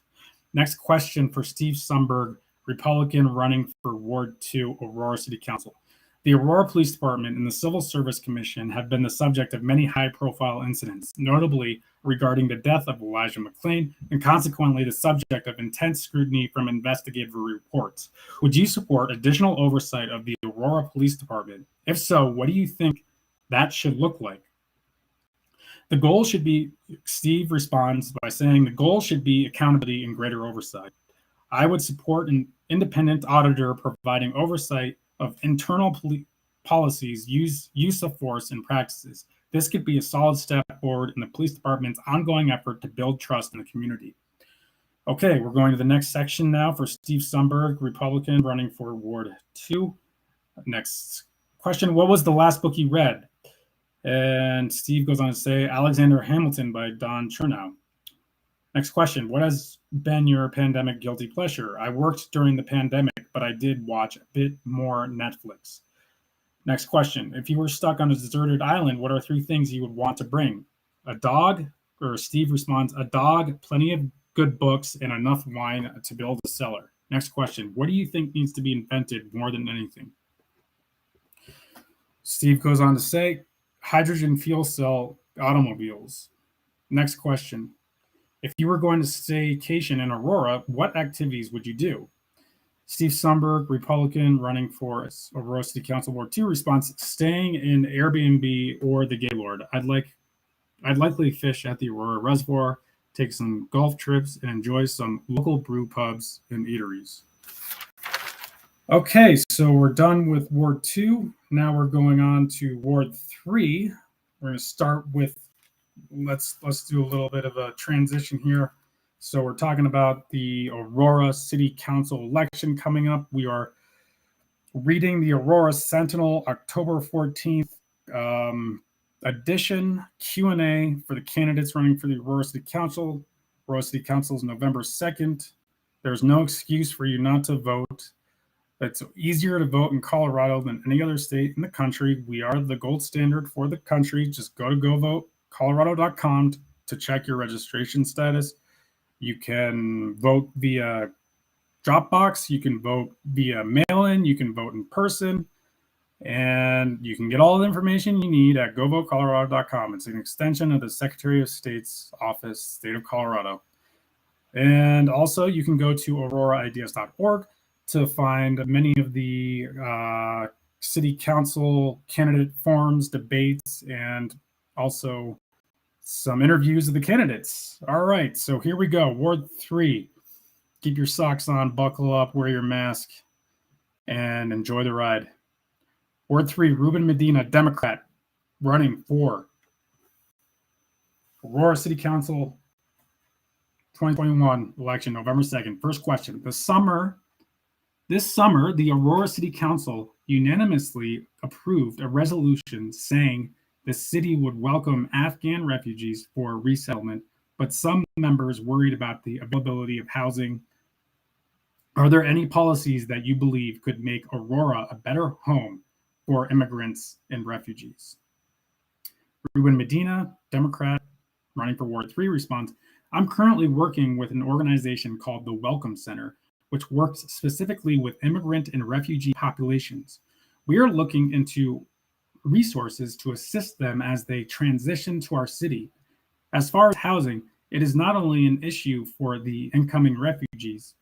Next question for Steve Sumberg, Republican, running for Ward 2, Aurora City Council. The Aurora Police Department and the Civil Service Commission have been the subject of many high-profile incidents, notably regarding the death of Elijah McClain and consequently the subject of intense scrutiny from investigative reports. Would you support additional oversight of the Aurora Police Department? If so, what do you think that should look like? The goal should be, Steve responds by saying, the goal should be accountability and greater oversight. I would support an independent auditor providing oversight of internal policies, use of force, and practices. This could be a solid step forward in the police department's ongoing effort to build trust in the community. Okay, we're going to the next section now for Steve Sumberg, Republican, running for Ward 2. Next Question, what was the last book you read? And Steve goes on to say, Alexander Hamilton by Don Chernow. Next question, what has been your pandemic guilty pleasure? I worked during the pandemic, but I did watch a bit more Netflix. Next question, if you were stuck on a deserted island, what are 3 things you would want to bring? A dog, or Steve responds, a dog, plenty of good books, and enough wine to build a cellar. Next question, what do you think needs to be invented more than anything? Steve goes on to say, hydrogen fuel cell automobiles. Next question, if you were going to staycation in Aurora, what activities would you do? Steve Sumberg, Republican, running for Aurora City Council Ward 2, responds, staying in Airbnb or the Gaylord. I'd likely fish at the Aurora Reservoir, take some golf trips, and enjoy some local brew pubs and eateries. Okay, so we're done with Ward 2. Now we're going on to Ward 3. We're going to start with, let's do a little bit of a transition here. So we're talking about the Aurora City Council election coming up. We are reading the Aurora Sentinel October 14th edition Q&A for the candidates running for the Aurora City Council. Aurora City Council is November 2nd. There's no excuse for you not to vote. It's easier to vote in Colorado than any other state in the country. We are the gold standard for the country. Just go to govotecolorado.com to check your registration status. You can vote via Dropbox. You can vote via mail-in. You can vote in person. And you can get all the information you need at govotecolorado.com. It's an extension of the Secretary of State's office, State of Colorado. And also, you can go to auroraideas.org to find many of the city council candidate forums, debates, and also some interviews of the candidates. All right, so here we go. Ward 3. Keep your socks on, buckle up, wear your mask, and enjoy the ride. Ward 3, Ruben Medina, Democrat, running for Aurora City Council 2021 election, November 2nd. First question. This summer, the Aurora City Council unanimously approved a resolution saying the city would welcome Afghan refugees for resettlement, but some members worried about the availability of housing. Are there any policies that you believe could make Aurora a better home for immigrants and refugees? Ruben Medina, Democrat, running for Ward 3, responds, I'm currently working with an organization called the Welcome Center, which works specifically with immigrant and refugee populations. We are looking into resources to assist them as they transition to our city. As far as housing, it is not only an issue for the incoming refugees,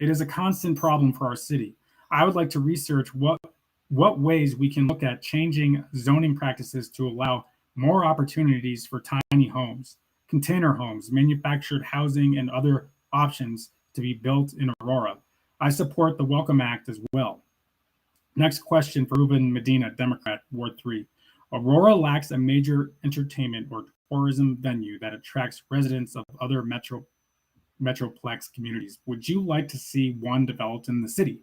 it is a constant problem for our city. I would like to research what ways we can look at changing zoning practices to allow more opportunities for tiny homes, container homes, manufactured housing, and other options to be built in Aurora. I support the Welcome Act as well. Next question for Ruben Medina, Democrat, Ward 3. Aurora lacks a major entertainment or tourism venue that attracts residents of other metroplex communities. Would you like to see one developed in the city?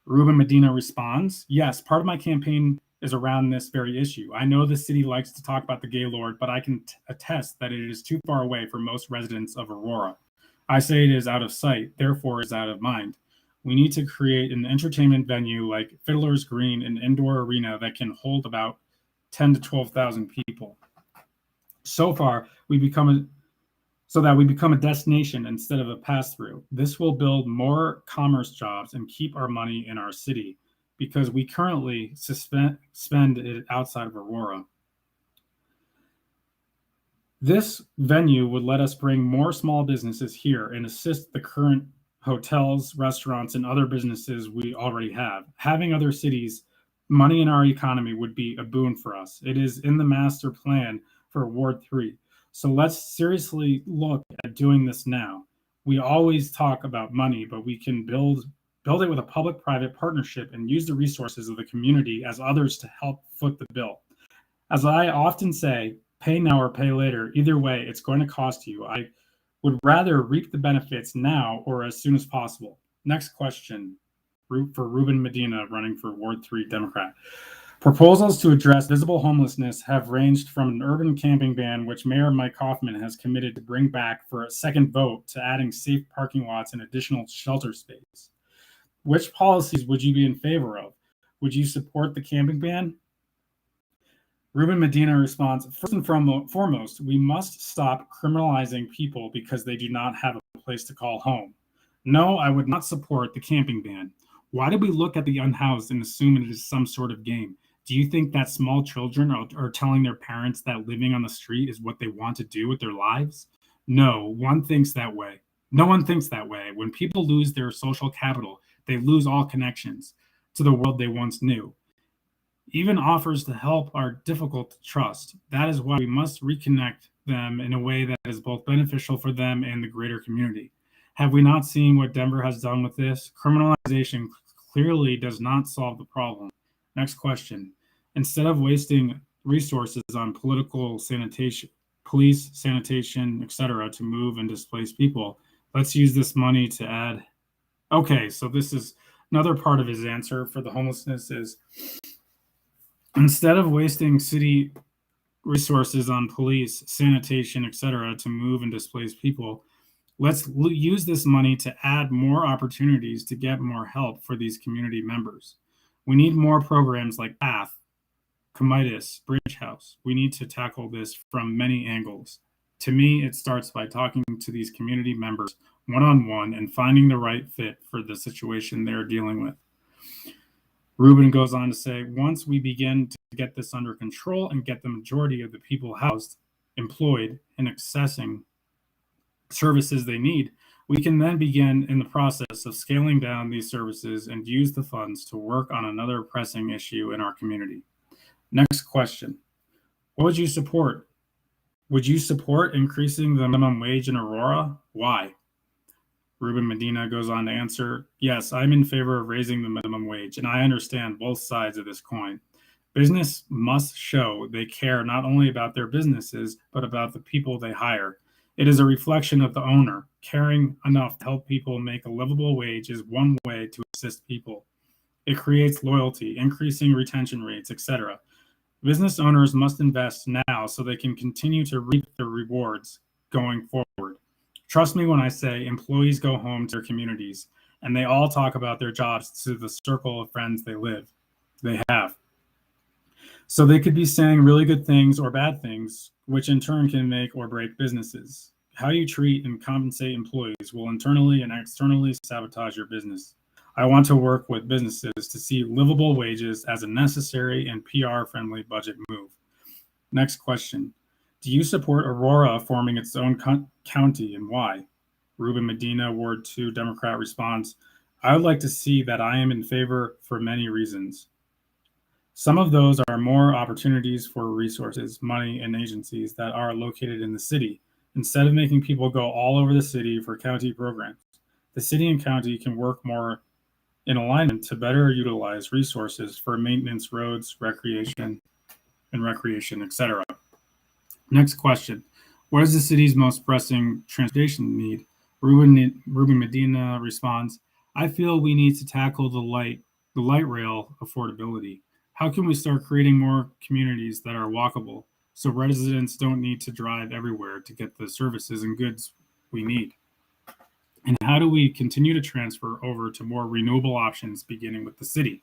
Ruben Medina responds, yes, part of my campaign is around this very issue. I know the city likes to talk about the Gaylord, but I can attest that it is too far away for most residents of Aurora. I say it is out of sight, therefore is out of mind. We need to create an entertainment venue like Fiddler's Green, an indoor arena that can hold about 10 to 12,000 people. So that we become a destination instead of a pass-through. This will build more commerce jobs and keep our money in our city because we currently spend it outside of Aurora. This venue would let us bring more small businesses here and assist the current hotels, restaurants, and other businesses we already have. Having other cities' money in our economy would be a boon for us. It is in the master plan for Ward 3. So let's seriously look at doing this now. We always talk about money, but we can build it with a public-private partnership and use the resources of the community as others to help foot the bill. As I often say, pay now or pay later. Either way, it's going to cost you. I would rather reap the benefits now or as soon as possible. Next question for Ruben Medina, running for Ward 3 Democrat. Proposals to address visible homelessness have ranged from an urban camping ban, which Mayor Mike Hoffman has committed to bring back for a second vote, to adding safe parking lots and additional shelter space. Which policies would you be in favor of? Would you support the camping ban? Ruben Medina responds, first and foremost, we must stop criminalizing people because they do not have a place to call home. No, I would not support the camping ban. Why do we look at the unhoused and assume it is some sort of game? Do you think that small children are telling their parents that living on the street is what they want to do with their lives? No one thinks that way. No one thinks that way. When people lose their social capital, they lose all connections to the world they once knew. Even offers to help are difficult to trust. That is why we must reconnect them in a way that is both beneficial for them and the greater community. Have we not seen what Denver has done with this? Criminalization clearly does not solve the problem. Next question. Instead of wasting resources on political sanitation, police, sanitation, etc., to move and displace people, let's use this money to add. Okay, so this is another part of his answer for the homelessness is, instead of wasting city resources on police, sanitation, etc., to move and displace people, let's use this money to add more opportunities to get more help for these community members. We need more programs like PATH, Comitis, Bridge House. We need to tackle this from many angles. To me, it starts by talking to these community members one-on-one and finding the right fit for the situation they're dealing with. Ruben goes on to say, once we begin to get this under control and get the majority of the people housed, employed, and accessing services they need, we can then begin in the process of scaling down these services and use the funds to work on another pressing issue in our community. Next question. What would you support? Would you support increasing the minimum wage in Aurora? Why? Ruben Medina goes on to answer, yes, I'm in favor of raising the minimum wage, and I understand both sides of this coin. Business must show they care not only about their businesses, but about the people they hire. It is a reflection of the owner. Caring enough to help people make a livable wage is one way to assist people. It creates loyalty, increasing retention rates, etc. Business owners must invest now so they can continue to reap the rewards going forward. Trust me when I say employees go home to their communities, and they all talk about their jobs to the circle of friends they have. So they could be saying really good things or bad things, which in turn can make or break businesses. How you treat and compensate employees will internally and externally sabotage your business. I want to work with businesses to see livable wages as a necessary and PR-friendly budget move. Next question. Do you support Aurora forming its own county, and why? Ruben Medina, Ward 2, Democrat, responds, I would like to see that. I am in favor for many reasons. Some of those are more opportunities for resources, money, and agencies that are located in the city, instead of making people go all over the city for county programs. The city and county can work more in alignment to better utilize resources for maintenance, roads, recreation, etc. Next question. What is the city's most pressing transportation need? Ruben Medina responds, I feel we need to tackle the light rail affordability. How can we start creating more communities that are walkable so residents don't need to drive everywhere to get the services and goods we need? And how do we continue to transfer over to more renewable options beginning with the city?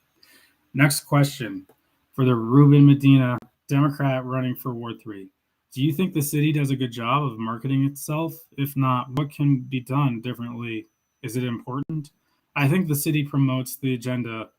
Next question for the Ruben Medina, Democrat running for Ward 3. Do you think the city does a good job of marketing itself? If not, what can be done differently? Is it important? I think the city promotes the agenda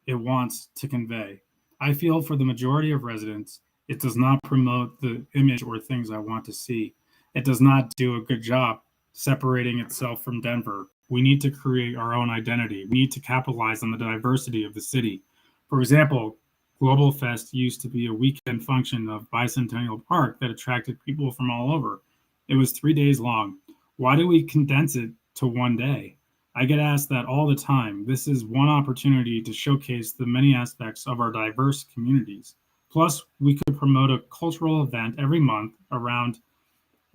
it wants to convey. I feel for the majority of residents, it does not promote the image or things I want to see. It does not do a good job separating itself from Denver. We need to create our own identity. We need to capitalize on the diversity of the city. For example, Global Fest used to be a weekend function of Bicentennial Park that attracted people from all over. It was 3 days long. Why do we condense it to one day? I get asked that all the time. This is one opportunity to showcase the many aspects of our diverse communities. Plus, we could promote a cultural event every month around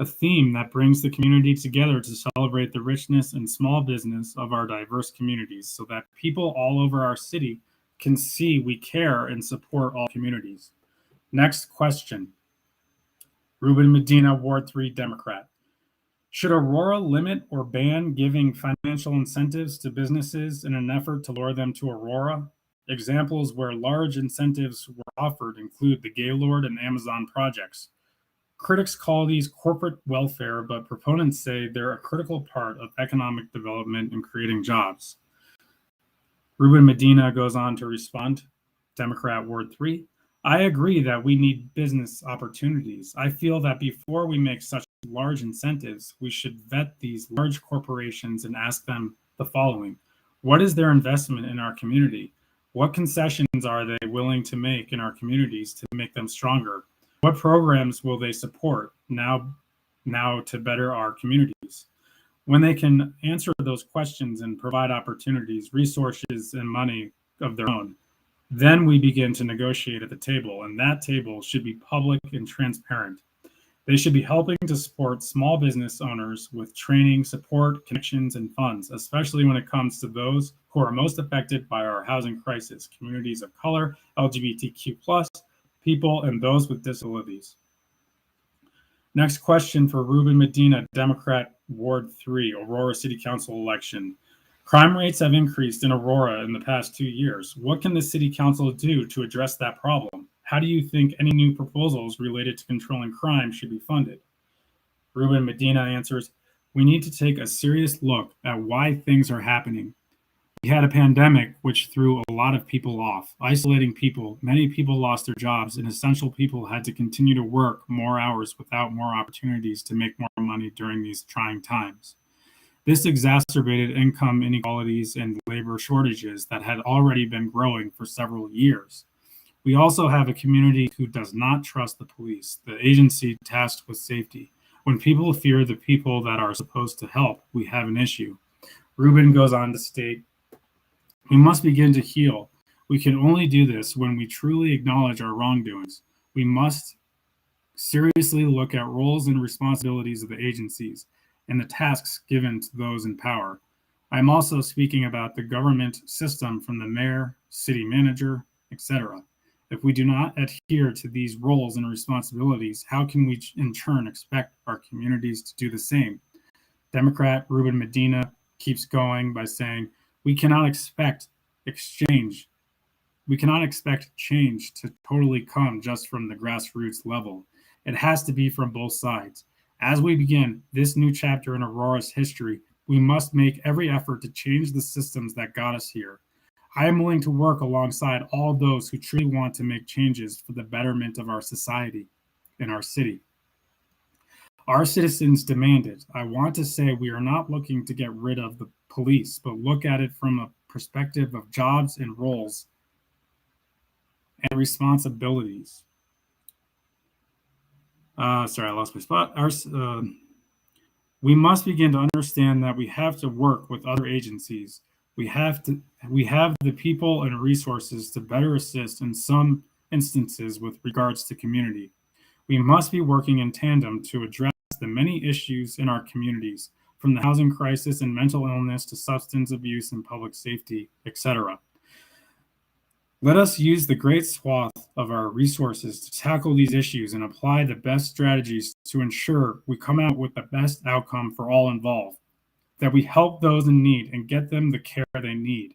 a theme that brings the community together to celebrate the richness and small business of our diverse communities so that people all over our city can see we care and support all communities. Next question. Ruben Medina, Ward 3, Democrat. Should Aurora limit or ban giving financial incentives to businesses in an effort to lure them to Aurora? Examples where large incentives were offered include the Gaylord and Amazon projects. Critics call these corporate welfare, but proponents say they're a critical part of economic development and creating jobs. Ruben Medina goes on to respond, Democrat Ward 3. I agree that we need business opportunities. I feel that before we make such large incentives, we should vet these large corporations and ask them the following. What is their investment in our community? What concessions are they willing to make in our communities to make them stronger? What programs will they support now to better our communities? When they can answer those questions and provide opportunities, resources, and money of their own, then we begin to negotiate at the table, and that table should be public and transparent. They should be helping to support small business owners with training, support, connections, and funds, especially when it comes to those who are most affected by our housing crisis, communities of color, LGBTQ+, people, and those with disabilities. Next question for Ruben Medina, Democrat, Ward 3, Aurora City Council election. Crime rates have increased in Aurora in the past 2 years. What can the City Council do to address that problem? How do you think any new proposals related to controlling crime should be funded? Ruben Medina answers, we need to take a serious look at why things are happening. We had a pandemic which threw a lot of people off, isolating people. Many people lost their jobs, and essential people had to continue to work more hours without more opportunities to make more money during these trying times. This exacerbated income inequalities and labor shortages that had already been growing for several years. We also have a community who does not trust the police, the agency tasked with safety. When people fear the people that are supposed to help, we have an issue. Ruben goes on to state, we must begin to heal. We can only do this when we truly acknowledge our wrongdoings. We must seriously look at roles and responsibilities of the agencies and the tasks given to those in power. I'm also speaking about the government system from the mayor, city manager, etc. If we do not adhere to these roles and responsibilities, how can we in turn expect our communities to do the same? Democrat Ruben Medina keeps going by saying, we cannot expect change to totally come just from the grassroots level. It has to be from both sides. As we begin this new chapter in Aurora's history, we must make every effort to change the systems that got us here. I am willing to work alongside all those who truly want to make changes for the betterment of our society and our city. Our citizens demand it. I want to say we are not looking to get rid of the police, but look at it from a perspective of jobs and roles and responsibilities. Sorry, I lost my spot. We must begin to understand that we have to work with other agencies. We have the people and resources to better assist in some instances with regards to community. We must be working in tandem to address the many issues in our communities, from the housing crisis and mental illness to substance abuse and public safety, etc. Let us use the great swath of our resources to tackle these issues and apply the best strategies to ensure we come out with the best outcome for all involved, that we help those in need and get them the care they need,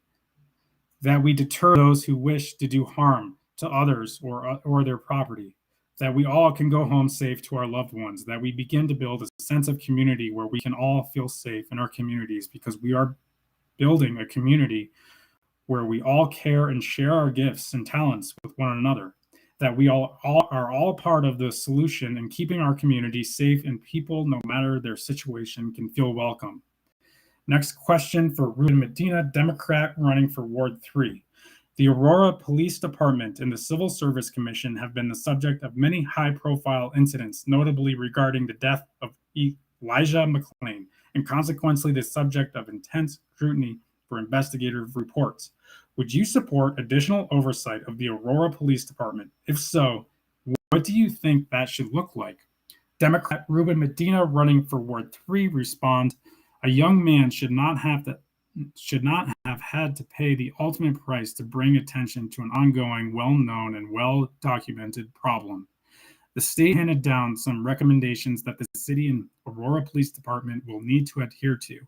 that we deter those who wish to do harm to others or their property, that we all can go home safe to our loved ones, that we begin to build a sense of community where we can all feel safe in our communities, because we are building a community where we all care and share our gifts and talents with one another, that we all are part of the solution in keeping our community safe, and people, no matter their situation, can feel welcome. Next question for Ruben Medina, Democrat running for Ward 3. The Aurora Police Department and the Civil Service Commission have been the subject of many high-profile incidents, notably regarding the death of Elijah McClain, and consequently the subject of intense scrutiny for investigative reports. Would you support additional oversight of the Aurora Police Department? If so, what do you think that should look like? Democrat Ruben Medina running for Ward 3 responds, a young man should not have to should not have had to pay the ultimate price to bring attention to an ongoing, well-known, and well-documented problem. The state handed down some recommendations that the city and Aurora Police Department will need to adhere to.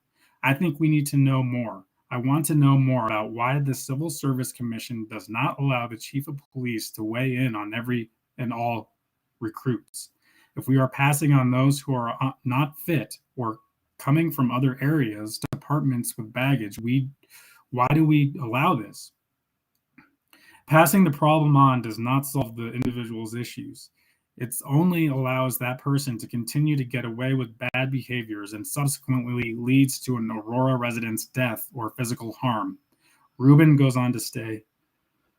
I think we need to know more. I want to know more about why the Civil Service Commission does not allow the chief of police to weigh in on every and all recruits. If we are passing on those who are not fit or coming from other areas, departments with baggage, why do we allow this? Passing the problem on does not solve the individual's issues. It only allows that person to continue to get away with bad behaviors and subsequently leads to an Aurora resident's death or physical harm. Rubin goes on to say,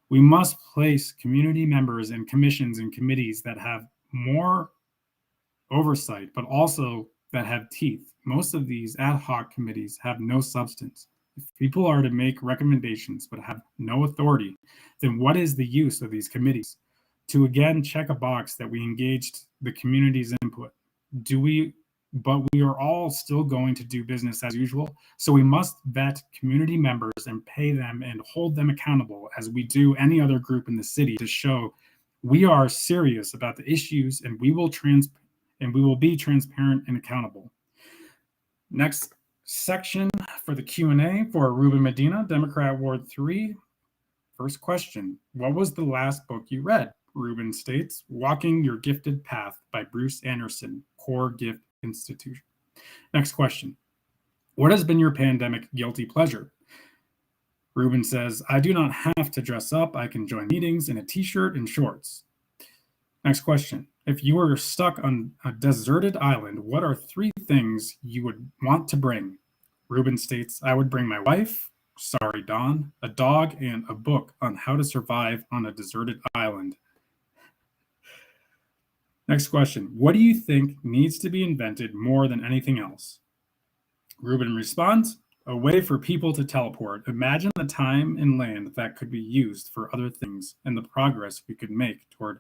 we must place community members in commissions and committees that have more oversight, but also that have teeth. Most of these ad hoc committees have no substance. If people are to make recommendations but have no authority, then what is the use of these committees? To again check a box that we engaged the community's input. But we are all still going to do business as usual, so we must vet community members and pay them and hold them accountable as we do any other group in the city to show we are serious about the issues and we will be transparent and accountable. Next section for the Q&A for Ruben Medina, Democrat Ward 3. First question, what was the last book you read? Ruben states, Walking Your Gifted Path by Bruce Anderson, Core Gift Institution. Next question, what has been your pandemic guilty pleasure? Ruben says, I do not have to dress up. I can join meetings in a t-shirt and shorts. Next question, if you were stuck on a deserted island, what are 3 things you would want to bring? Ruben states, I would bring my wife, sorry Dawn, a dog, and a book on how to survive on a deserted island. Next question, what do you think needs to be invented more than anything else? Ruben responds, a way for people to teleport. Imagine the time and land that could be used for other things and the progress we could make toward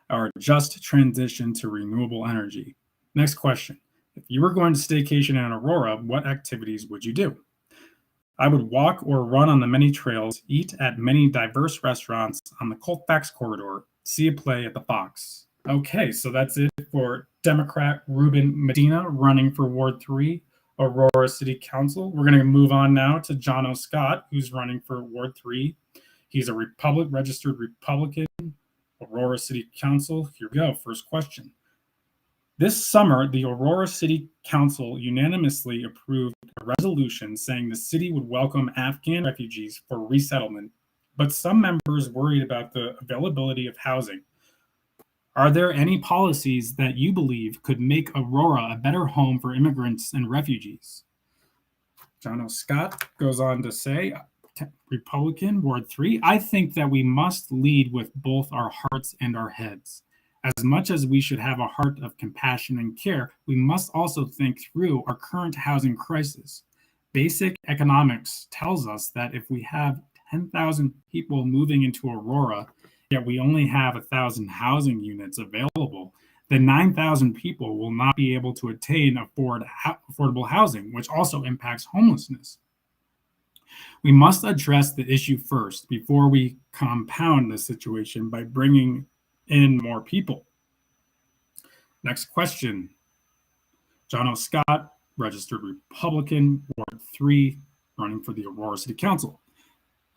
our just transition to renewable energy. Next question, if you were going to staycation in Aurora, what activities would you do? I would walk or run on the many trails, eat at many diverse restaurants on the Colfax corridor, see a play at the Fox. Okay, so that's it for Democrat Ruben Medina running for Ward 3, Aurora City Council. We're going to move on now to John O. Scott, who's running for Ward 3. He's a registered Republican, Aurora City Council. Here we go, first question. This summer, the Aurora City Council unanimously approved a resolution saying the city would welcome Afghan refugees for resettlement, but some members worried about the availability of housing. Are there any policies that you believe could make Aurora a better home for immigrants and refugees? John O. Scott goes on to say, Republican, Ward 3, I think that we must lead with both our hearts and our heads. As much as we should have a heart of compassion and care, we must also think through our current housing crisis. Basic economics tells us that if we have 10,000 people moving into Aurora, yet we only have 1,000 housing units available, then 9,000 people will not be able to attain affordable housing, which also impacts homelessness. We must address the issue first before we compound the situation by bringing in more people. Next question. John O. Scott, registered Republican, Ward 3, running for the Aurora City Council.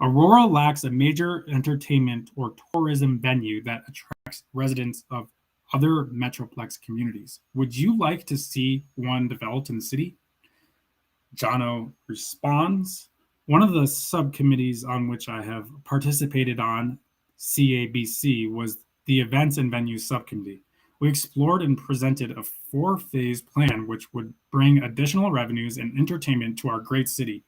Aurora lacks a major entertainment or tourism venue that attracts residents of other Metroplex communities. Would you like to see one developed in the city? John O. responds, one of the subcommittees on which I have participated on CABC was the Events and Venues Subcommittee. We explored and presented a 4-phase plan which would bring additional revenues and entertainment to our great city.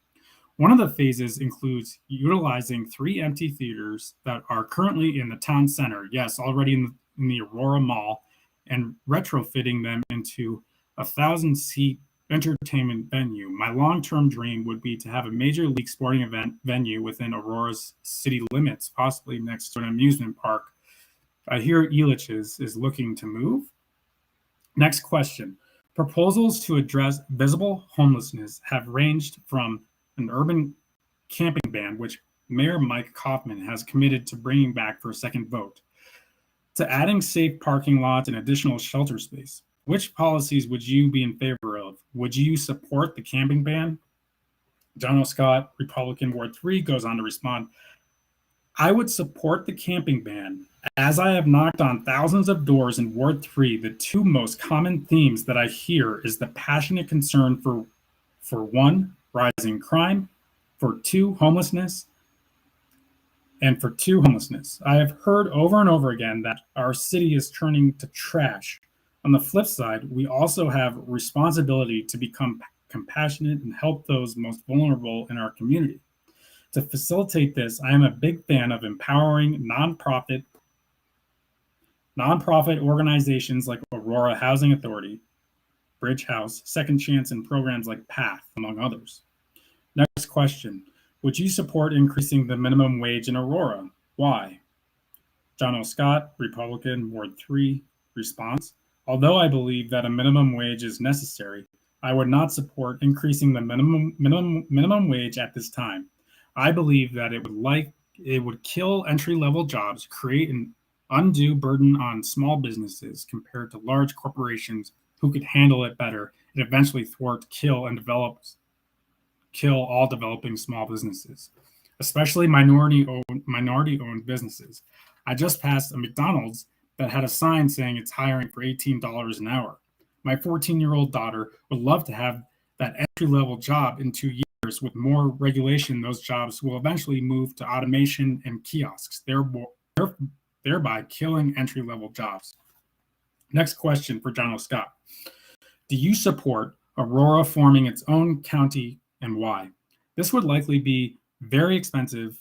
One of the phases includes utilizing 3 empty theaters that are currently in the town center, yes, already in the Aurora Mall, and retrofitting them into a 1,000-seat entertainment venue. My long-term dream would be to have a major league sporting event venue within Aurora's city limits, possibly next to an amusement park. I hear Elitch is looking to move. Next question. Proposals to address visible homelessness have ranged from an urban camping ban, which Mayor Mike Kaufman has committed to bringing back for a second vote, to adding safe parking lots and additional shelter space. Which policies would you be in favor of? Would you support the camping ban? John O. Scott, Republican, Ward 3, goes on to respond, I would support the camping ban. As I have knocked on thousands of doors in Ward 3, the two most common themes that I hear is the passionate concern for one, rising crime, for two, homelessness, I have heard over and over again that our city is turning to trash. On the flip side, we also have responsibility to become compassionate and help those most vulnerable in our community. To facilitate this, I am a big fan of empowering nonprofit organizations like Aurora Housing Authority, Bridge House, Second Chance, and programs like PATH, among others. Next question. Would you support increasing the minimum wage in Aurora? Why? John O. Scott, Republican, Ward 3, response. Although I believe that a minimum wage is necessary, I would not support increasing the minimum wage at this time. I believe that it would kill entry-level jobs, create an undue burden on small businesses compared to large corporations who could handle it better, and eventually kill all developing small businesses, especially minority-owned businesses. I just passed a McDonald's that had a sign saying it's hiring for $18 an hour. My 14-year-old daughter would love to have that entry-level job in 2 years. With more regulation, those jobs will eventually move to automation and kiosks, thereby killing entry-level jobs. Next question for John O. Scott. Do you support Aurora forming its own county and why? This would likely be a very expensive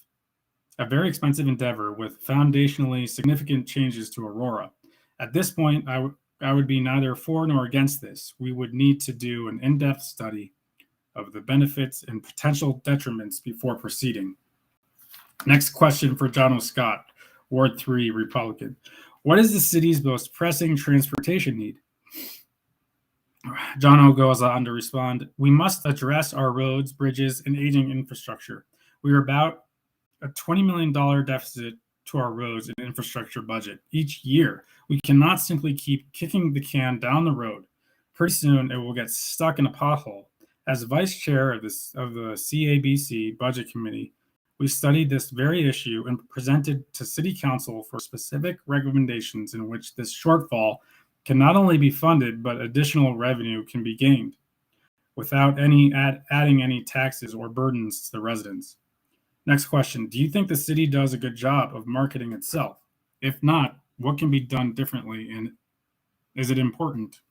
endeavor with foundationally significant changes to Aurora. At this point, I would be neither for nor against this. We would need to do an in-depth study of the benefits and potential detriments before proceeding. Next question for John O. Scott, Ward 3, Republican. What is the city's most pressing transportation need? John O. goes on to respond, we must address our roads, bridges, and aging infrastructure. We are about a $20 million deficit to our roads and infrastructure budget each year. We cannot simply keep kicking the can down the road. Pretty soon, it will get stuck in a pothole. As vice chair of the CABC Budget Committee, we studied this very issue and presented to City Council for specific recommendations in which this shortfall can not only be funded, but additional revenue can be gained without adding any taxes or burdens to the residents. Next question. Do you think the city does a good job of marketing itself? If not, what can be done differently, and is it important?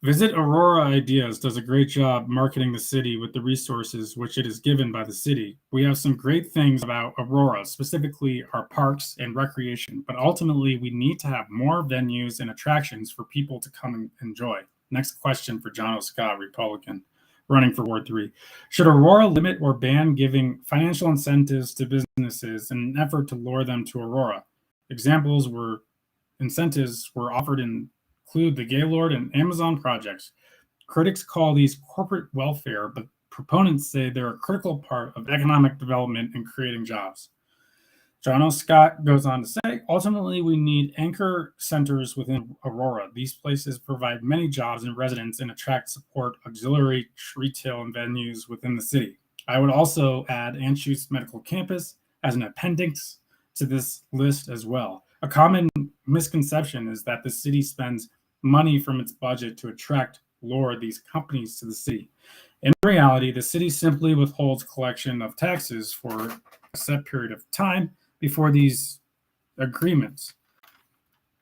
Visit Aurora Ideas does a great job marketing the city with the resources which it is given by the city. We have some great things about Aurora, specifically our parks and recreation, but ultimately we need to have more venues and attractions for people to come and enjoy. Next question for John O. Scott, Republican, running for Ward 3. Should Aurora limit or ban giving financial incentives to businesses in an effort to lure them to Aurora? Incentives were offered include the Gaylord and Amazon projects. Critics call these corporate welfare, but proponents say they're a critical part of economic development and creating jobs. John O. Scott goes on to say, ultimately, we need anchor centers within Aurora. These places provide many jobs and residents and attract support auxiliary retail and venues within the city. I would also add Anschutz Medical Campus as an appendix to this list as well. A common misconception is that the city spends money from its budget to lure these companies to the city. In reality, the city simply withholds collection of taxes for a set period of time before these agreements.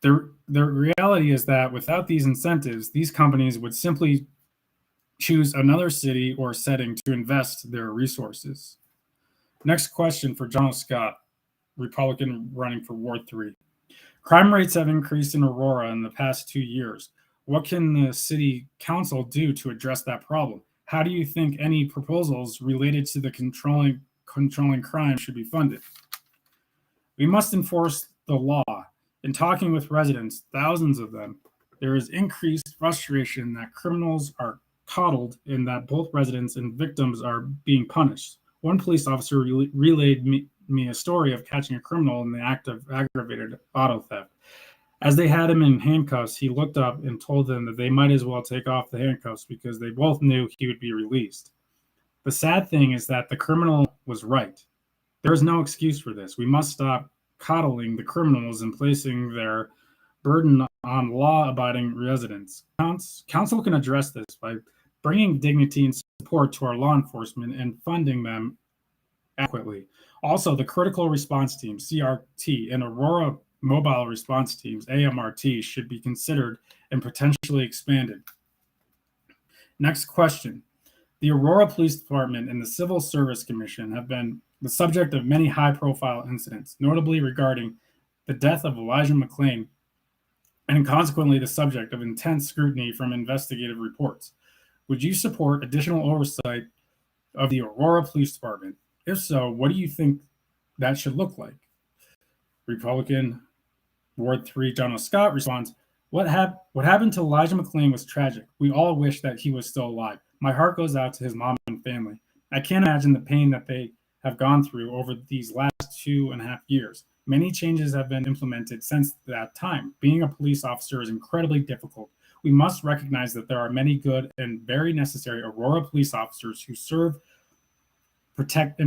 The reality is that without these incentives, these companies would simply choose another city or setting to invest their resources. Next question for John Scott, Republican running for Ward 3. Crime rates have increased in Aurora in the past 2 years. What can the city council do to address that problem? How do you think any proposals related to the controlling crime should be funded? We must enforce the law. In talking with residents, thousands of them, there is increased frustration that criminals are coddled in that both residents and victims are being punished. One police officer relayed me a story of catching a criminal in the act of aggravated auto theft. As they had him in handcuffs, he looked up and told them that they might as well take off the handcuffs because they both knew he would be released. The sad thing is that the criminal was right. There is no excuse for this. We must stop coddling the criminals and placing their burden on law-abiding residents. Council can address this by bringing dignity and support to our law enforcement and funding them adequately. Also, the Critical Response Team, CRT, and Aurora Mobile Response Teams, AMRT, should be considered and potentially expanded. Next question. The Aurora Police Department and the Civil Service Commission have been the subject of many high-profile incidents, notably regarding the death of Elijah McClain, and consequently the subject of intense scrutiny from investigative reports. Would you support additional oversight of the Aurora Police Department? If so, what do you think that should look like? Republican Ward 3 John O. Scott responds, what happened to Elijah McClain was tragic. We all wish that he was still alive. My heart goes out to his mom and family. I can't imagine the pain that they have gone through over these last 2.5 years. Many changes have been implemented since that time. Being a police officer is incredibly difficult. We must recognize that there are many good and very necessary Aurora police officers who serve, protect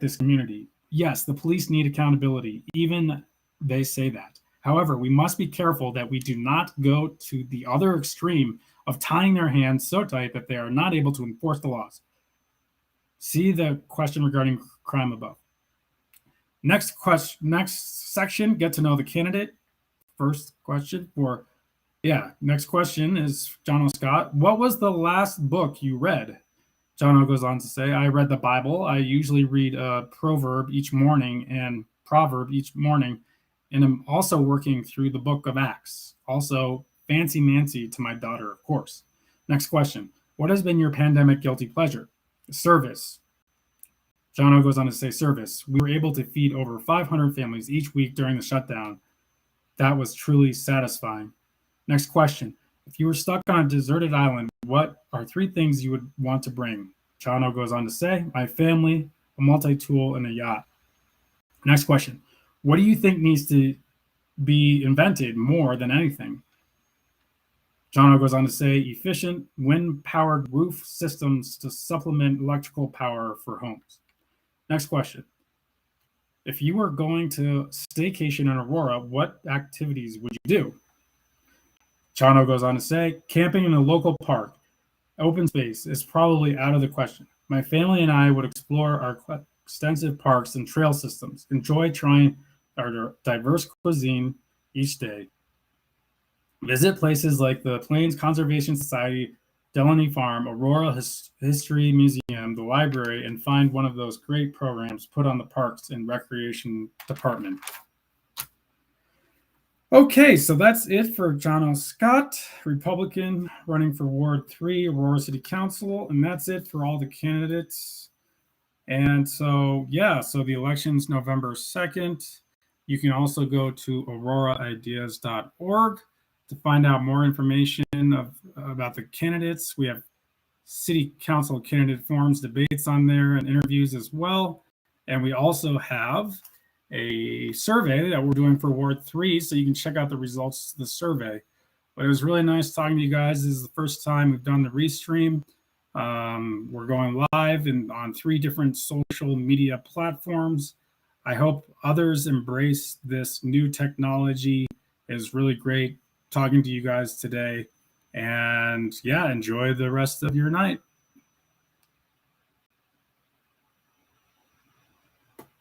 this community. Yes, the police need accountability. Even they say that. However, we must be careful that we do not go to the other extreme of tying their hands so tight that they are not able to enforce the laws. See the question regarding crime above. Next section, get to know the candidate. Next question is John O. Scott. What was the last book you read? John O. goes on to say, I read the Bible. I usually read a proverb each morning, and I'm also working through the book of Acts. Also, Fancy Nancy to my daughter, of course. Next question. What has been your pandemic guilty pleasure? Service. John O. goes on to say service. We were able to feed over 500 families each week during the shutdown. That was truly satisfying. Next question. If you were stuck on a deserted island, what are 3 things you would want to bring? John O. goes on to say, my family, a multi-tool, and a yacht. Next question. What do you think needs to be invented more than anything? John O. goes on to say, efficient wind-powered roof systems to supplement electrical power for homes. Next question. If you were going to staycation in Aurora, what activities would you do? John O. goes on to say, camping in a local park, open space is probably out of the question. My family and I would explore our extensive parks and trail systems, enjoy trying our diverse cuisine each day, visit places like the Plains Conservation Society, Delaney Farm, Aurora History Museum, the library, and find one of those great programs put on the Parks and Recreation Department. Okay, so that's it for John O. Scott, Republican, running for Ward 3, Aurora City Council, and that's it for all the candidates. And so, so the election's November 2nd. You can also go to auroraideas.org to find out more information about the candidates. We have city council candidate forums, debates on there, and interviews as well. And we also have a survey that we're doing for Ward 3, so you can check out the results of the survey. But it was really nice talking to you guys. This is the first time we've done the restream. We're going live on 3 different social media platforms. I hope others embrace this new technology. It was really great talking to you guys today. And enjoy the rest of your night.